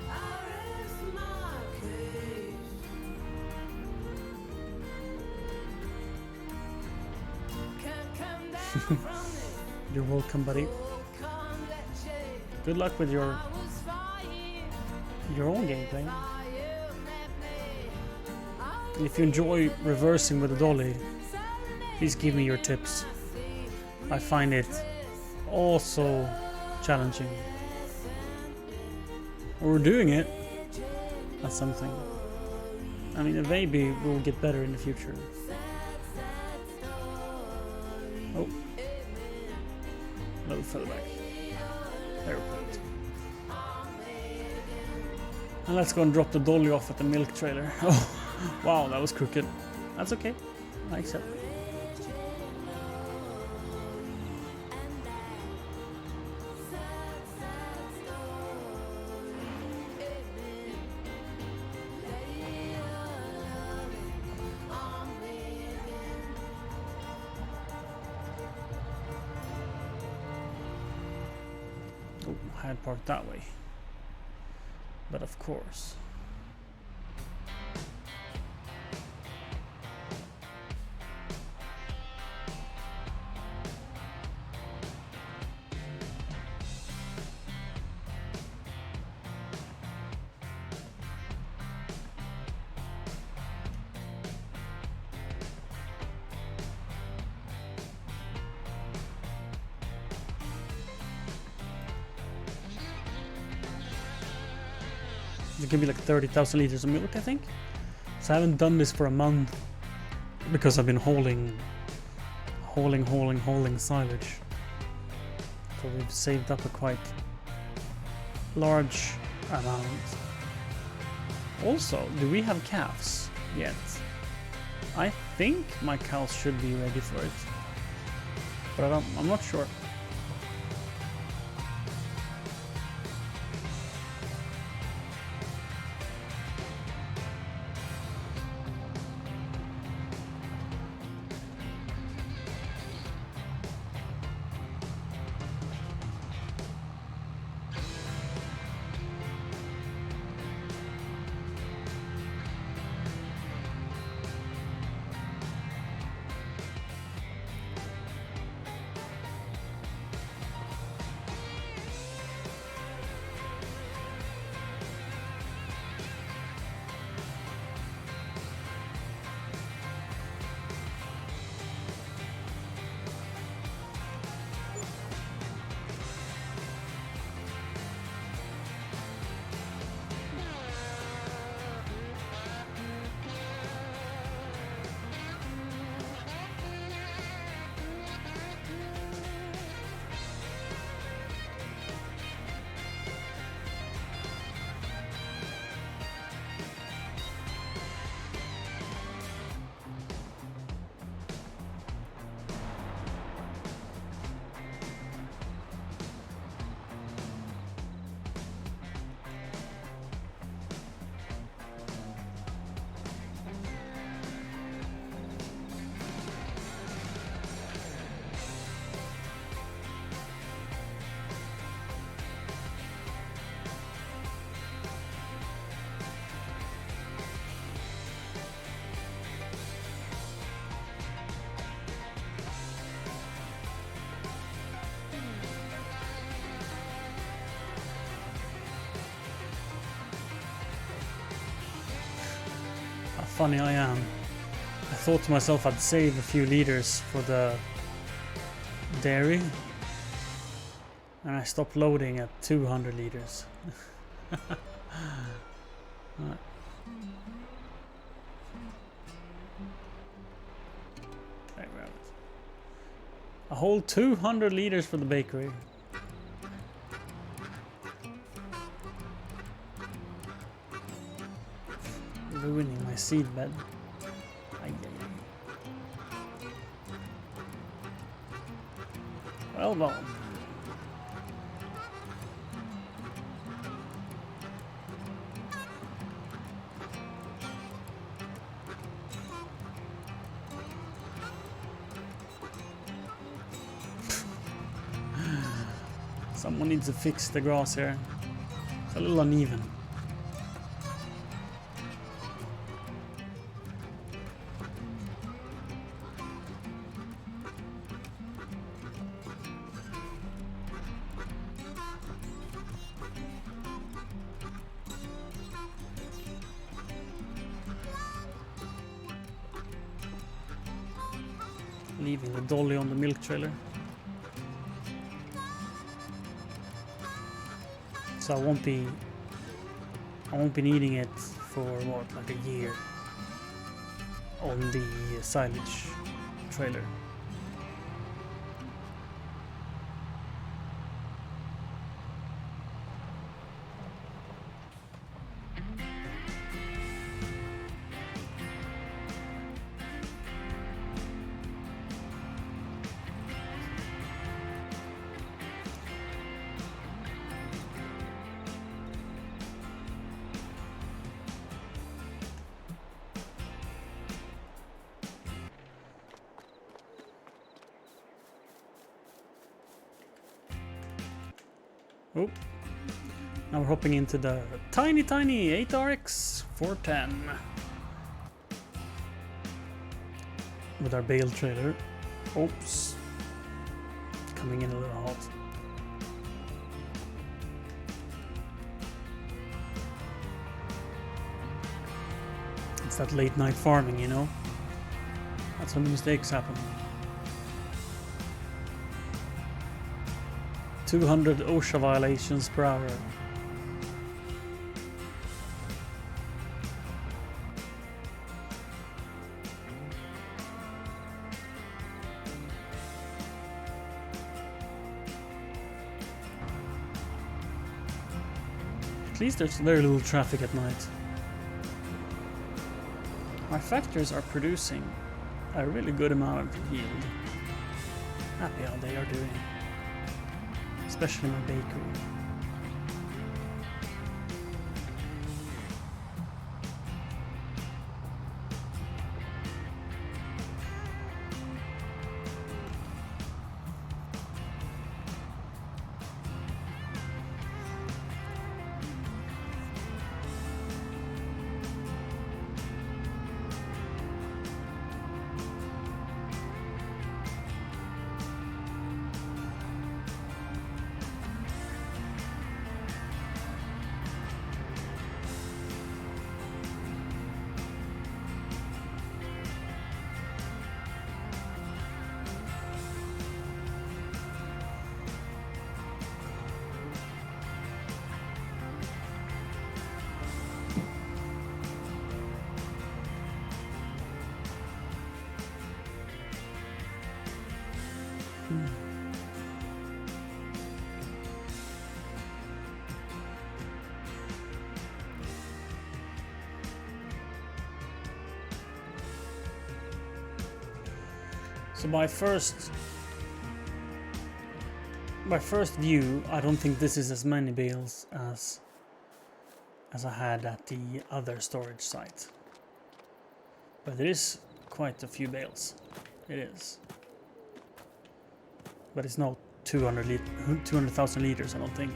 I rest my case. Can't come down from this You're welcome, buddy. old combat chain. Good luck with your I was fine. own gameplay. And if you enjoy reversing with a dolly, please give me your tips. I find it also challenging. We're doing it. That's something. I mean, maybe we'll get better in the future. Oh. A little further back. There we go. And let's go and drop the dolly off at the milk trailer. Oh, wow, that was crooked. That's okay. I accept. Oh, I had parked that way. But of course. It can be like 30,000 liters of milk, I think. So I haven't done this for a month because I've been holding silage. So we've saved up a quite large amount. Also, do we have calves yet? I think my cows should be ready for it, but I'm not sure. funny I am. I thought to myself I'd save a few liters for the dairy, and I stopped loading at 200 liters. Right. There we have it. A whole 200 liters for the bakery. Ruining my seed bed. Ay, ay, ay. Well done. Someone needs to fix the grass here. It's a little uneven. Leaving the dolly on the milk trailer. So I won't be needing it for what, like a year on the silage trailer. Oh, now we're hopping into the tiny 8RX 410 with our bale trailer. Oops, coming in a little hot. It's that late night farming, you know. That's when the mistakes happen. 200 OSHA violations per hour. At least there's very little traffic at night. My factories are producing a really good amount of yield. Happy how they are doing. Especially my bakery. So by first view, I don't think this is as many bales as I had at the other storage site. But it is quite a few bales. It is. But it's not 200,000 liters, I don't think.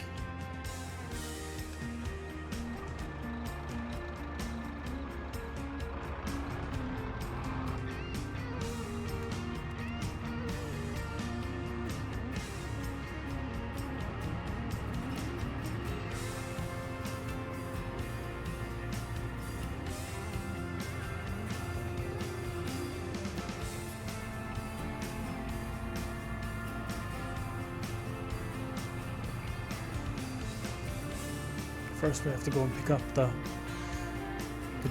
First we have to go and pick up the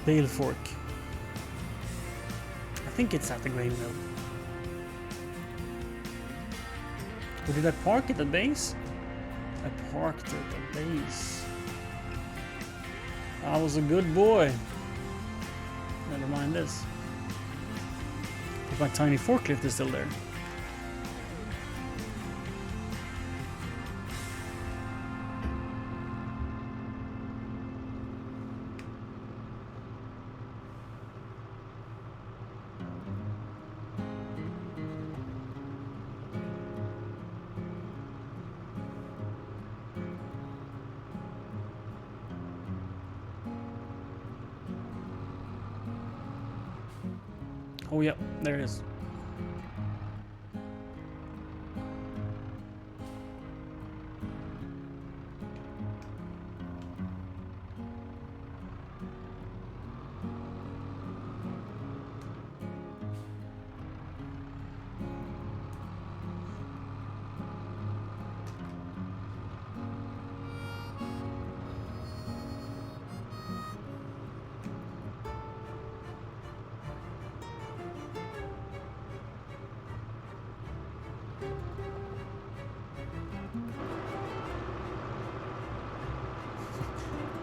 bale fork. I think it's at the grain mill. Or did I park it at base? I parked it at base. I was a good boy. Never mind this. But my tiny forklift is still there. Oh yeah, there it is.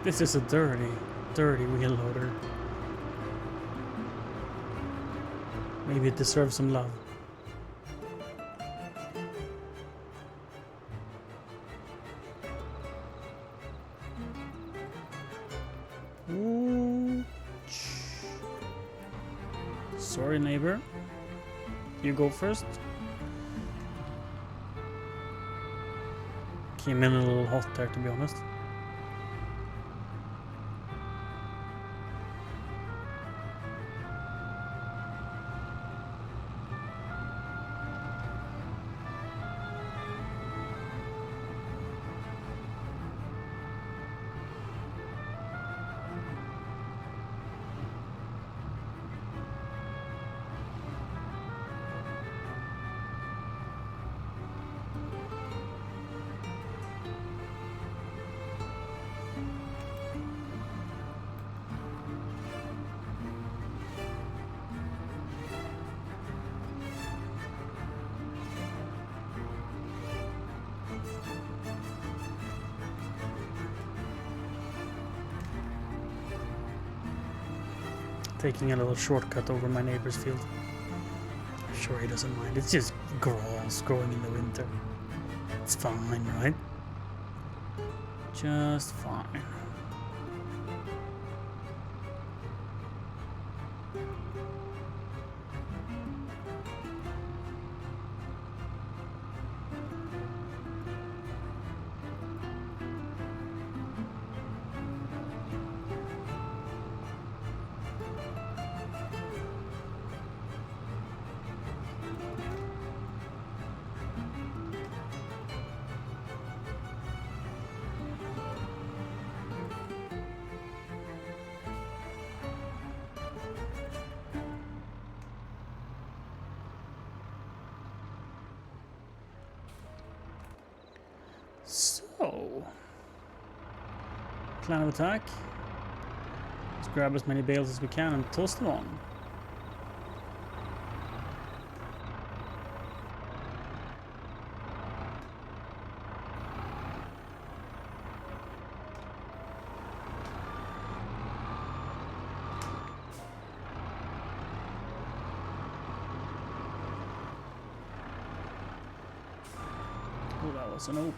This is a dirty wheel loader. Maybe it deserves some love. Ooh. Sorry, neighbor. You go first. Came in a little hot there, to be honest. Taking a little shortcut over my neighbor's field. I'm sure he doesn't mind. It's just grass growing in the winter. It's fine, right? Just fine. So, plan of attack. Let's grab as many bales as we can and toss them on. Oh, that was an oak.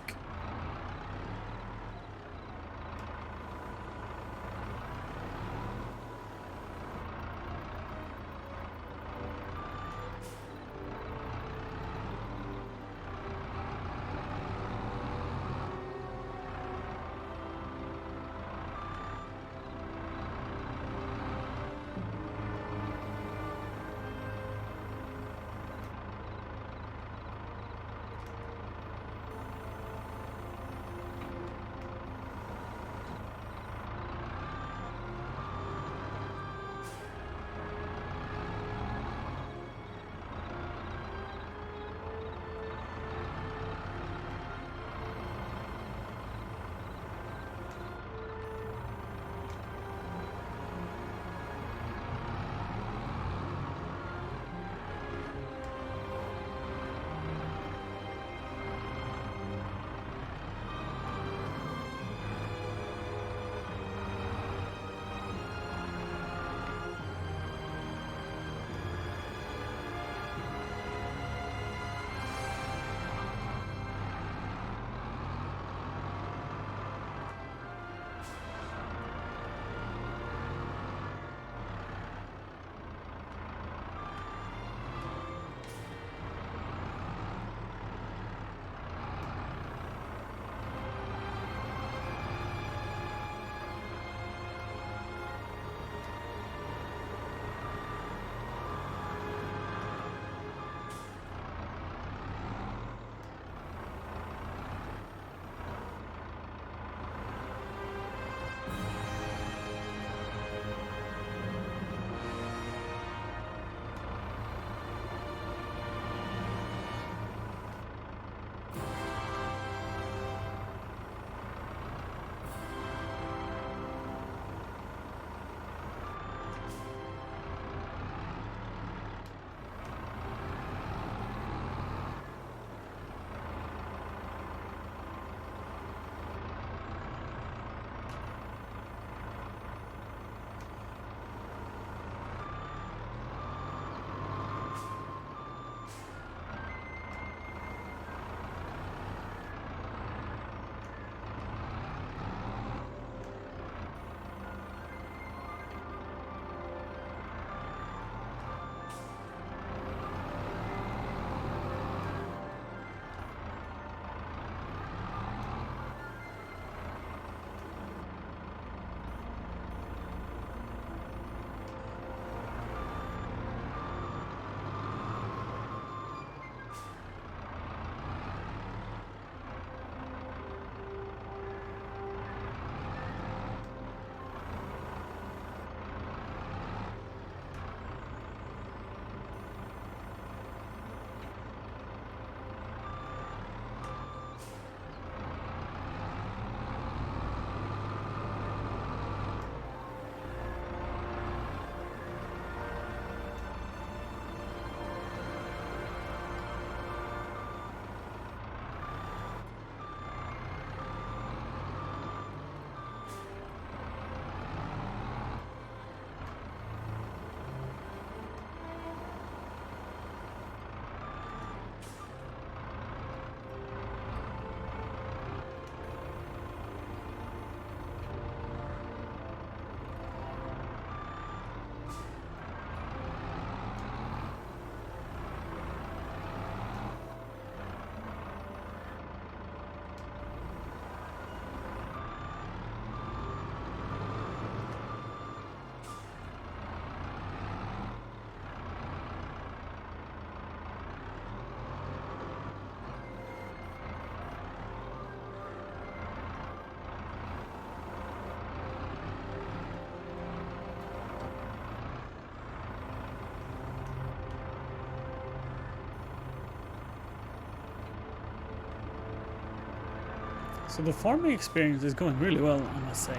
So the farming experience is going really well, I must say.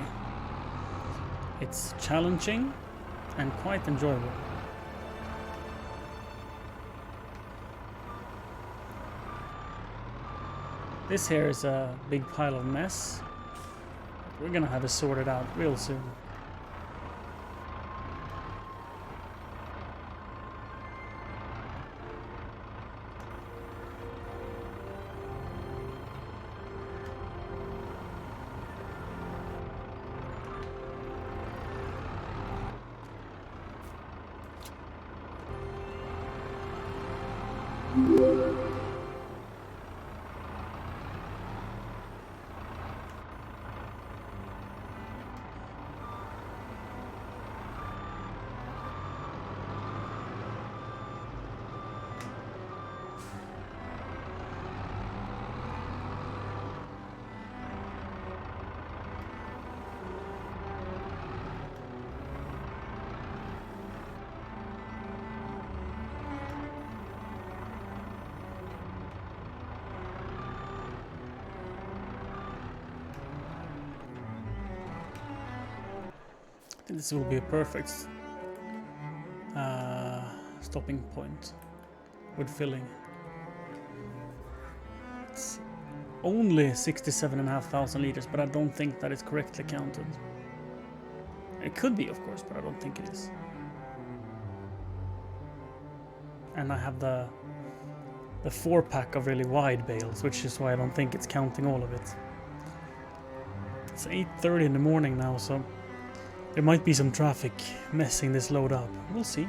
It's challenging and quite enjoyable. This here is a big pile of mess. We're gonna have it sorted out real soon. I think this will be a perfect stopping point with filling. It's only 67,500 liters, but I don't think that is correctly counted. It could be, of course, but I don't think it is. And I have the 4-pack of really wide bales, which is why I don't think it's counting all of it. It's 8:30 in the morning now, so there might be some traffic messing this load up. We'll see.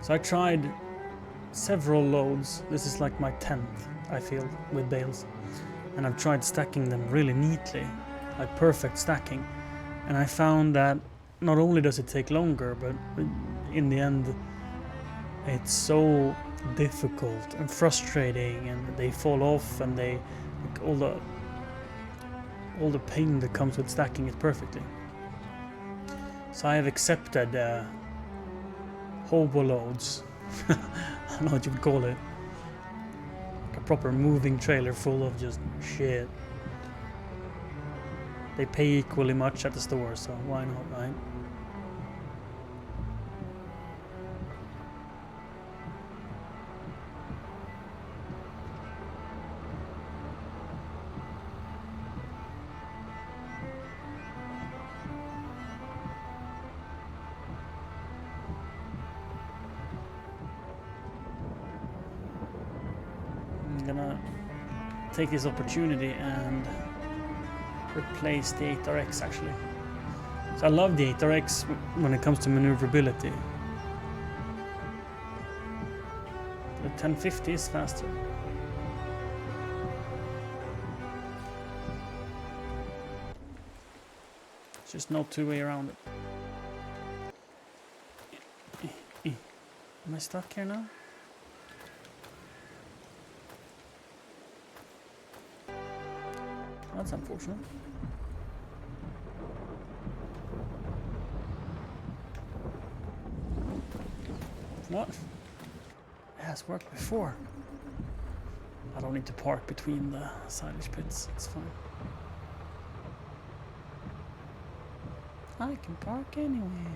So I tried several loads. This is like my 10th, I feel, with bales. And I've tried stacking them really neatly, like perfect stacking. And I found that not only does it take longer, but in the end, it's so difficult and frustrating, and they fall off, and they like, all the pain that comes with stacking it perfectly. So I have accepted hobo loads. I don't know what you would call it. Like a proper moving trailer full of just shit. They pay equally much at the store, so why not, right? I'm gonna take this opportunity and replace the 8RX actually. So I love the 8RX when it comes to maneuverability. The 1050 is faster. There's just no two way around it. Am I stuck here now? That's unfortunate. What? It has worked before. I don't need to park between the silage pits. It's fine. I can park anywhere.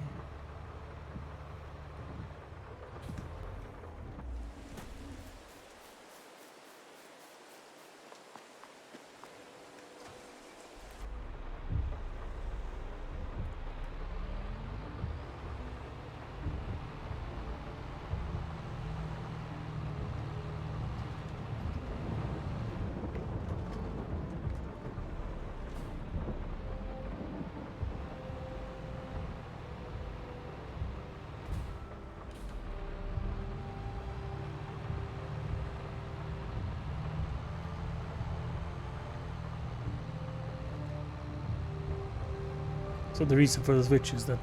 So the reason for the switch is that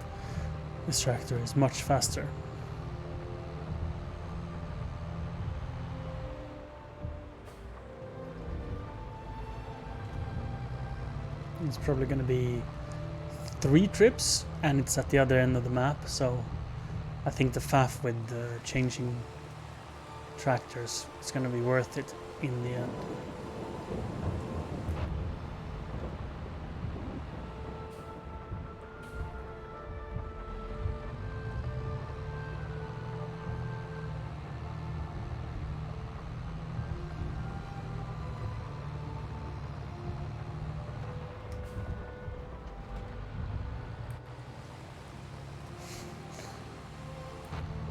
this tractor is much faster. It's probably going to be 3 trips, and it's at the other end of the map, so I think the faff with changing tractors is going to be worth it. in the end.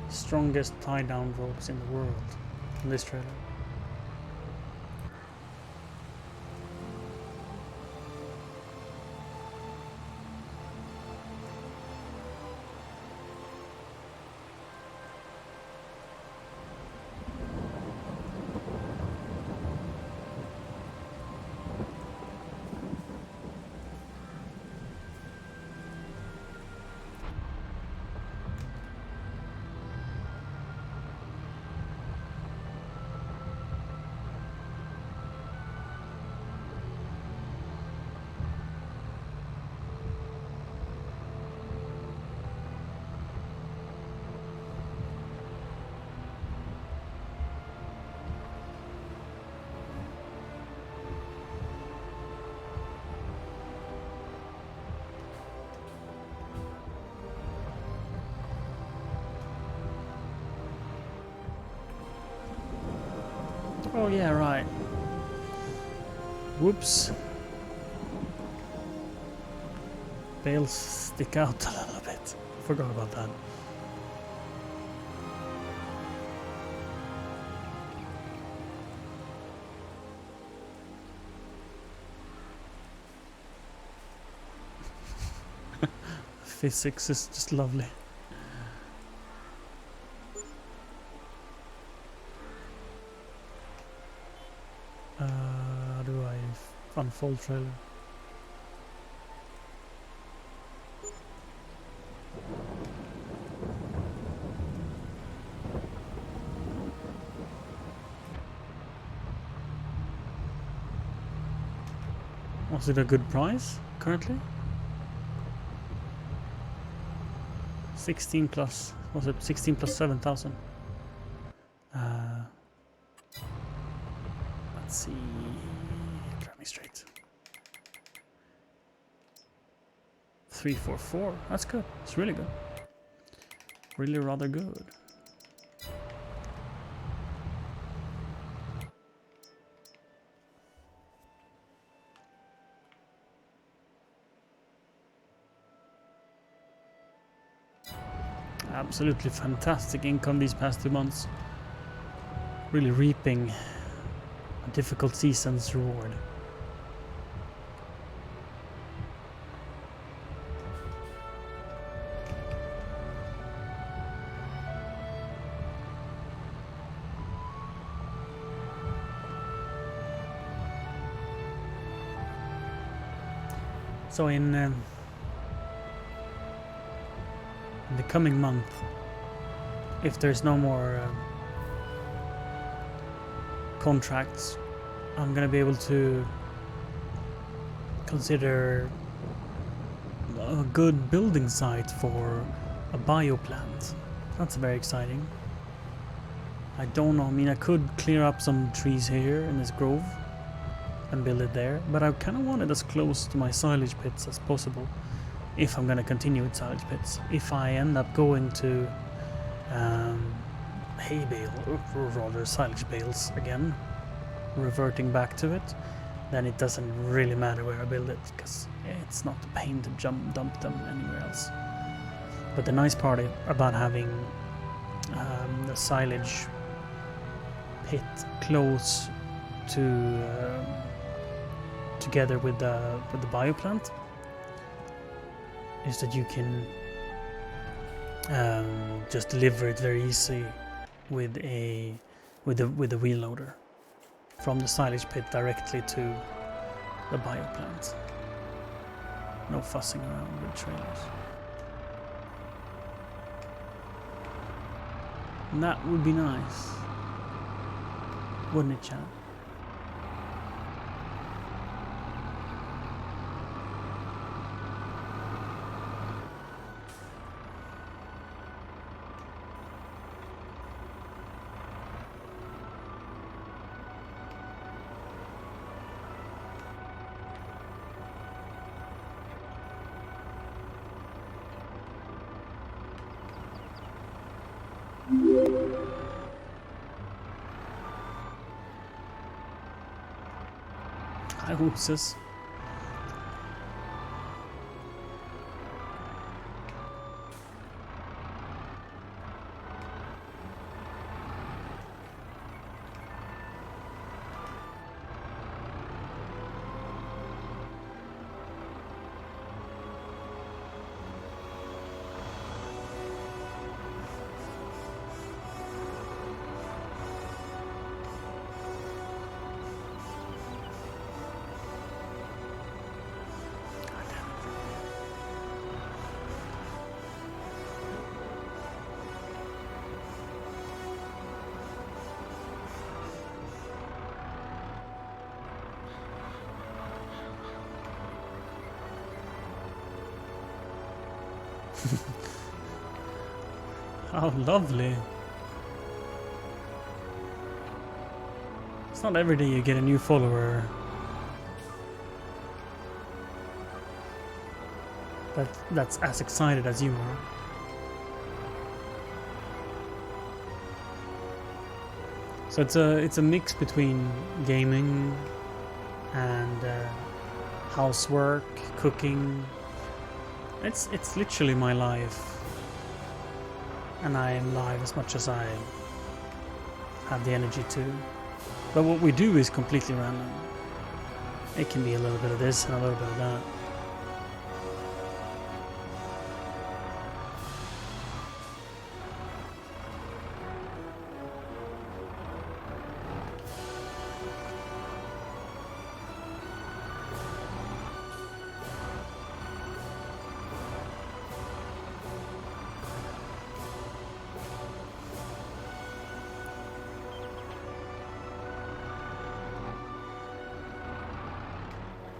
Strongest tie down ropes in the world in this trailer. Oh yeah, right. Whoops. Bales stick out a little bit. Forgot about that. Physics is just lovely. How do I unfold trailer? Was it a good price currently? 16 plus, was it 16 plus 7,000? Let's see, drive me straight. 344, that's good, it's really good. Really rather good. Absolutely fantastic income these past 2 months. Really reaping a difficult season's reward. So in the coming month, if there's no more contracts, I'm gonna be able to consider a good building site for a bioplant. That's very exciting. I don't know, I mean, I could clear up some trees here in this grove and build it there, but I kind of want it as close to my silage pits as possible if I'm going to continue with silage pits. If I end up going to hay bale, or rather silage bales again, reverting back to it, then it doesn't really matter where I build it, because it's not a pain to dump them anywhere else. But the nice part about having the silage pit close to together with the bioplant is that you can just deliver it very easy with a wheel loader from the silage pit directly to the bioplant. No fussing around with trailers. And that would be nice, wouldn't it, chat? Hi, Hoopses. How lovely. It's not every day you get a new follower that's as excited as you are. So it's a mix between gaming and housework, cooking. It's literally my life. And I am live as much as I have the energy to. But what we do is completely random. It can be a little bit of this and a little bit of that.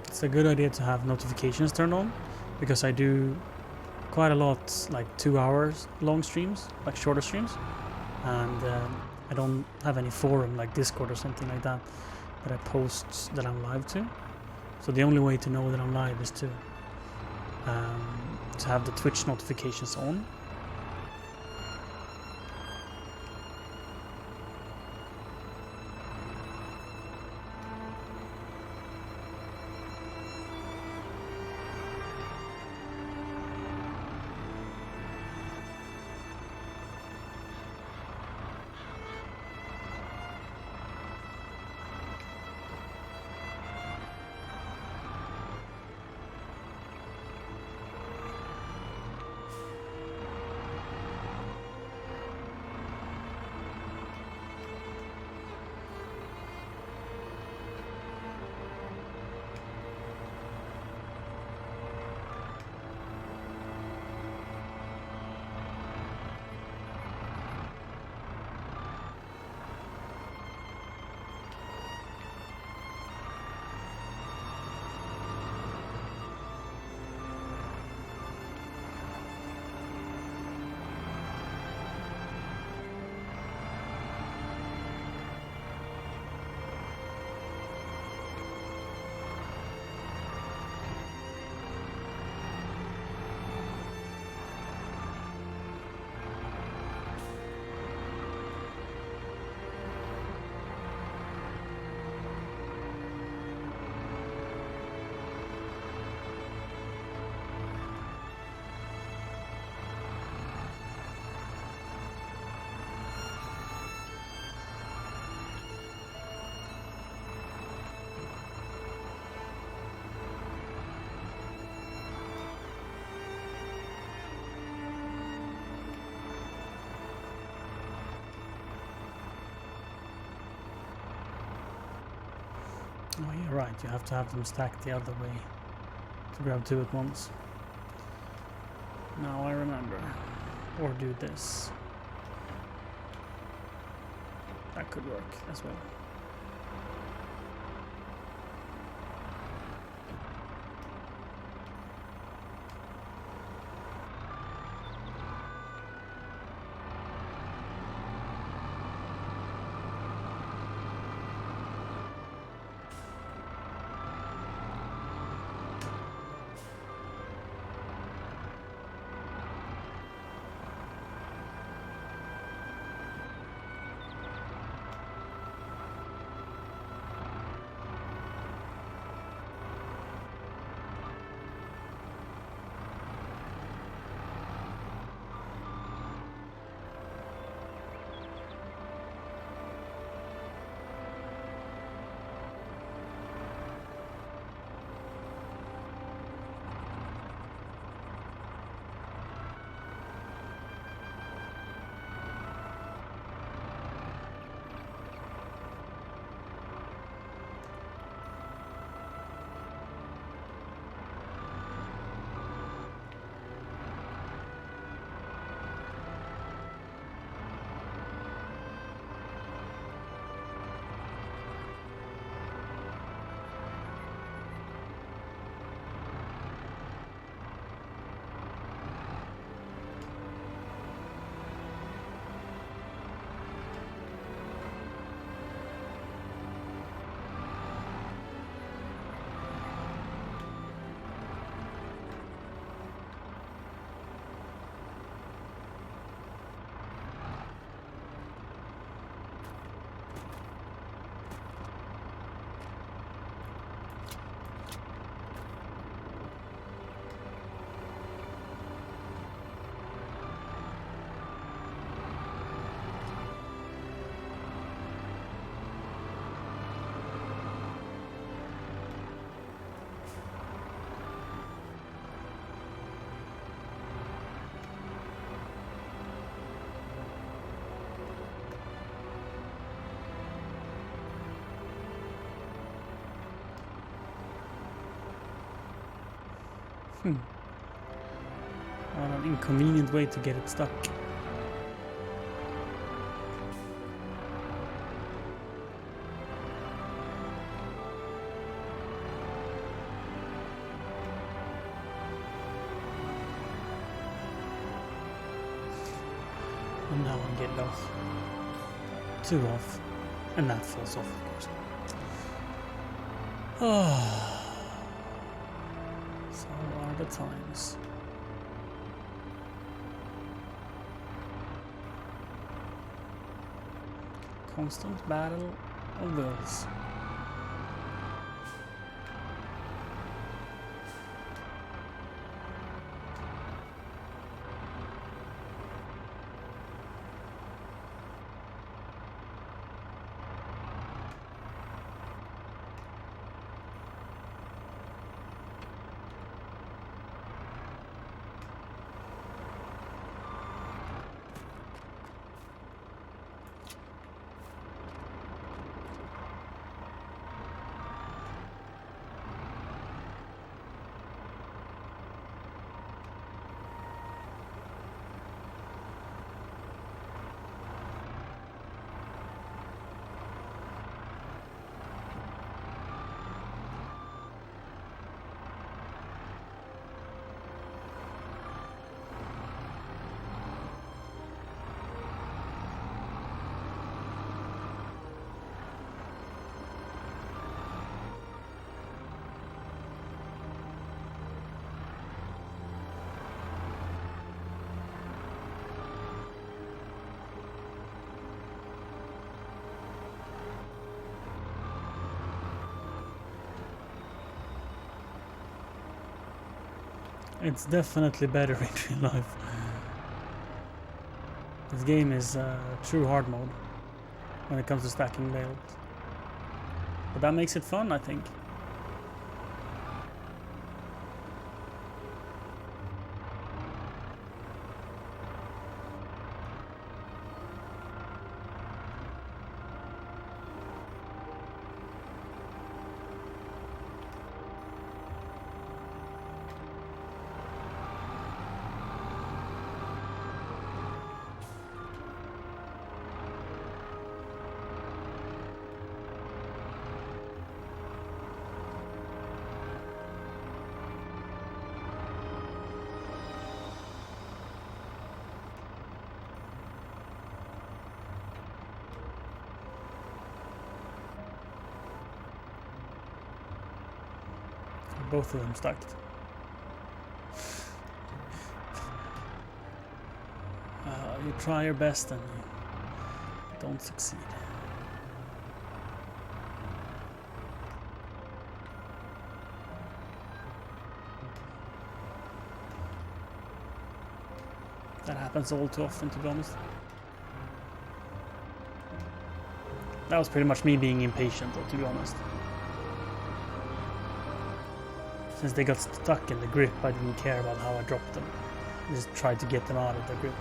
It's a good idea to have notifications turned on, because I do quite a lot, like 2 hours long streams, like shorter streams, and I don't have any forum like Discord or something like that I post that I'm live to. So the only way to know that I'm live is to have the Twitch notifications on. Oh, you're right, you have to have them stacked the other way to grab two at once. Now I remember. Or do this. That could work as well. What an inconvenient way to get it stuck. And now I'm getting off. 2 off. And that falls off, of course. So are the times. Constant battle of wills. It's definitely better in real life. This game is true hard mode when it comes to stacking bales. But that makes it fun, I think. Both of them stacked. You try your best and you don't succeed. That happens all too often, to be honest. That was pretty much me being impatient, though, to be honest. Since they got stuck in the grip, I didn't care about how I dropped them. I just tried to get them out of the grip.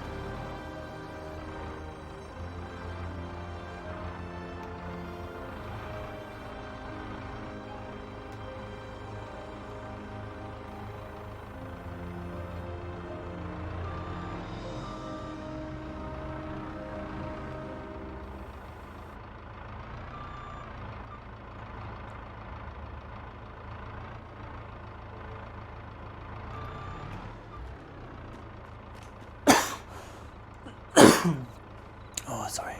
Oh, sorry.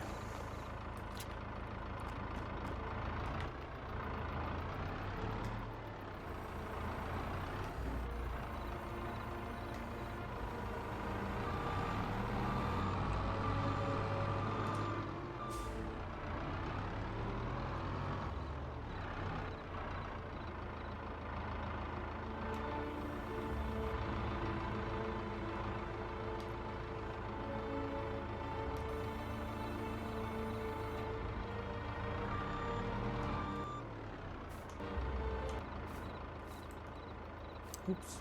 Oops.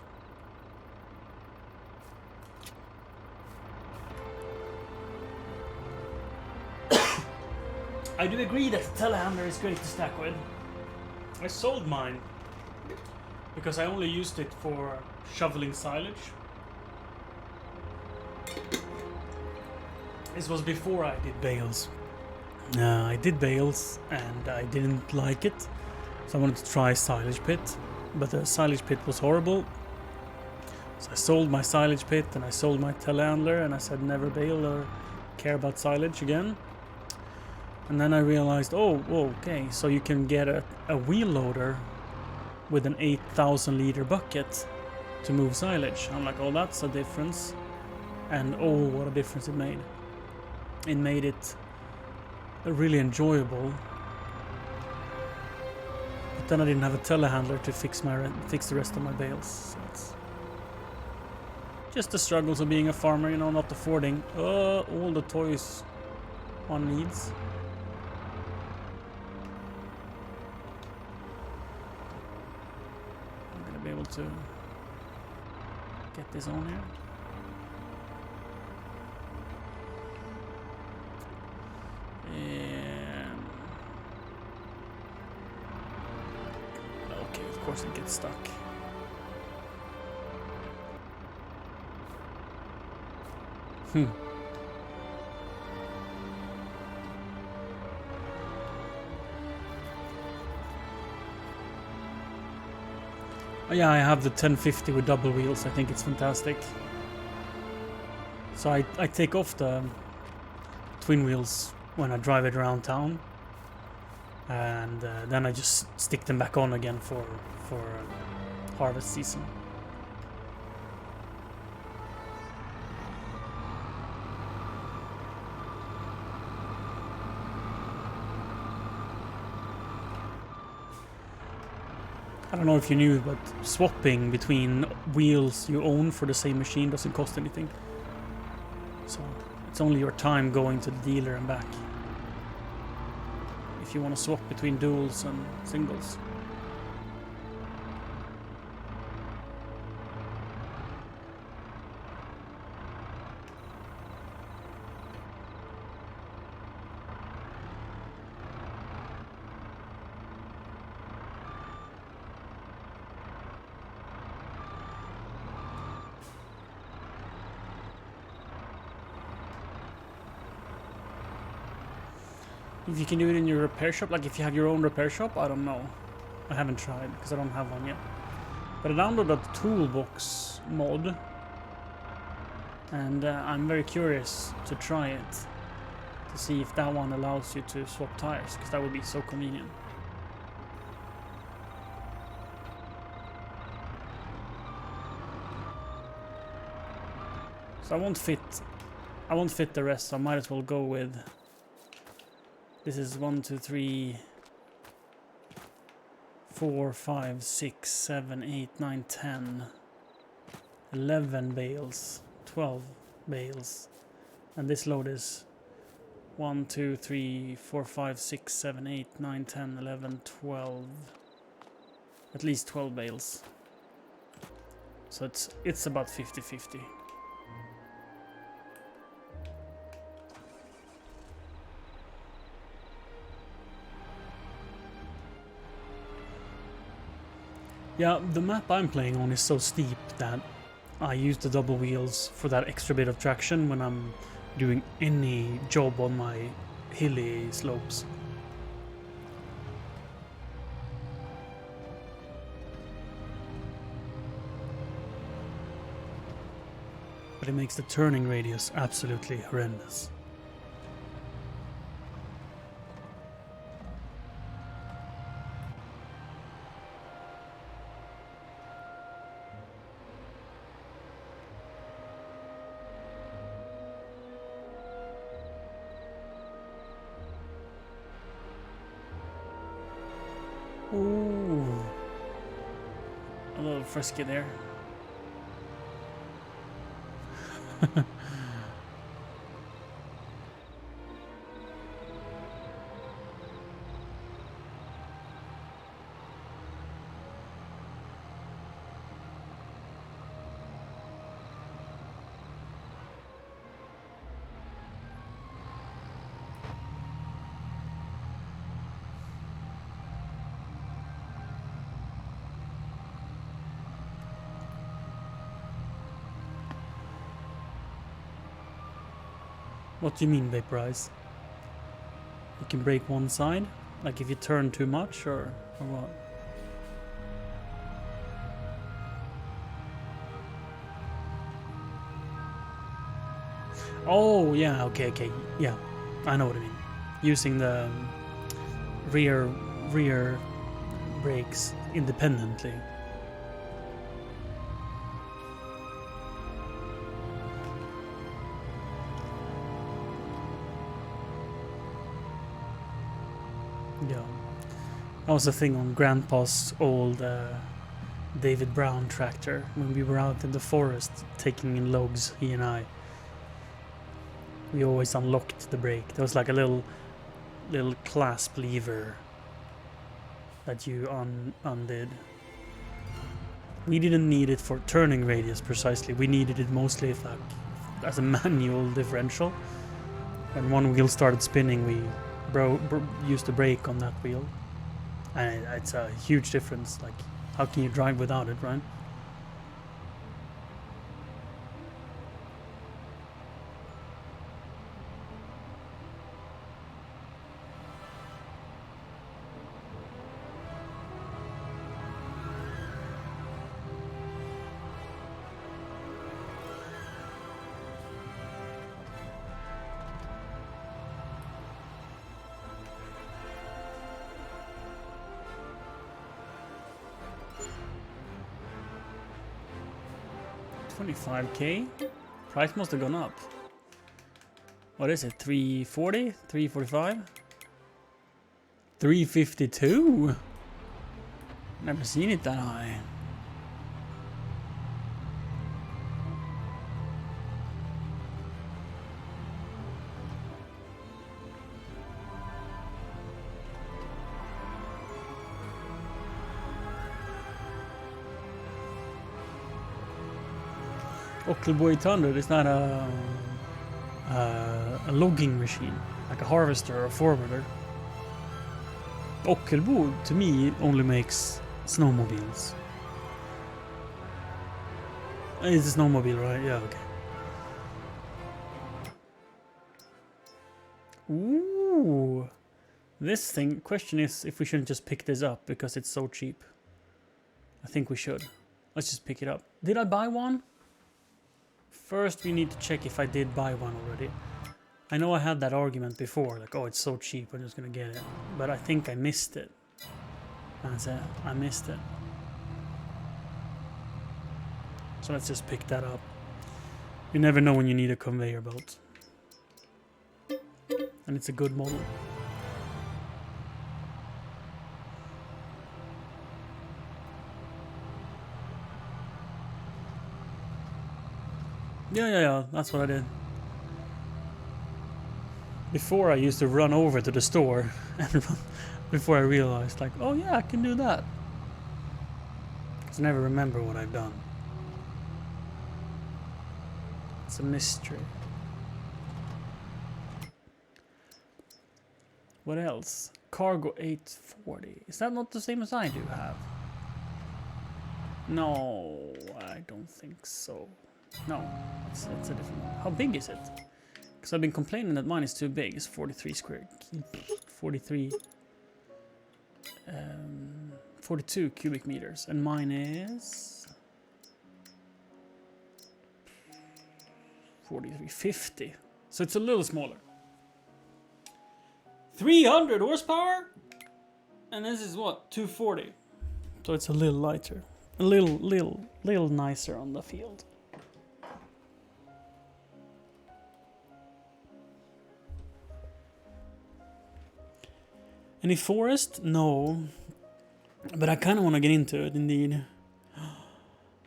I do agree that the telehandler is great to stack with. I sold mine because I only used it for shoveling silage. This was before I did bales. I did bales and I didn't like it, so I wanted to try silage pit, but the silage pit was horrible. So I sold my silage pit and I sold my telehandler and I said never bale or care about silage again. And then I realized, oh, okay, so you can get a wheel loader with an 8,000 liter bucket to move silage. I'm like, oh, that's a difference. And oh, what a difference it made. It made it really enjoyable. But then I didn't have a telehandler to fix the rest of my bales. So it's just the struggles of being a farmer, you know, not affording all the toys one needs. I'm gonna be able to get this on here. Okay, of course it gets stuck. Oh, yeah, I have the 1050 with double wheels. I think it's fantastic. So I take off the twin wheels when I drive it around town, and then I just stick them back on again for harvest season. I don't know if you knew, but swapping between wheels you own for the same machine doesn't cost anything. So it's only your time going to the dealer and back. If you want to swap between duals and singles. If you can do it in your repair shop, like if you have your own repair shop, I don't know. I haven't tried because I don't have one yet. But I downloaded the Toolbox mod, and I'm very curious to try it to see if that one allows you to swap tires, because that would be so convenient. So I won't fit the rest, so I might as well go with. This is 1, 2, 3, 4, 5, 6, 7, 8, 9, 10, 11 bales, 12 bales, and this load is 1, 2, 3, 4, 5, 6, 7, 8, 9, 10, 11, 12, at least 12 bales. So it's about 50-50. Yeah, the map I'm playing on is so steep that I use the double wheels for that extra bit of traction when I'm doing any job on my hilly slopes. But it makes the turning radius absolutely horrendous. Ooh, a little frisky there. What do you mean vaporize? You can break one side? Like if you turn too much or what? Oh, yeah, okay, yeah. I know what I mean. Using the rear brakes independently. Yeah. That was the thing on Grandpa's old David Brown tractor when we were out in the forest taking in logs, he and I. We always unlocked the brake. There was like a little clasp lever that you undid. We didn't need it for turning radius precisely. We needed it mostly like as a manual differential. When one wheel started spinning, we used the brake on that wheel, and it's a huge difference. Like, how can you drive without it, right? $25K? Price must have gone up. What is it? 340? 345? 352? Never seen it that high. Ockelbo 800 is not a logging machine, like a harvester or a forwarder. Ockelbo, to me, only makes snowmobiles. It's a snowmobile, right? Yeah, okay. Ooh. This thing, question is if we shouldn't just pick this up because it's so cheap. I think we should. Let's just pick it up. Did I buy one? First, we need to check if I did buy one already. I know I had that argument before, like, oh, it's so cheap, I'm just gonna get it. But I think I missed it. That's it, I missed it. So let's just pick that up. You never know when you need a conveyor belt. And it's a good model. Yeah, that's what I did. Before I used to run over to the store and run, before I realized like, oh yeah, I can do that. Because I never remember what I've done. It's a mystery. What else? Cargo 840. Is that not the same as I do have? No, I don't think so. No, it's a different one. How big is it? Because I've been complaining that mine is too big. It's 43 square... 42 cubic meters. And mine is... 4350. So it's a little smaller. 300 horsepower? And this is what? 240. So it's a little lighter. A little nicer on the field. Any forest? No. But I kind of want to get into it, indeed.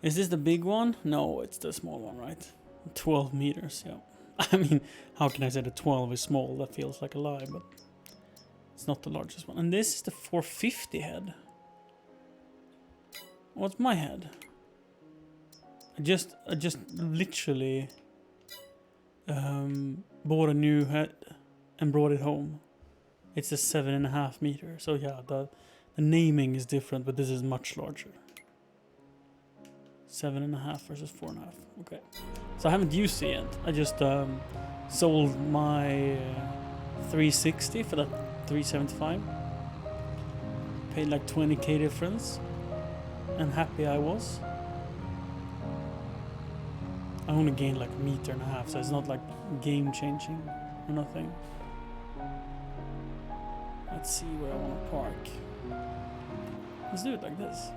Is this the big one? No, it's the small one, right? 12 meters, yeah. I mean, how can I say the 12 is small? That feels like a lie, but it's not the largest one. And this is the 450 head. What's my head? I just literally bought a new head and brought it home. It's a 7.5 meter. So yeah, the naming is different, but this is much larger. 7.5 versus 4.5. Okay. So I haven't used it yet. I just Sold my 360 for that 375. Paid like 20k difference, and happy I was. I only gained like 1.5 meters, so it's not like game changing or nothing. Let's see where I want to park. Let's do it like this.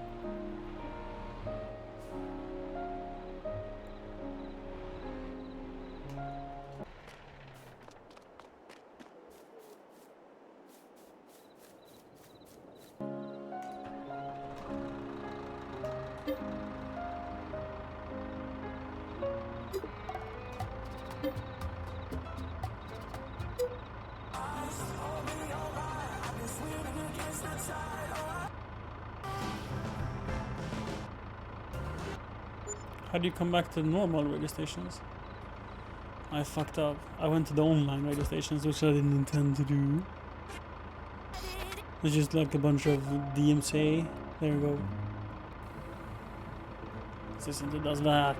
How do you come back to the normal radio stations? I fucked up. I went to the online radio stations, which I didn't intend to do. It's just like a bunch of DMCA. There we go. Precis inte das Werk.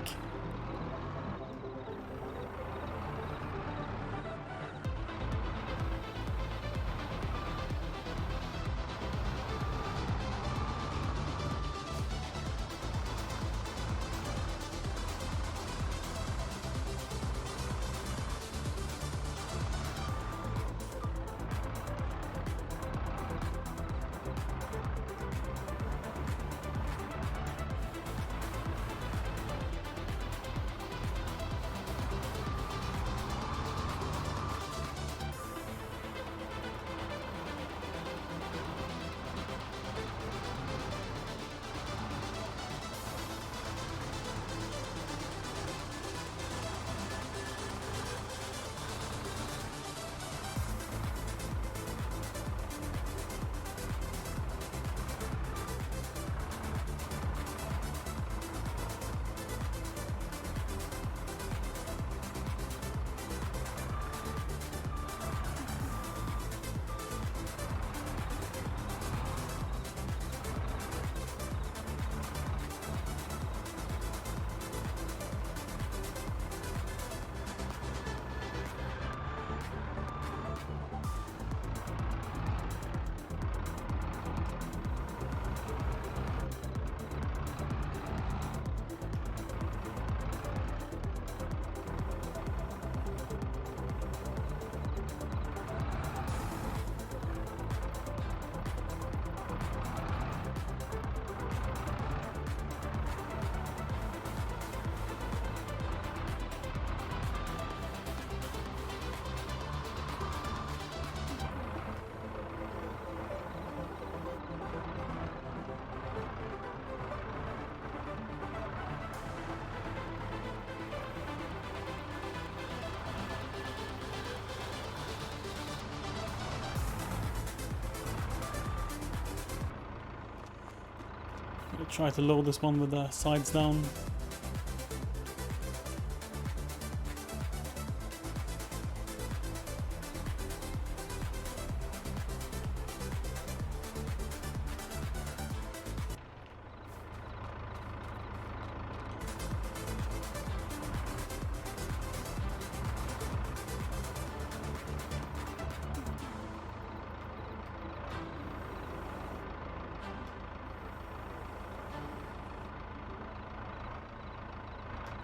Try to load this one with the sides down.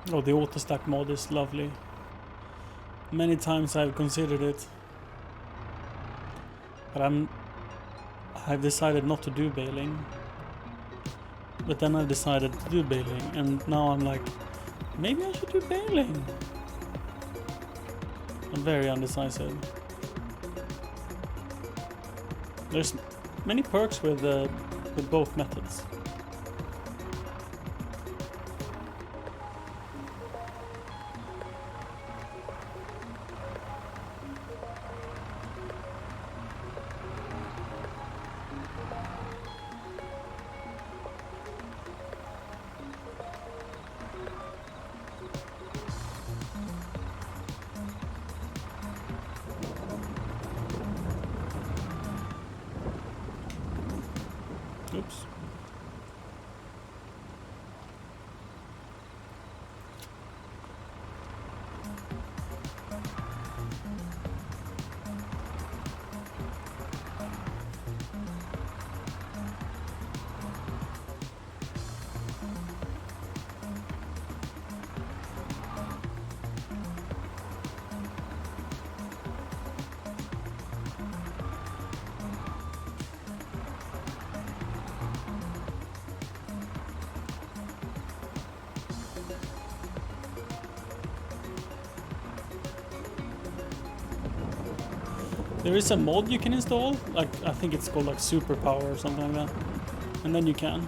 Oh, the auto stack mod is lovely. Many times I've considered it, but I've decided not to do bailing. But then I decided to do bailing, and now I'm like, maybe I should do bailing. I'm very undecisive. There's many perks with both methods. Oops. There is a mod you can install, like I think it's called like Superpower or something like that, and then you can.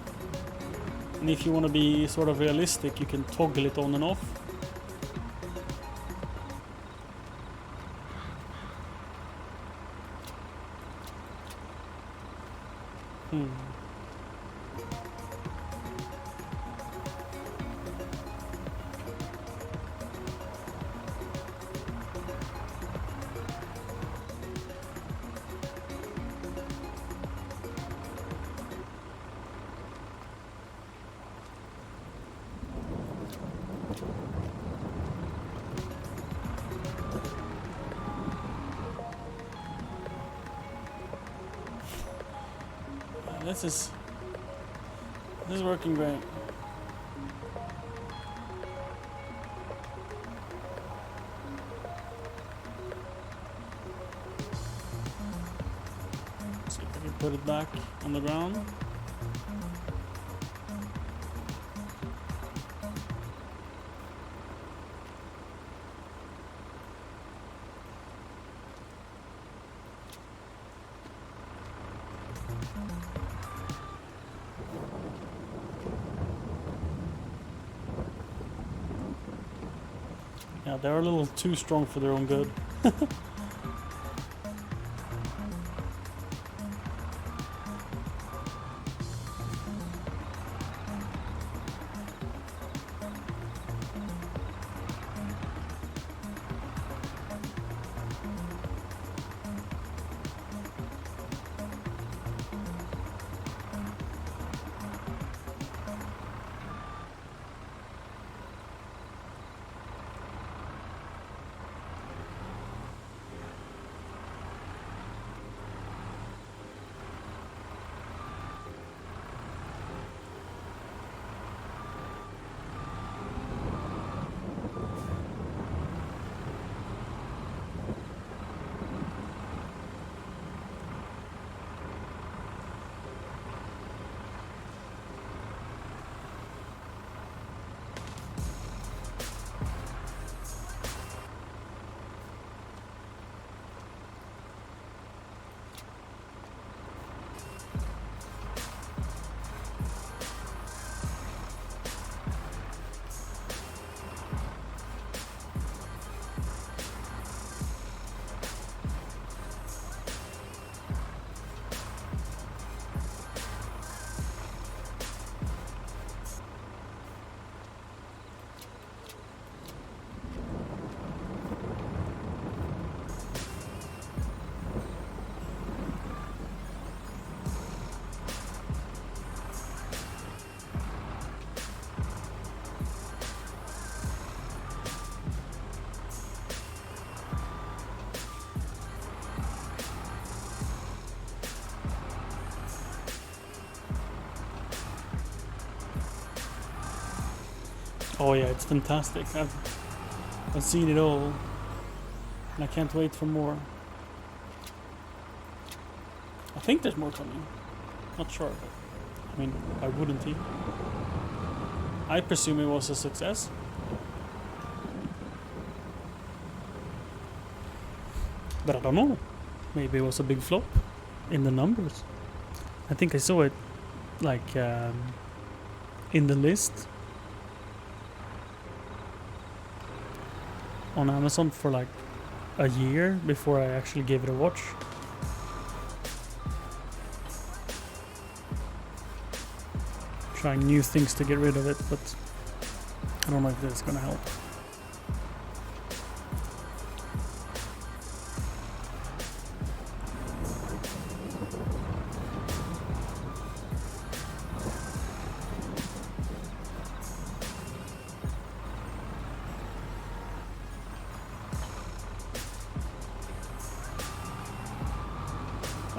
And if you want to be sort of realistic, you can toggle it on and off. This is working great. See if I can put it back on the ground. Yeah, they're a little too strong for their own good. Oh yeah, it's fantastic. I've seen it all, and I can't wait for more. I think there's more coming. Not sure, but I mean, why wouldn't he? I presume it was a success. But I don't know. Maybe it was a big flop in the numbers. I think I saw it like in the list on Amazon for like a year before I actually gave it a watch. Trying new things to get rid of it, but I don't know if that's gonna help.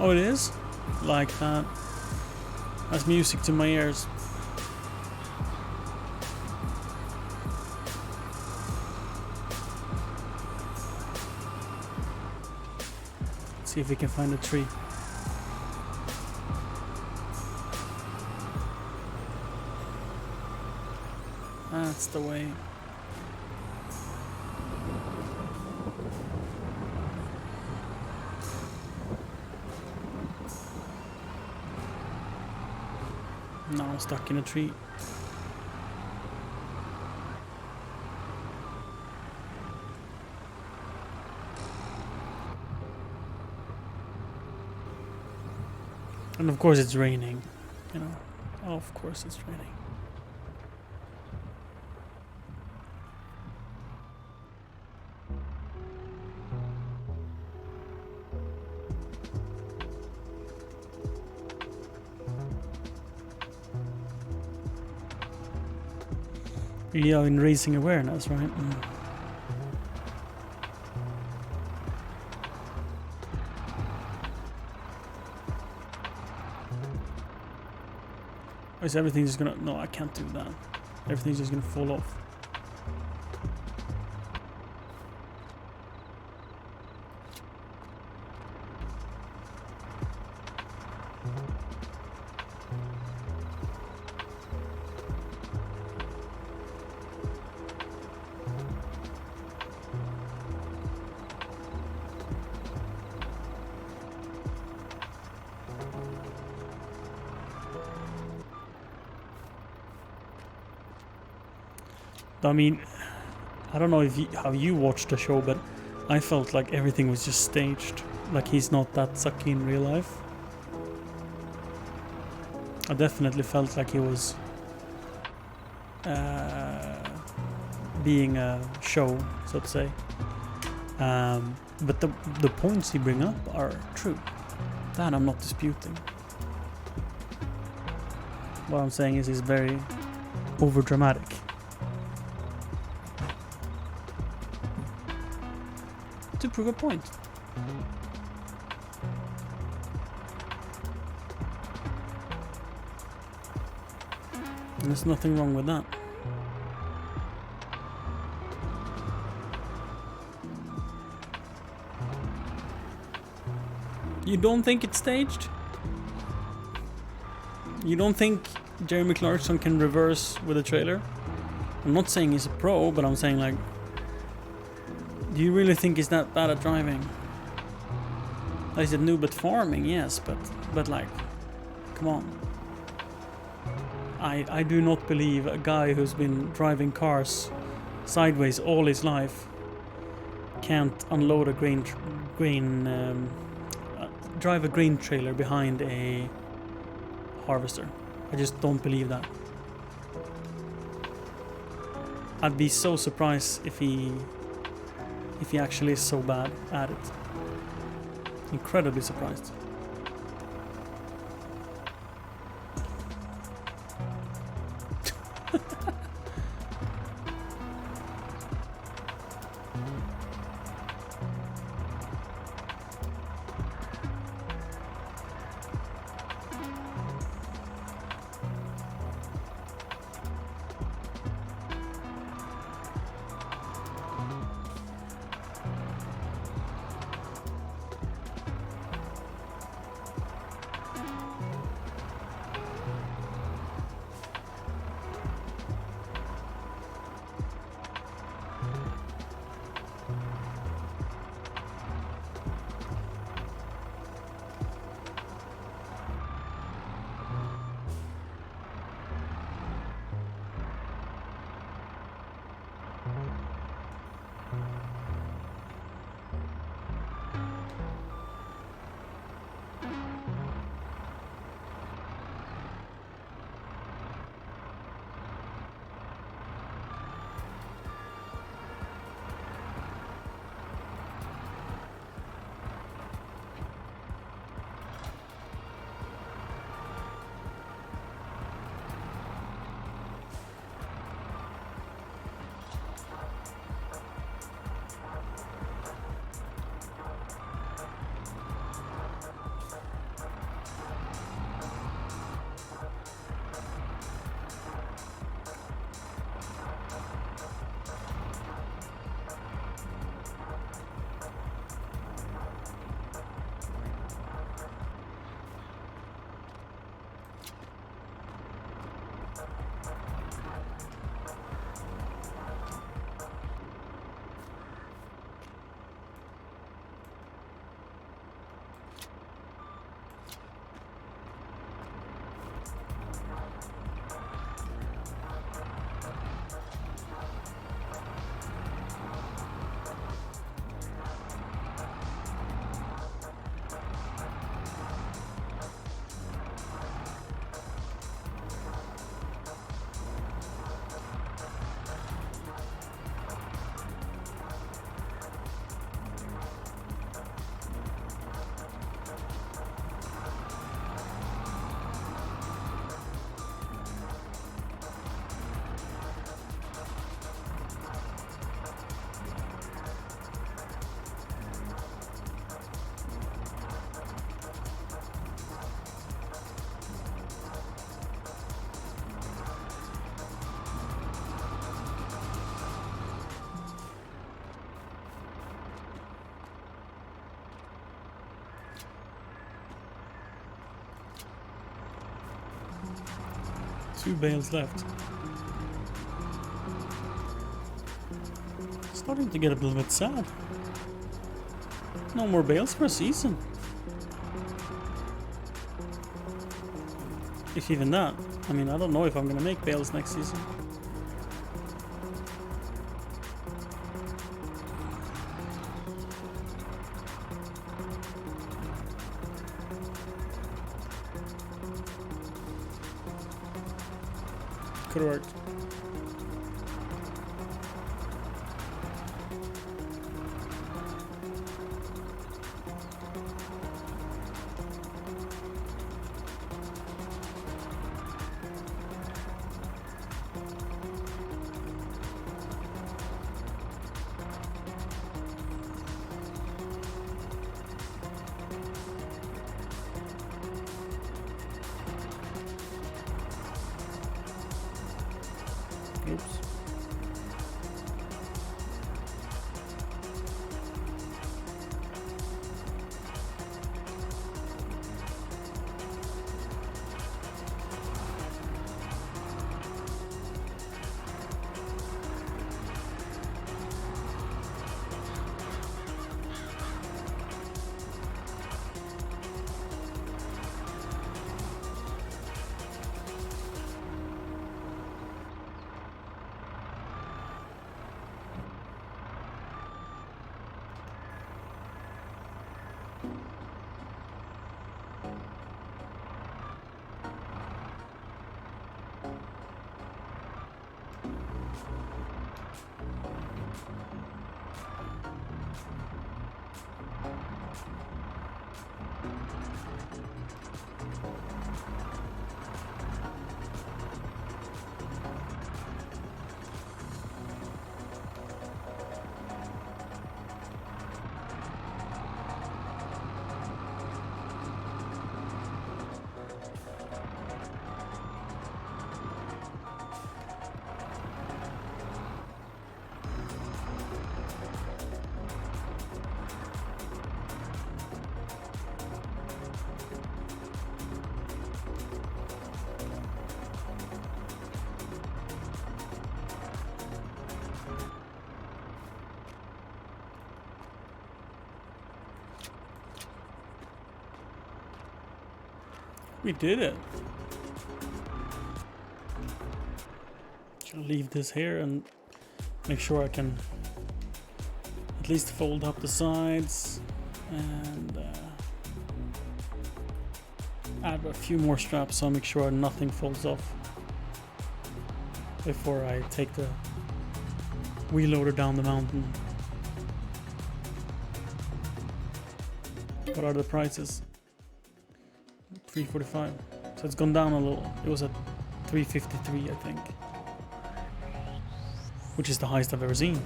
Oh, it is? Like that. That's music to my ears. Let's see if we can find a tree. That's the way. Now I'm stuck in a tree. And of course it's raining, you know. Of course it's raining. Yeah, in raising awareness, right? Or is everything just gonna... No, I can't do that. Everything's just gonna fall off. I mean, I don't know if how you watched the show, but I felt like everything was just staged. Like he's not that sucky in real life. I definitely felt like he was being a show, so to say. But the points he bring up are true. That I'm not disputing. What I'm saying is he's very over dramatic. To prove a point. And there's nothing wrong with that. You don't think it's staged? You don't think Jeremy Clarkson can reverse with a trailer? I'm not saying he's a pro, but I'm saying like, do you really think he's that bad at driving? He's a noob at farming, yes, but like, come on. I do not believe a guy who's been driving cars sideways all his life can't unload a drive a grain trailer behind a harvester. I just don't believe that. I'd be so surprised if he actually is so bad at it. Incredibly surprised. 2 bales left. Starting to get a little bit sad. No more bales per season. If even that. I mean, I don't know if I'm gonna make bales next season. Could have worked. Oops. We did it. I'll leave this here and make sure I can at least fold up the sides and add a few more straps so I make sure nothing falls off before I take the wheel loader down the mountain. What are the prices? 345. So it's gone down a little. It was at 353, I think. Which is the highest I've ever seen.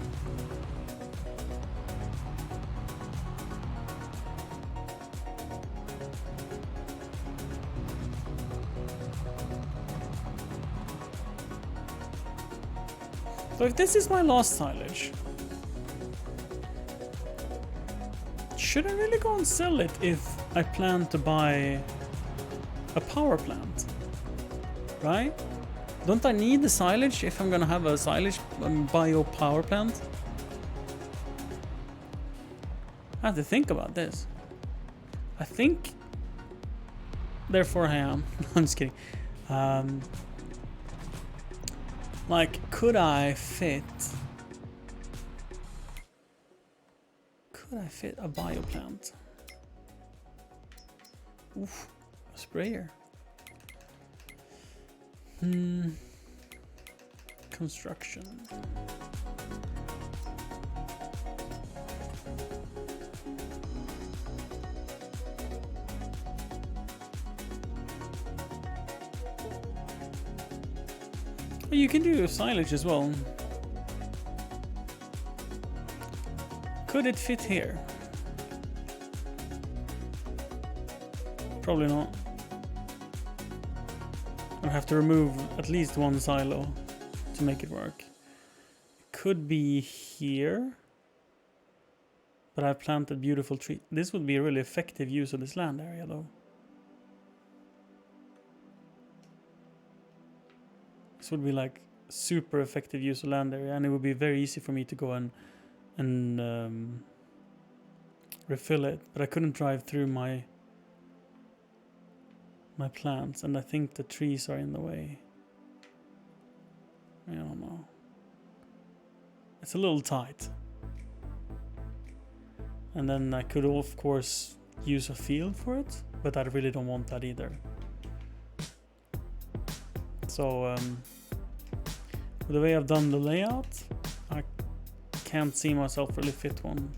So if this is my last silage, should I really go and sell it if I plan to buy a power plant? Right? Don't I need the silage if I'm gonna have a silage bio power plant? I have to think about this. I think, therefore I am. I'm just kidding. Like, could I fit a bio plant? Oof, a sprayer. Construction. You can do silage as well. Could it fit here? Probably not. I'll have to remove at least one silo to make it work. It could be here. But I've planted beautiful trees. This would be a really effective use of this land area though. This would be like super effective use of land area, and it would be very easy for me to go and refill it. But I couldn't drive through my plants, and I think the trees are in the way. I don't know. It's a little tight. And then I could of course use a field for it, but I really don't want that either. So with the way I've done the layout, I can't see myself really fit one.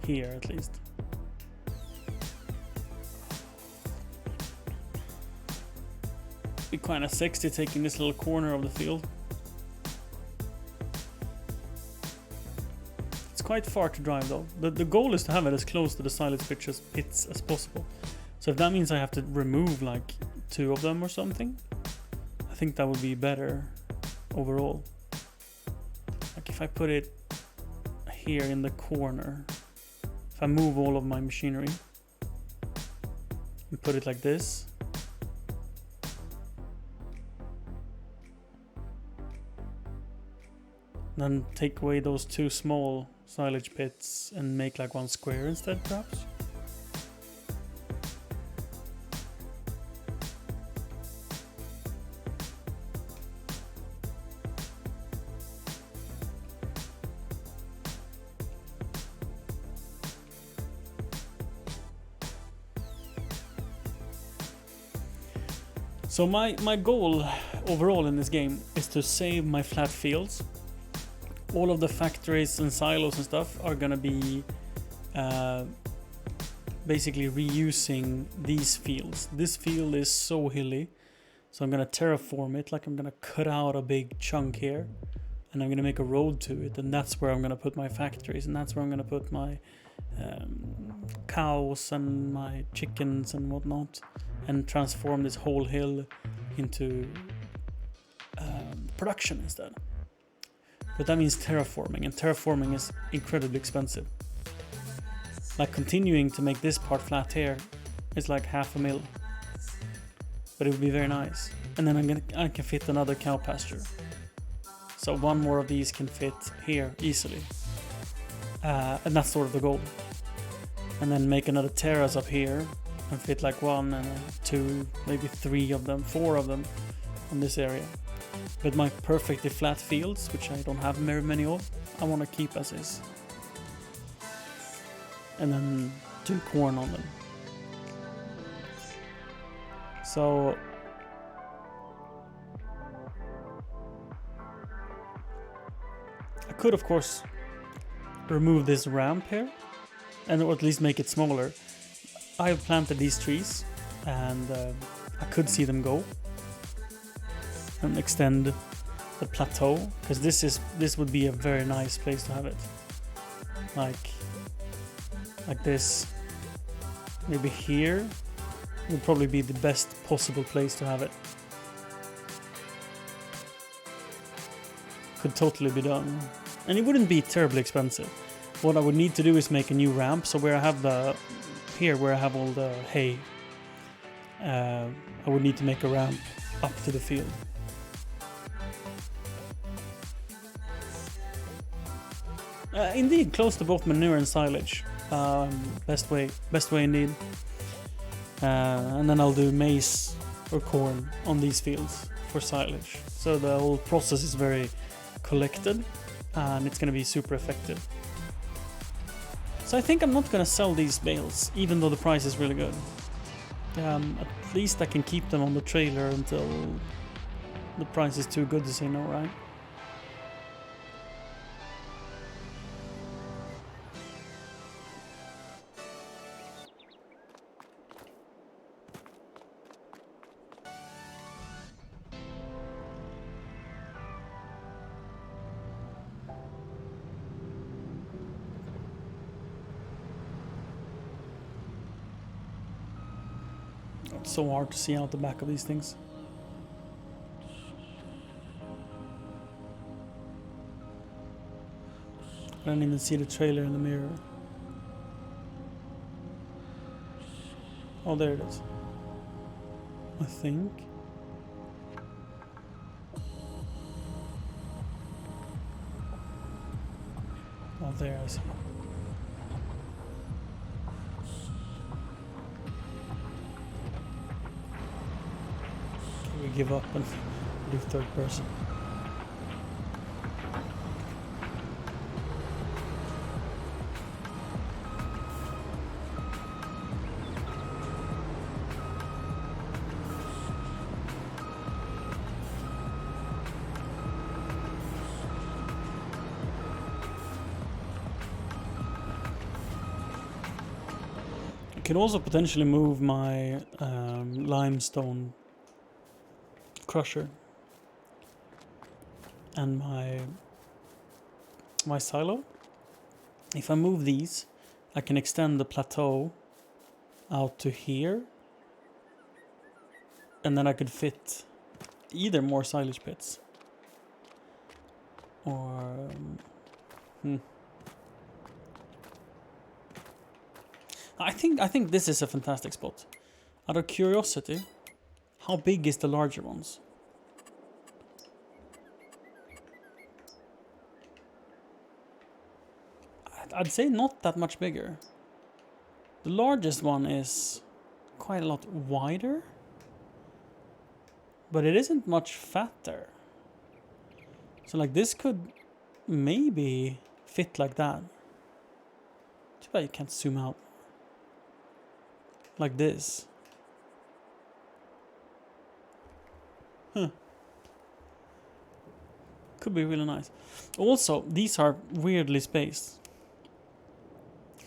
Here at least. Be kind of sexy taking this little corner of the field. It's quite far to drive though. The goal is to have it as close to the silage pits as possible. So if that means I have to remove like 2 of them or something, I think that would be better overall. Like if I put it here in the corner, if I move all of my machinery and put it like this, then take away those 2 small silage pits and make like one square instead, perhaps. So my goal overall in this game is to save my flat fields. All of the factories and silos and stuff are gonna be basically reusing these fields. This field is so hilly, so I'm gonna terraform it. Like I'm gonna cut out a big chunk here, and I'm gonna make a road to it, and that's where I'm gonna put my factories, and that's where I'm gonna put my cows and my chickens and whatnot, and transform this whole hill into production instead. But that means terraforming, and terraforming is incredibly expensive. Like continuing to make this part flat here is like $500,000. But it would be very nice. And then I can fit another cow pasture. So one more of these can fit here easily. And that's sort of the goal. And then make another terrace up here and fit like 1 and 2, maybe 3 of them, 4 of them on this area. But my perfectly flat fields, which I don't have very many of, I want to keep as is. And then do corn on them. So I could of course remove this ramp here, and or at least make it smaller. I have planted these trees, and I could see them go and extend the plateau, because this would be a very nice place to have it. Like this, maybe here would probably be the best possible place to have it. Could totally be done, and it wouldn't be terribly expensive. What I would need to do is make a new ramp. So where I have where I have all the hay, I would need to make a ramp up to the field. Indeed, close to both manure and silage. Best way indeed. And then I'll do maize or corn on these fields for silage. So the whole process is very collected, and it's going to be super effective. So I think I'm not going to sell these bales, even though the price is really good. At least I can keep them on the trailer until the price is too good to say no, right? It's so hard to see out the back of these things. I don't even see the trailer in the mirror. Oh, there it is. I think. Oh, there I see. Can we give up and do third person? I can also potentially move my limestone crusher and my silo. If I move these, I can extend the plateau out to here, and then I could fit either more silage pits or I think this is a fantastic spot. Out of curiosity, how big is the larger ones? I'd say not that much bigger. The largest one is quite a lot wider, but it isn't much fatter. So like this could maybe fit like that. Too bad you can't zoom out. Like this. Huh. Could be really nice. Also, these are weirdly spaced.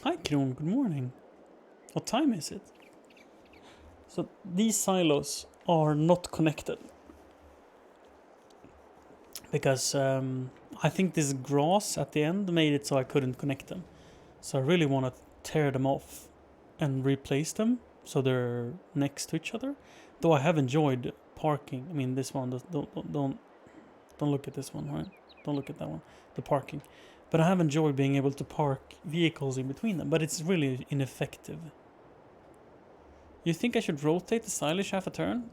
Hi Kron, good morning. What time is it? So these silos are not connected. Because I think this grass at the end made it so I couldn't connect them. So I really want to tear them off and replace them so they're next to each other. Though I have enjoyed parking. I mean, this one don't look at this one, right? Don't look at that one. The parking. But I have enjoyed being able to park vehicles in between them. But it's really ineffective. You think I should rotate the silage half a turn?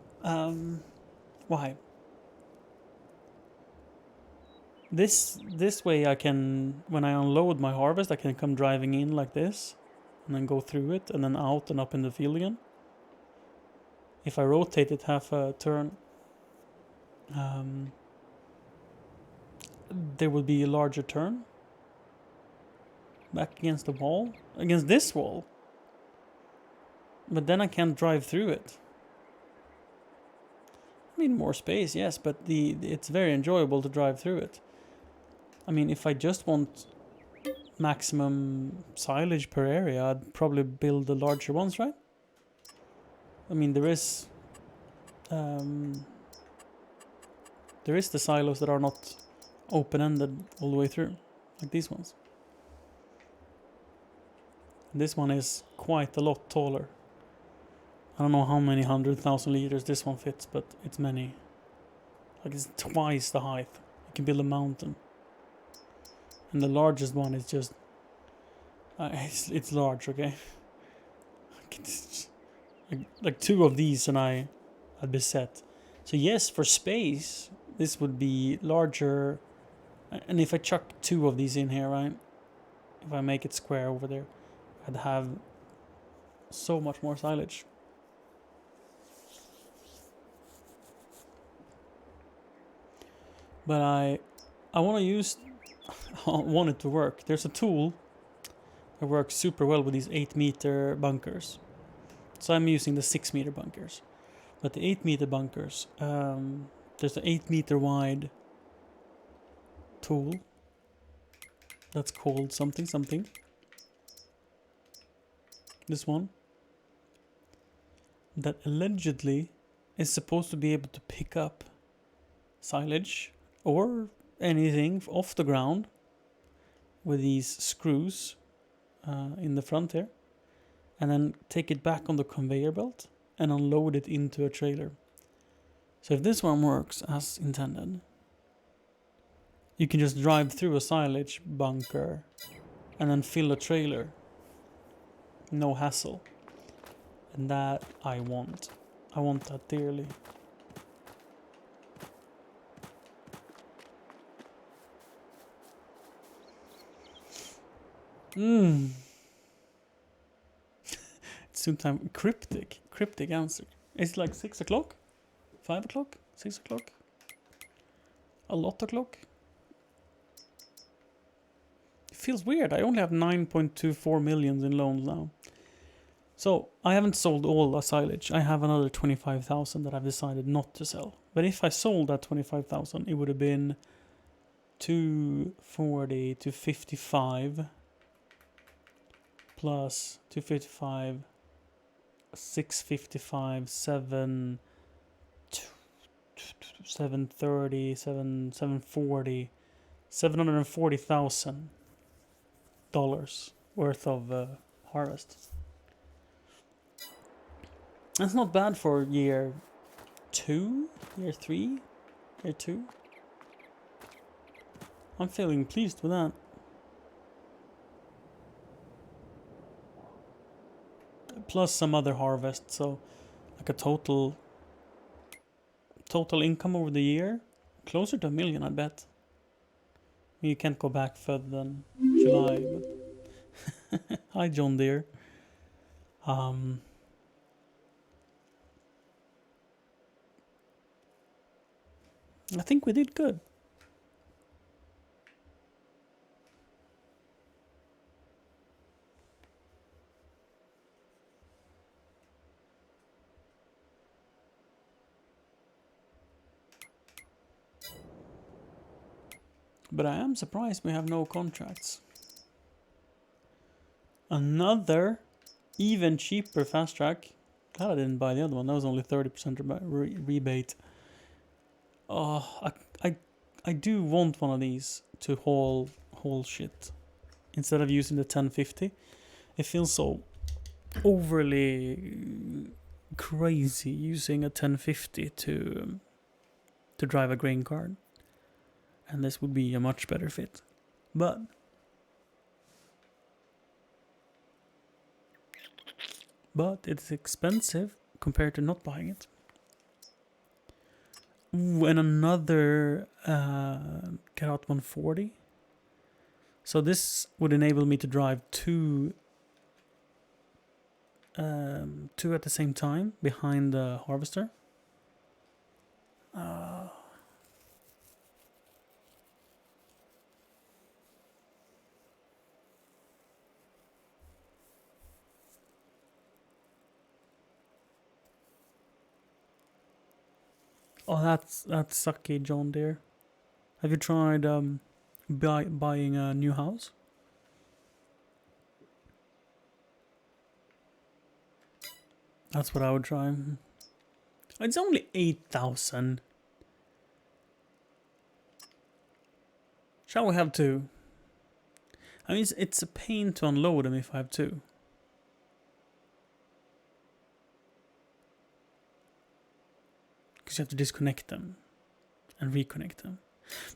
Why? This way I can, when I unload my harvest, I can come driving in like this. And then go through it, and then out and up in the field again. If I rotate it half a turn, there would be a larger turn. Back against the wall. Against this wall. But then I can't drive through it. I mean, more space, yes, but it's very enjoyable to drive through it. I mean, if I just want maximum silage per area, I'd probably build the larger ones, right? I mean, there is the silos that are not open-ended all the way through, like these ones. This one is quite a lot taller. I don't know how many 100,000 liters this one fits, but it's many. Like it's twice the height. You can build a mountain. And the largest one is just... it's large, okay? like two of these and I'd be set. So yes, for space, this would be larger. And if I chuck two of these in here, right? If I make it square over there, I'd have so much more silage. But I want to use... I want it to work. There's a tool that works super well with these 8-meter bunkers. So I'm using the 6-meter bunkers. But the 8-meter bunkers, there's an 8-meter wide tool that's called something. This one. That allegedly is supposed to be able to pick up silage or anything off the ground with these screws in the front here, and then take it back on the conveyor belt and unload it into a trailer. So if this one works as intended, you can just drive through a silage bunker and then fill a trailer. No hassle. And that I want. I want that dearly. Mmm. It's sometimes cryptic answer. It's like 6 o'clock? 5 o'clock? 6 o'clock? A lot o'clock? It feels weird. I only have 9.24 million in loans now. So, I haven't sold all the silage. I have another 25,000 that I've decided not to sell. But if I sold that 25,000, it would have been 240 to 55 plus 255, 655, 730, 740, $740,000 worth of harvest. That's not bad for year 2, year 3, year 2. I'm feeling pleased with that. Plus some other harvest, so like a total income over the year closer to 1 million, I bet. You can't go back further than July, but hi John Deere. I think we did good. But I am surprised we have no contracts. Another even cheaper fast track. Glad I didn't buy the other one. That was only 30% rebate. Oh, I do want one of these to haul shit instead of using the 1050. It feels so overly crazy using a 1050 to drive a grain cart, and this would be a much better fit. But it's expensive compared to not buying it. Ooh, and another Carat 140. So this would enable me to drive two at the same time behind the harvester. Oh, that's sucky, John Deere. Have you tried buying a new house? That's what I would try. It's only 8,000. Shall we have two? I mean, it's a pain to unload them if I have two. Because you have to disconnect them and reconnect them.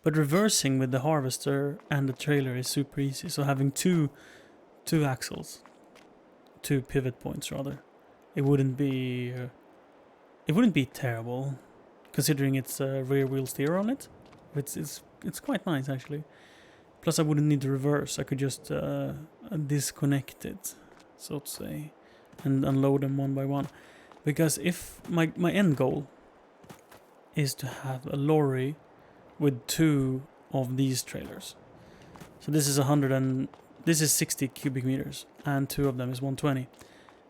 But reversing with the harvester and the trailer is super easy. So having two axles, two pivot points rather, it wouldn't be terrible, considering it's a rear wheel steer on it. It's quite nice actually. Plus I wouldn't need to reverse. I could just disconnect it, so to say, and unload them one by one. Because if my end goal is to have a lorry with two of these trailers. So this is 60 cubic meters, and two of them is 120,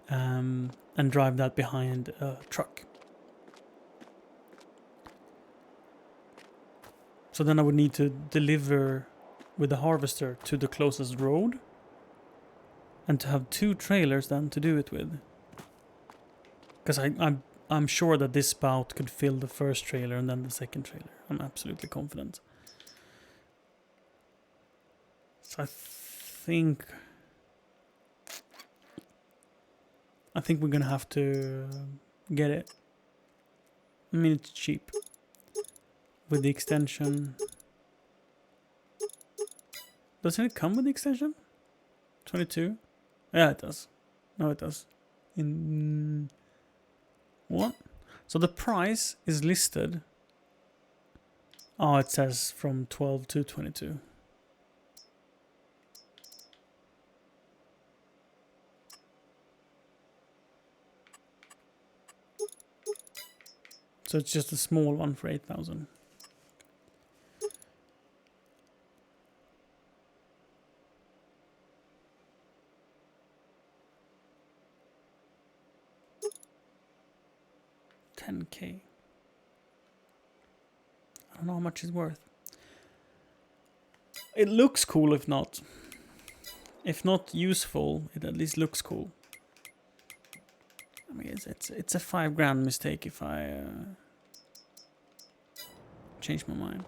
and drive that behind a truck. So then I would need to deliver with the harvester to the closest road, and to have two trailers then to do it with. Because I'm sure that this spout could fill the first trailer and then the second trailer. I'm absolutely confident. So I think we're gonna have to get it. I mean, it's cheap with the extension. Doesn't it come with the extension? 22? Yeah, it does. No, it does. In what? So the price is listed. Oh, it says from 12 to 22. So it's just a small one for 8,000. $10K. I don't know how much it's worth. It looks cool if not. If not useful, it at least looks cool. I mean, it's a $5,000 mistake if I change my mind.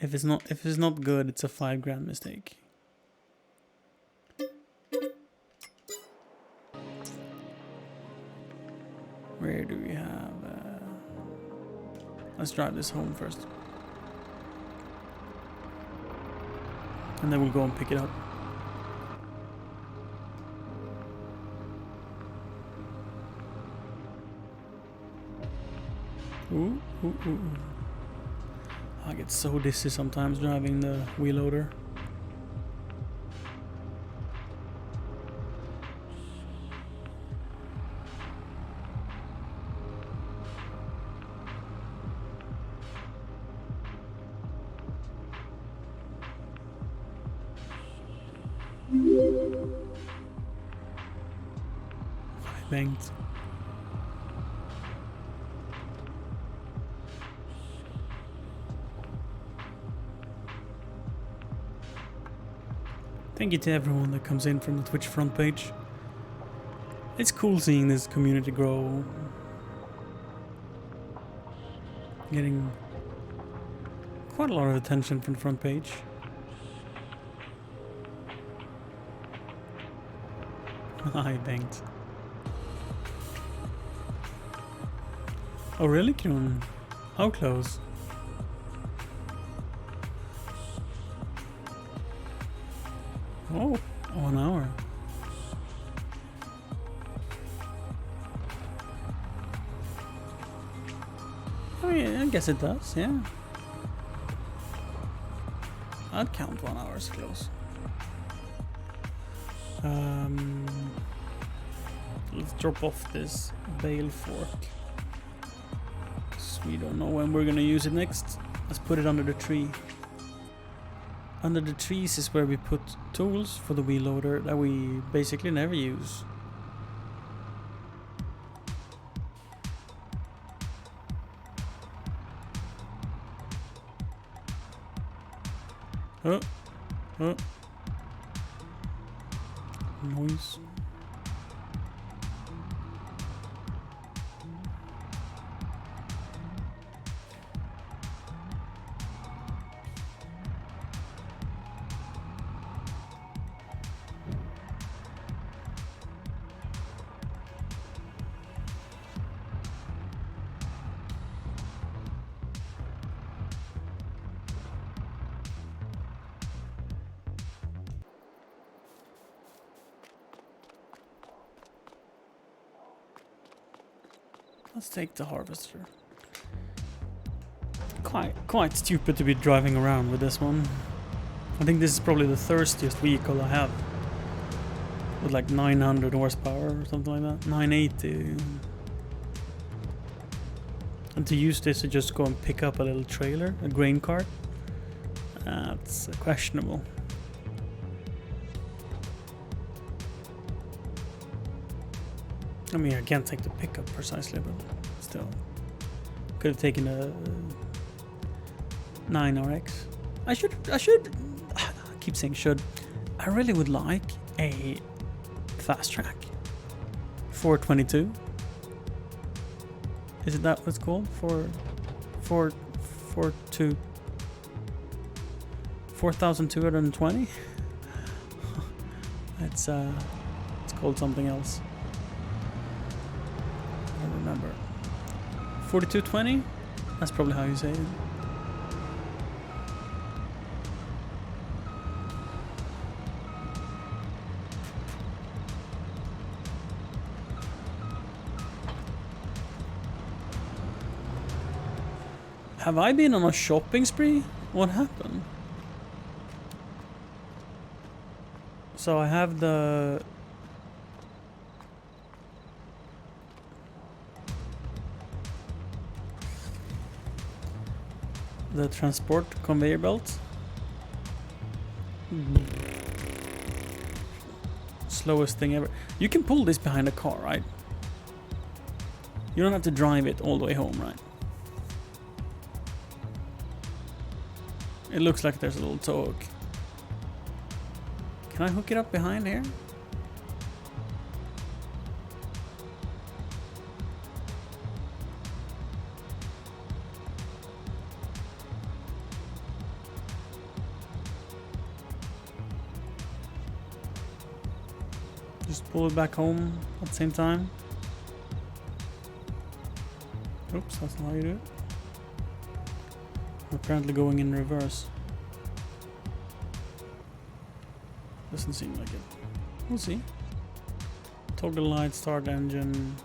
If it's not good, it's a $5,000 mistake. Where do we have? Let's drive this home first, and then we'll go and pick it up. Ooh, ooh, ooh, ooh. I get so dizzy sometimes driving the wheel loader. I banked. Thank you to everyone that comes in from the Twitch front page. It's cool seeing this community grow. Getting quite a lot of attention from the front page. I banked. Oh really, Kron? How close? Oh, 1 hour. I mean, I guess it does, yeah. I'd count 1 hour as close. Let's drop off this bale fork. 'Cause we don't know when we're gonna use it next. Let's put it under the tree. Under the trees is where we put tools for the wheel loader that we basically never use. Oh, oh. Noise. Let's take the harvester. Quite stupid to be driving around with this one. I think this is probably the thirstiest vehicle I have. With like 900 horsepower or something like that. 980. And to use this to just go and pick up a little trailer, a grain cart, that's questionable. I mean, I can't take the pickup precisely, but still. Could have taken a 9RX. I keep saying should. I really would like a fast track. 422. Is it that what it's called? 4,220? It's called something else. I don't remember. 4220? That's probably how you say it. Have I been on a shopping spree? What happened? So I have the transport conveyor belt. Slowest thing ever. You can pull this behind a car, right? You don't have to drive it all the way home, right? It looks like there's a little tow hook. Can I hook it up behind here? Just pull it back home at the same time. Oops, that's not how you do it. We're apparently going in reverse. Doesn't seem like it. We'll see. Toggle light, start engine.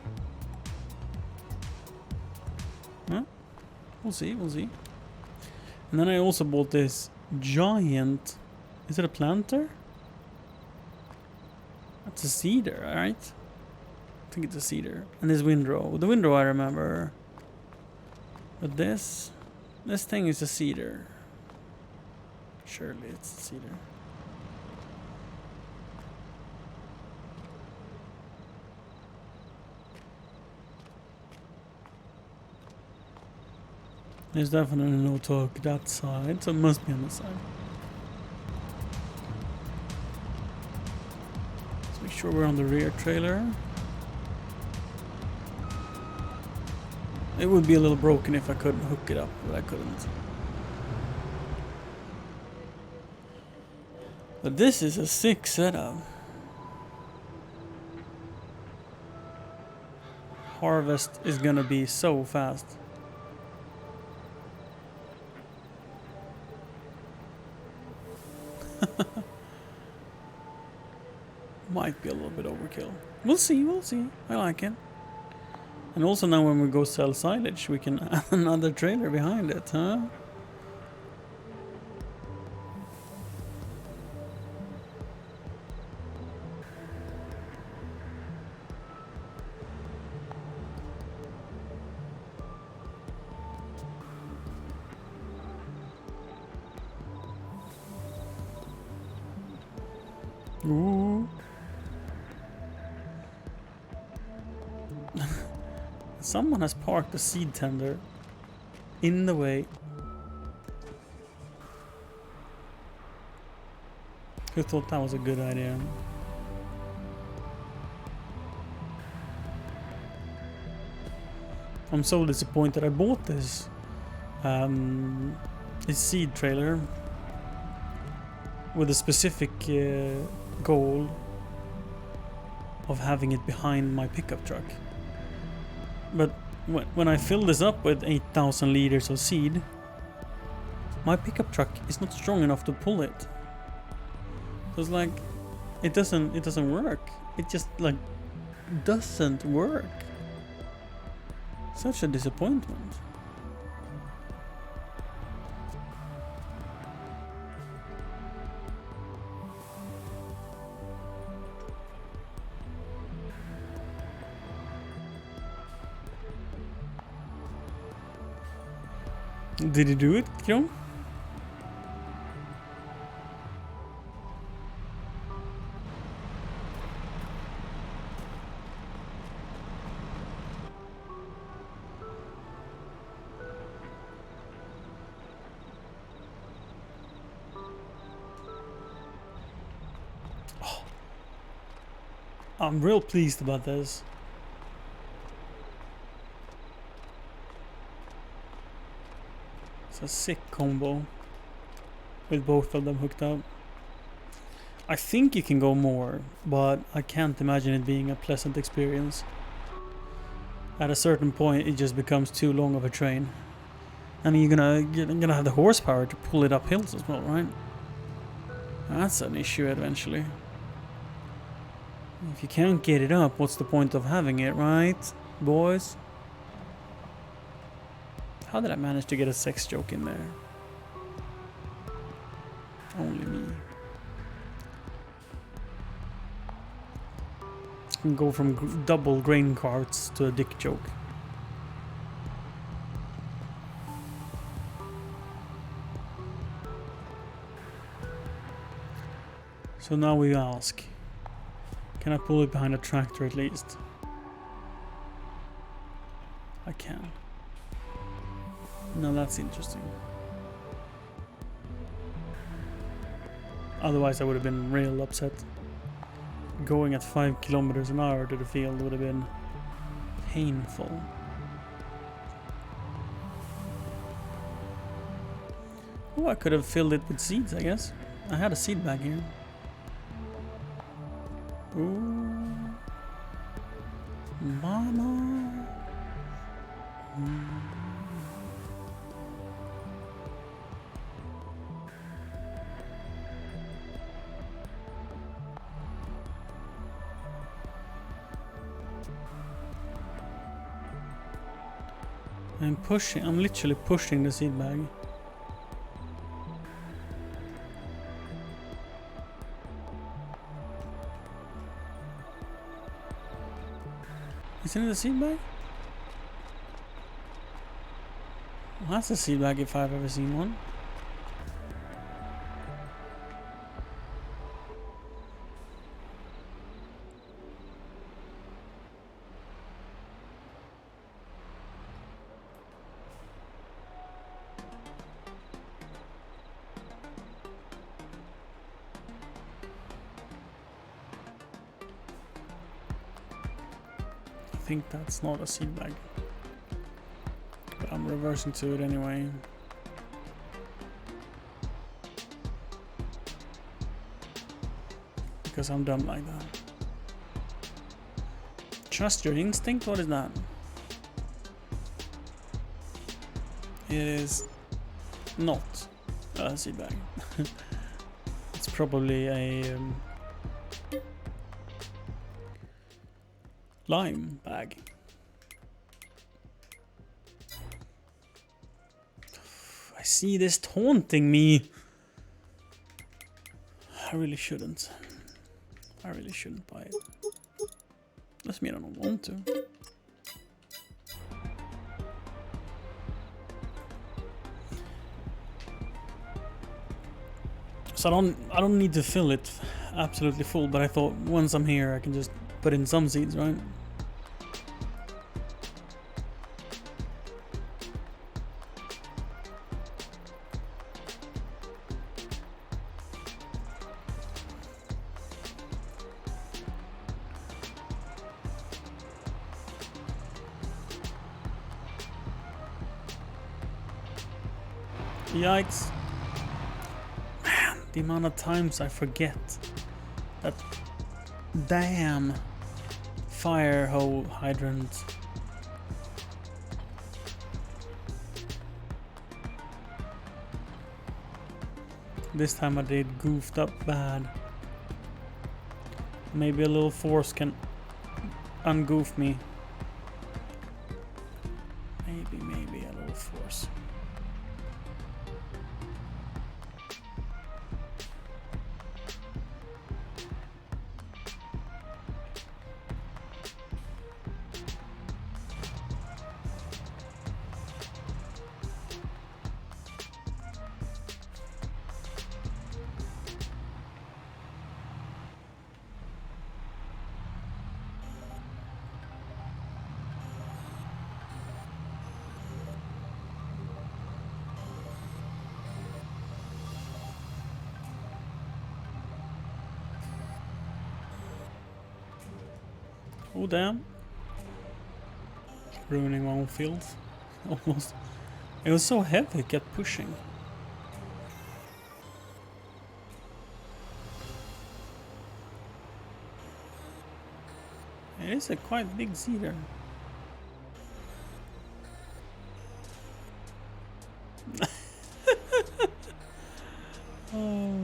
Huh? We'll see, we'll see. And then I also bought this giant... Is it a planter? That's a cedar, right? I think it's a cedar. And this windrow. The windrow I remember. But this thing is a cedar. Surely it's a cedar. There's definitely no talk that side, so it must be on the side. Let's make sure we're on the rear trailer. It would be a little broken if I couldn't hook it up, but I couldn't. But this is a sick setup. Harvest is gonna be so fast. Might be a little bit overkill. We'll see, we'll see. I like it. And also now when we go sell silage, we can add another trailer behind it, huh? Ooh. Someone has parked a seed tender in the way. Who thought that was a good idea? I'm so disappointed. I bought this seed trailer with a specific goal of having it behind my pickup truck. But when I fill this up with 8,000 liters of seed, my pickup truck is not strong enough to pull it. So it's like it doesn't work. It just like doesn't work. Such a disappointment. Did you do it, Kron? Oh. I'm real pleased about this. A sick combo with both of them hooked up. I think you can go more, but I can't imagine it being a pleasant experience. At a certain point it just becomes too long of a train. I mean, you're gonna have the horsepower to pull it up hills as well, right? That's an issue eventually. If you can't get it up, what's the point of having it, right, boys? How did I manage to get a sex joke in there? Only me. Can go from double grain carts to a dick joke. So now we ask, can I pull it behind a tractor at least? I can. Now that's interesting. Otherwise I would have been real upset. Going at 5 kilometers an hour to the field would have been painful. Oh, I could have filled it with seeds, I guess. I had a seed bag here. Ooh. Mama. I'm literally pushing the seed bag. Isn't it a seed bag? Well, that's a seed bag if I've ever seen one. I think that's not a seed bag, but I'm reversing to it anyway. Because I'm dumb like that. Trust your instinct? What is that? It is not a seed bag. It's probably a lime bag. I see this taunting me. I really shouldn't. I really shouldn't buy it. Doesn't mean I don't want to. So I don't need to fill it absolutely full, but I thought once I'm here I can just put in some seeds, right? Yikes. Man, the amount of times I forget that damn fire hydrant. This time I did goofed up bad. Maybe a little force can ungoof me. Maybe a little force. Oh damn. Ruining my own field. Almost. It was so heavy, it kept pushing. It is a quite big cedar. Oh.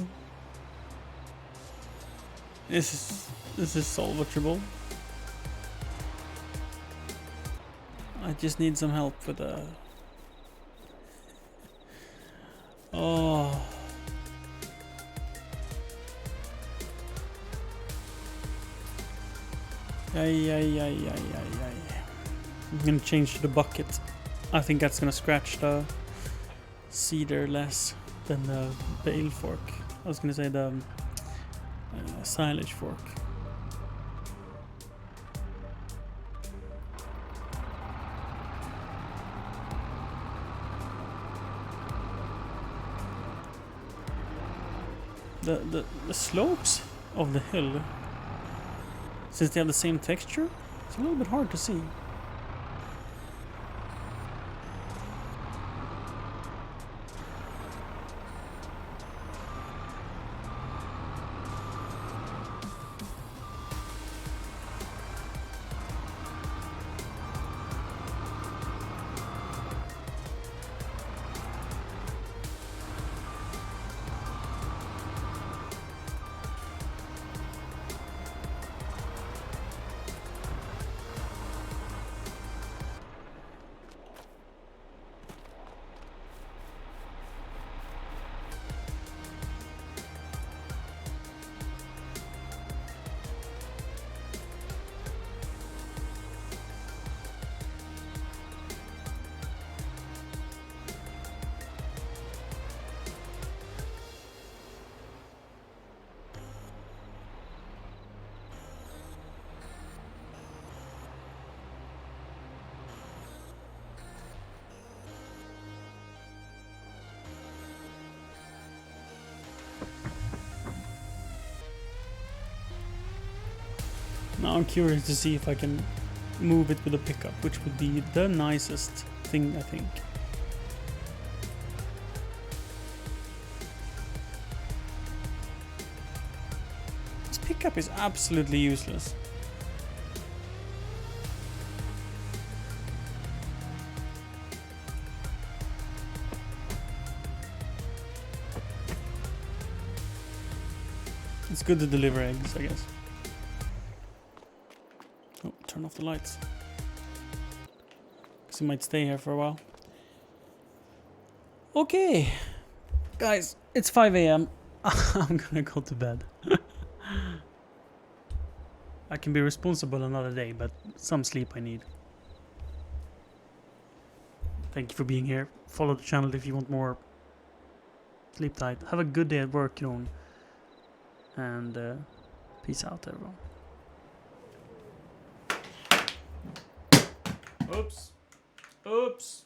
This is salvageable. I just need some help with the Oh. Ay. I'm gonna change to the bucket. I think that's gonna scratch the cedar less than the bale fork. I was gonna say the silage fork. The slopes of the hill, since they have the same texture, it's a little bit hard to see. Now I'm curious to see if I can move it with a pickup, which would be the nicest thing, I think. This pickup is absolutely useless. It's good to deliver eggs, I guess. Oh, turn off the lights. Because he might stay here for a while. Okay. Guys, it's 5 a.m. I'm gonna go to bed. I can be responsible another day, but some sleep I need. Thank you for being here. Follow the channel if you want more. Sleep tight. Have a good day at work, you know. And peace out, everyone. Oops.